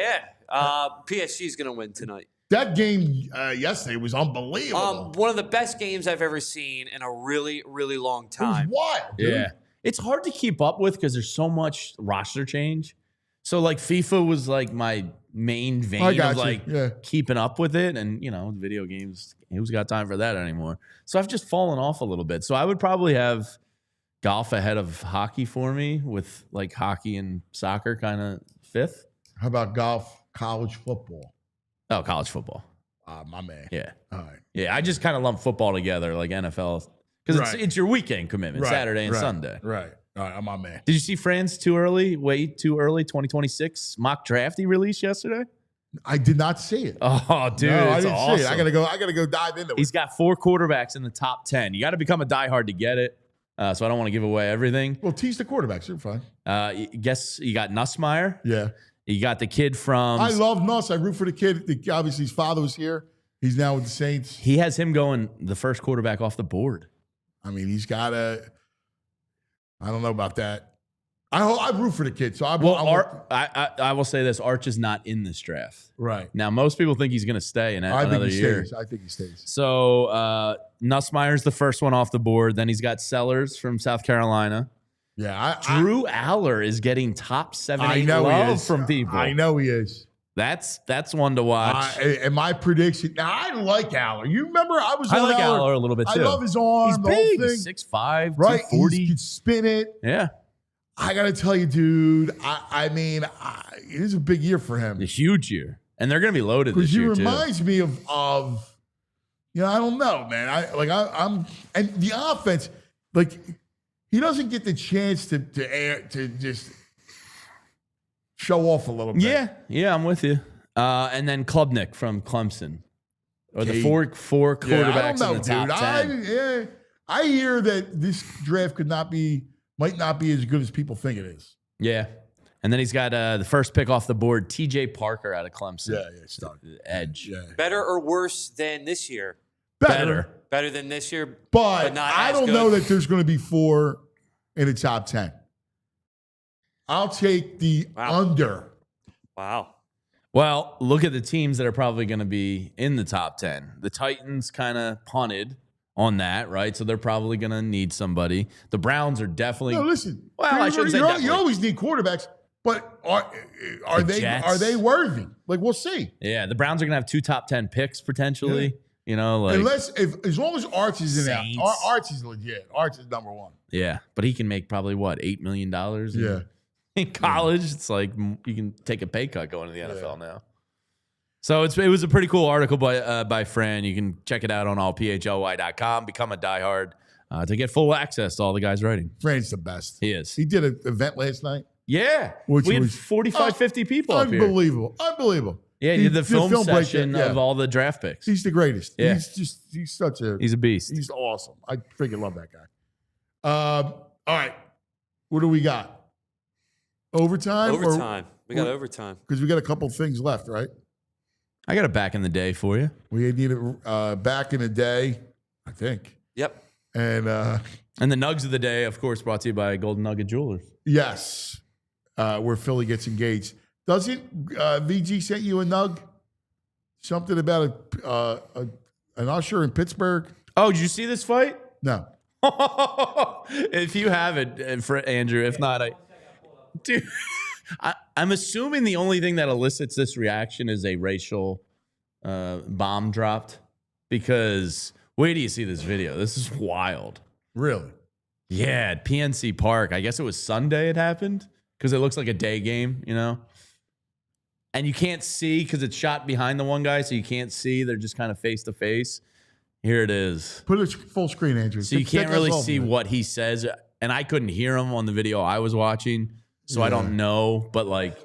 PSG is going to win tonight. That game yesterday was unbelievable. One of the best games I've ever seen in a really, really long time. It was wild, dude. Yeah. It's hard to keep up with because there's so much roster change. So like FIFA was like my main vein of like keeping up with it, and video games, who's got time for that anymore? So I've just fallen off a little bit. So I would probably have golf ahead of hockey for me, with like hockey and soccer kind of 5th. How about golf, college football? Oh, college football. My man. Yeah. All right. Yeah, I just kind of lump football together like NFL because it's your weekend commitment, Saturday and Sunday. Right. All right, I'm my man. Did you see France too early? Way too early, 2026 mock draft he released yesterday? I did not see it. Oh, dude, no, I it's didn't awesome. see it. I gotta go dive into it. He's got 4 quarterbacks in the top 10. You got to become a diehard to get it. So I don't want to give away everything. Well, tease the quarterbacks. You're fine. Guess you got Nussmeier. Yeah. You got the kid from. I love Nuss. I root for the kid. Obviously, his father was here. He's now with the Saints. He has him going the first quarterback off the board. I mean, he's got a. I don't know about that. I root for the kid. So I will say this: Arch is not in this draft. Right Now, most people think he's going to stay in another year. I think he stays. So Nussmeier's the first one off the board. Then he's got Sellers from South Carolina. Yeah, Drew Aller is getting top 7, 8 love from people. I know he is. That's one to watch. And my prediction. Now I like Aller. You remember I like Aller a little bit too. I love his arm. He's big. He's 6'5", right? 240. He can spin it. Yeah. I gotta tell you, dude. I mean, it is a big year for him. A huge year, and they're going to be loaded this year too. He reminds me of I don't know, man. I'm and the offense, like he doesn't get the chance to just show off a little bit. Yeah, I'm with you. And then Klubnik from Clemson, or the four quarterbacks in the top 10. I hear that this draft might not be as good as people think it is. Yeah. And then he's got the first pick off the board, TJ Parker out of Clemson. Yeah, edge. Yeah. Better or worse than this year? Better than this year, but not I don't know that there's going to be 4 in the top 10. I'll take the under. Wow. Well, look at the teams that are probably going to be in the top 10. The Titans kind of punted on that, right? So they're probably going to need somebody. The Browns are definitely. No, listen. Well, I shouldn't say definitely. You always need quarterbacks, but are they worthy? Like, we'll see. Yeah, the Browns are going to have 2 top 10 picks potentially. Yeah. You know, like as long as Arch is in there, Arch is legit. Arch is number 1. Yeah, but he can make probably $8 million. Yeah. In college, it's like you can take a pay cut going to the NFL now. So it was a pretty cool article by Fran. You can check it out on allphly.com. Become a diehard to get full access to all the guys writing. Fran's the best. He is. He did an event last night. Yeah. We had 45, 50 people up here. Unbelievable. Yeah, he did the film session of all the draft picks. He's the greatest. Yeah. He's a beast. He's awesome. I freaking love that guy. All right. What do we got? Overtime? We got overtime. Because we got a couple things left, right? I got a back in the day for you. We need a back in the day, I think. Yep. And the Nugs of the day, of course, brought to you by Golden Nugget Jewelers. Yes. Where Philly gets engaged. Doesn't VG sent you a nug? Something about an usher in Pittsburgh? Oh, did you see this fight? No. If you have it, for Andrew, if not, dude, I'm assuming the only thing that elicits this reaction is a racial bomb dropped. Because wait till you see this video. This is wild. Really? Yeah, at PNC Park. I guess it was Sunday it happened because it looks like a day game, you know? And you can't see because it's shot behind the one guy, so you can't see. They're just kind of face to face. Here it is. Put it full screen, Andrew. So you can't really see what he says. And I couldn't hear him on the video I was watching, so I don't know. But like,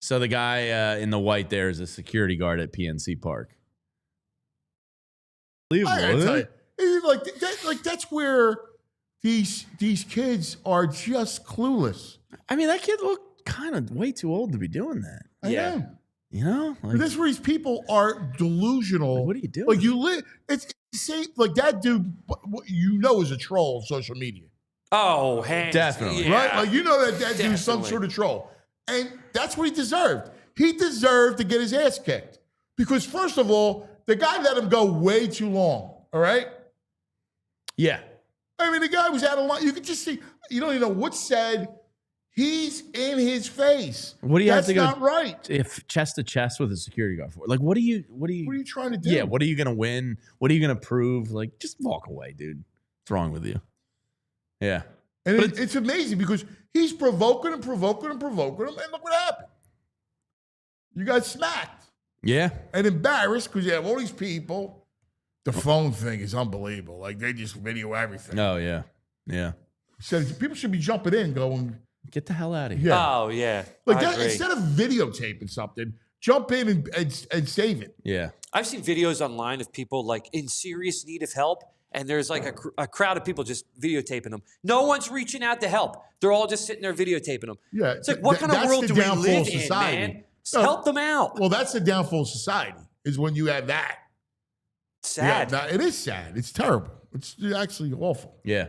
so the guy in the white there is a security guard at PNC Park. I gotta tell you, that's where these kids are just clueless. I mean, that kid looked kind of way too old to be doing that. I know. You know, like, that's where these people are delusional. Like, what are you doing? Like it's the same. Like that dude, is a troll on social media. Oh, definitely, yeah. Right? Like that dude's some sort of troll, and that's what he deserved. He deserved to get his ass kicked because first of all, the guy let him go way too long. All right. Yeah. I mean, the guy was out of line. You could just see. You don't even know what's said. He's in his face. What do you have to go? That's not right. If chest to chest with a security guard for? Like, what are you trying to do? Yeah, what are you gonna win? What are you gonna prove? Like, just walk away, dude. What's wrong with you? Yeah. And it's amazing because he's provoking him, and look what happened. You got smacked. Yeah. And embarrassed because you have all these people. The phone thing is unbelievable. Like, they just video everything. Oh, yeah. Yeah. So people should be jumping in going, get the hell out of here. Oh, yeah. Like that, instead of videotaping something, jump in and save it. Yeah. I've seen videos online of people like in serious need of help, and there's like a crowd of people just videotaping them. No one's reaching out to help. They're all just sitting there videotaping them. Yeah. It's like, what kind of world do we live in, man? Help them out. Well, that's the downfall of society, is when you have that. Sad. Yeah, it is sad. It's terrible. It's actually awful. Yeah.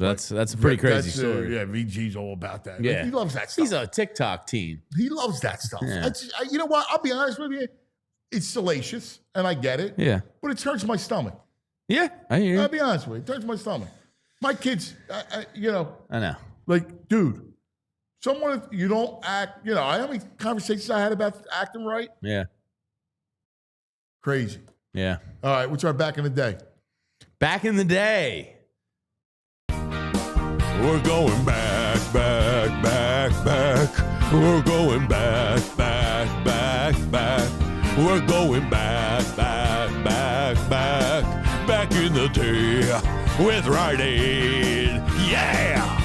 That's a pretty crazy story. Yeah, VG's all about that. Yeah. Like, he loves that stuff. He's a TikTok teen. He loves that stuff. Yeah. You know what? I'll be honest with you. It's salacious, and I get it. Yeah. But it turns my stomach. Yeah, I hear you. I'll be honest with you. It turns my stomach. My kids, I know. like, dude, someone, you don't act, how many conversations I had about acting right? Yeah. Crazy. Yeah. All right, what's our back in the day? Back in the day. We're going back. We're going back. We're going back in the day with Rite Aid. Yeah!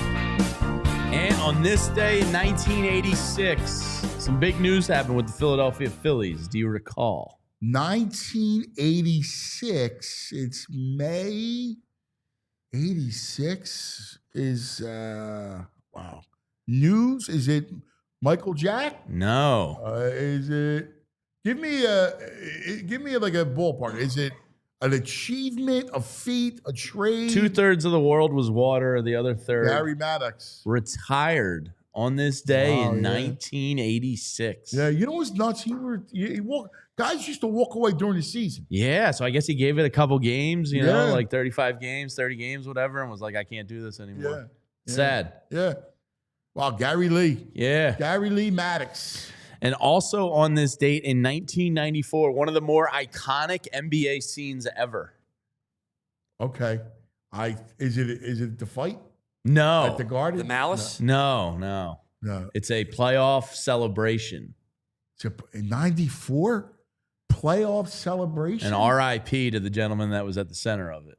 And on this day in 1986, some big news happened with the Philadelphia Phillies. Do you recall? 1986. It's May 86 is, wow. News? Is it Michael Jack? No. Is it, give me like a ballpark. Is it an achievement, a feat, a trade? 2/3 of the world was water. The other third Barry Maddox retired on this day in yeah. 1986. Yeah, you know what's nuts? Guys used to walk away during the season. Yeah, so I guess he gave it a couple games, you know, Yeah. like 35 games, 30 games, whatever, and was like, I can't do this anymore. Yeah. Sad. Yeah. Wow, Gary Lee. Yeah. Gary Lee Maddox. And also on this date in 1994, one of the more iconic NBA scenes ever. Okay. Is it the fight No. at the Garden? The Malice? No. No. It's a playoff celebration. In 94? Playoff celebration? An RIP to the gentleman that was at the center of it.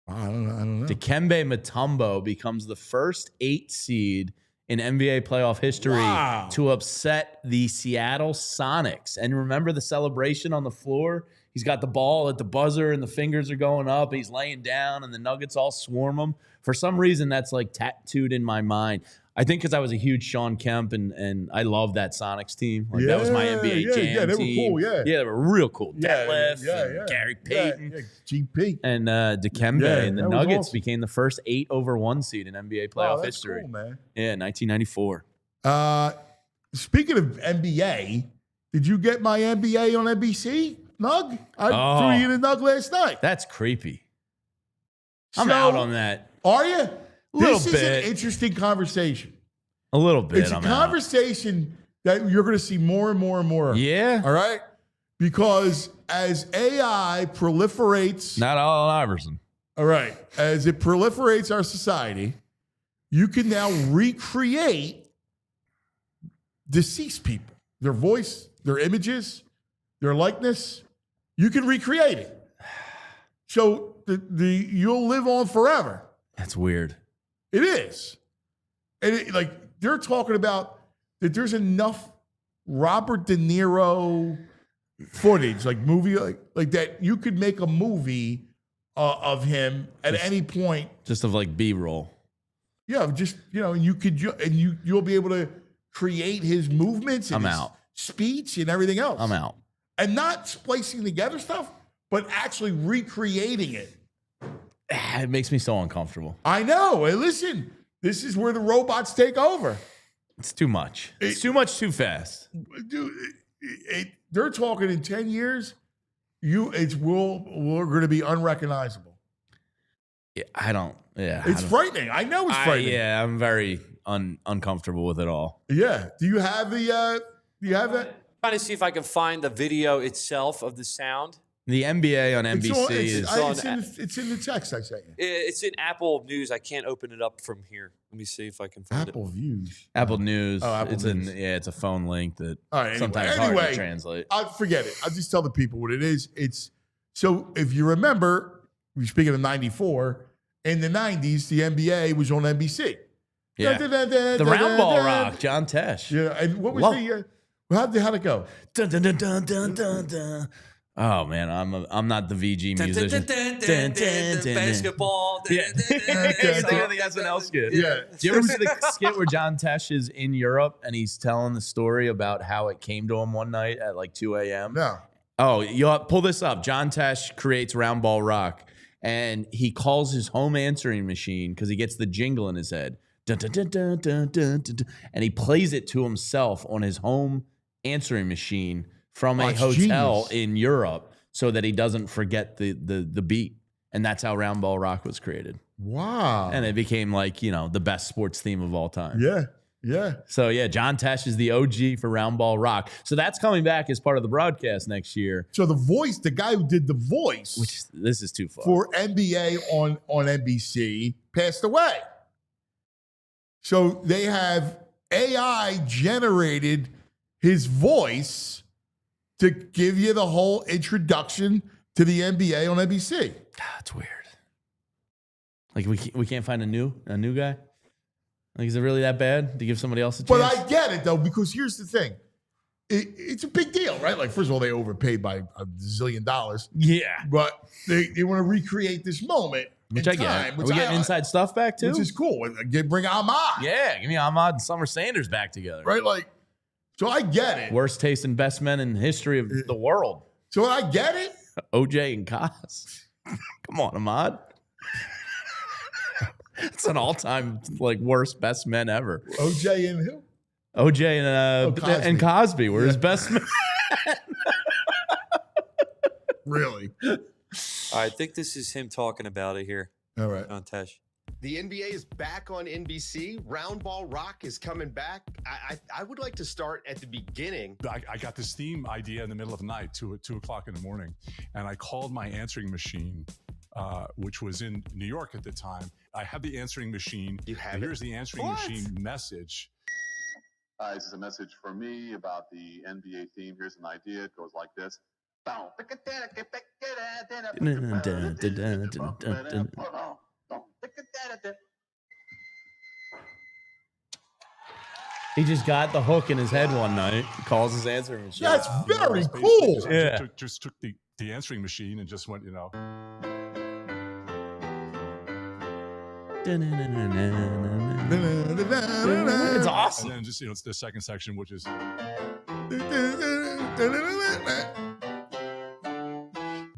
I don't know. Dikembe Mutombo becomes the first 8 seed in NBA playoff history to upset the Seattle Sonics. And remember the celebration on the floor? He's got the ball at the buzzer and the fingers are going up. He's laying down and the Nuggets all swarm him. For some reason, that's like tattooed in my mind. I think because I was a huge Sean Kemp and I love that Sonics team. Like that was my NBA jam yeah, they team. were cool, yeah. Yeah, they were real cool. Yeah, Detlef yeah, and yeah. Gary Payton. Yeah, GP. And Dikembe Yeah, and the that was Nuggets awesome. became the first 8-over-1 seed in NBA playoff That's history. cool, man. Yeah, 1994. Speaking of NBA, did you get my NBA on NBC, Nug? I threw you the Nug last night. That's creepy. I'm So, out on that. Are you? Little This is bit. an interesting conversation. A little bit. It's a I'm out. conversation that you're going to see more and more and more. Yeah. All right? Because as AI proliferates, Not Allen Iverson. all right, as it proliferates our society, you can now recreate deceased people, their voice, their images, their likeness. You can recreate it. So you'll live on forever. That's weird. It is. And they're talking about that there's enough Robert De Niro footage, like movie, like that you could make a movie of him at any point. Just of like B-roll. Yeah, just, you could, you'll be able to create his movements and I'm his out. speech and everything else. I'm out. And not splicing together stuff, but actually recreating it. It makes me so uncomfortable. I know. And listen, this is where the robots take over. It's too much. It's too much too fast. Dude, they're talking in 10 years, we're going to be unrecognizable. Yeah, I don't. Yeah. It's frightening. I know it's frightening. Yeah, I'm very uncomfortable with it all. Yeah. Do you have that? Trying to see if I can find the video itself of the sound. The NBA on NBC It's in the text I sent you. It's in Apple News. I can't open it up from here. Let me see if I can find Apple it. Views. Apple News. Oh, Apple News. It's a phone link that All right, sometimes hard to translate. I'll forget it. I'll just tell the people what it is. So if you remember, we're speaking of 94, in the 90s, the NBA was on NBC. Yeah. The round ball rock, John Tesh. Yeah, and what was how'd it go? Dun, dun, dun, dun, dun, dun, dun. Oh man, I'm not the VG musician. Basketball. Yeah, the SNL skit. Yeah. Do you ever see the skit where John Tesh is in Europe and he's telling the story about how it came to him one night at like 2 a.m.? No. Oh, you'll pull this up. John Tesh creates Round Ball Rock. and he calls his home answering machine because he gets the jingle in his head. Dun, dun, dun, dun, dun, dun, dun, dun, and he plays it to himself on his home answering machine from a hotel in Europe so that he doesn't forget the beat. And that's how Round Ball Rock was created. Wow. And it became like, the best sports theme of all time. Yeah. Yeah. So, yeah, John Tesh is the OG for Round Ball Rock. So that's coming back as part of the broadcast next year. So the guy who did the voice. Which, this is too far. For NBA on NBC passed away. So they have AI generated his voice to give you the whole introduction to the NBA on NBC. That's weird. Like we can't find a new guy? Like, is it really that bad to give somebody else a chance? But I get it, though, because here's the thing. It's a big deal, right? Like, first of all, they overpaid by $1 zillion. Yeah. But they want to recreate this moment. Which I get. Are we getting inside stuff back, too? Which is cool. Bring Ahmad. Yeah, give me Ahmad and Summer Sanders back together. Right? Like, so I get it. Worst taste and best men in history of the world. So I get it. OJ and Kaz. Come on, Ahmad. It's an all-time worst best men ever. OJ and who? OJ and Cosby were his best men. Really? I think this is him talking about it here. All right. On Tesh. The NBA is back on NBC. Round Ball Rock is coming back. I would like to start at the beginning. I got this theme idea in the middle of the night, 2 o'clock in the morning, and I called my answering machine, which was in New York at the time. I have the answering machine. Here's the answering machine message. This is a message for me about the NBA theme. Here's an idea. It goes like this. He just got the hook in his head one night. Calls his answering machine. That's very cool. Just took the answering machine and just went, It's awesome. And then just, it's the second section, which is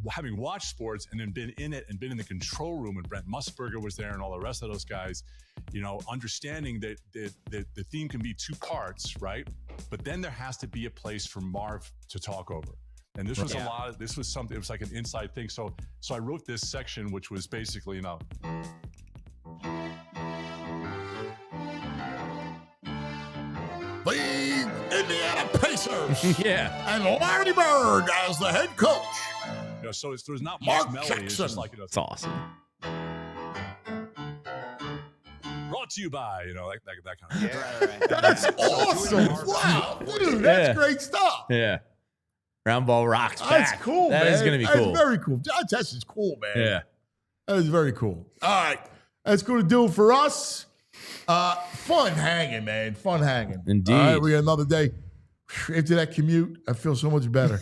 having watched sports and then been in it and been in the control room, and Brent Musburger was there and all the rest of those guys, understanding that the theme can be 2 parts, right? But then there has to be a place for Marv to talk over. And this was this was something, it was like an inside thing. So I wrote this section, which was basically, The Indiana Pacers. Yeah. And Larry Bird as the head coach. So there's not Mark much melody. Jackson. It's just like, it's awesome. Brought to you by, that kind of Yeah. That's awesome. Wow. Dude, that's great stuff. Yeah. Round Ball Rocks back. That's cool, man. That is going to be cool. That's very cool. John Tesh is cool, man. Yeah. That is very cool. All right. That's going to do it for us. Fun hanging, man. Fun hanging. Indeed. All right, we got another day. After that commute, I feel so much better.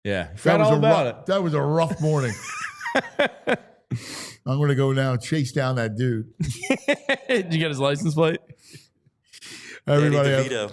Yeah. That was a rough morning. I'm going to go now chase down that dude. Did you get his license plate? Everybody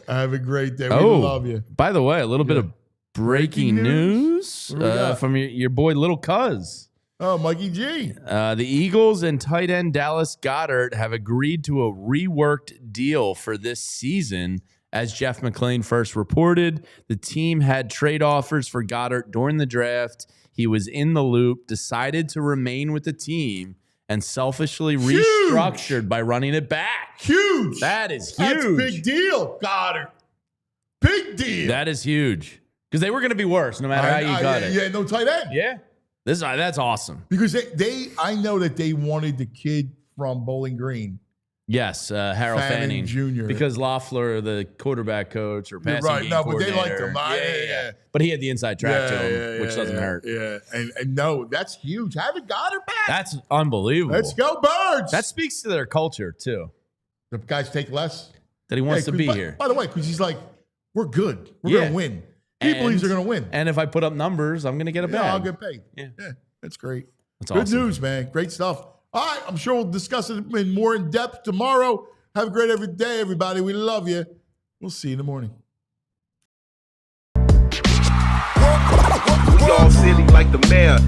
have a great day. We love you. By the way, a little bit of breaking news from your boy Little Cuz. Oh, Mikey G. The Eagles and tight end Dallas Goedert have agreed to a reworked deal for this season. As Jeff McClain first reported, the team had trade offers for Goedert during the draft. He was in the loop, decided to remain with the team, and selfishly restructured by running it back. Huge. That is huge. That's a big deal, Goddard. Big deal. That is huge. Because they were going to be worse no matter how you got it. Yeah, no tight end. Yeah. That's awesome. Because I know that they wanted the kid from Bowling Green. Yes, Harold Fanning Jr. Because Loeffler, the quarterback coach or passing game but they liked him. Yeah. But he had the inside track to him, which doesn't hurt. Yeah, and no, that's huge. Having Goddard back. That's unbelievable. Let's go, Birds. That speaks to their culture, too. The guys take less. That he wants to be here. By the way, because he's like, we're good. We're going to win. He believes they're going to win. And if I put up numbers, I'm going to get a bag. I'll get paid. Yeah, that's great. That's good awesome. news, man. Great stuff. All right, I'm sure we'll discuss it more in depth tomorrow. Have a great every day, everybody. We love you. We'll see you in the morning. All city like the mayor.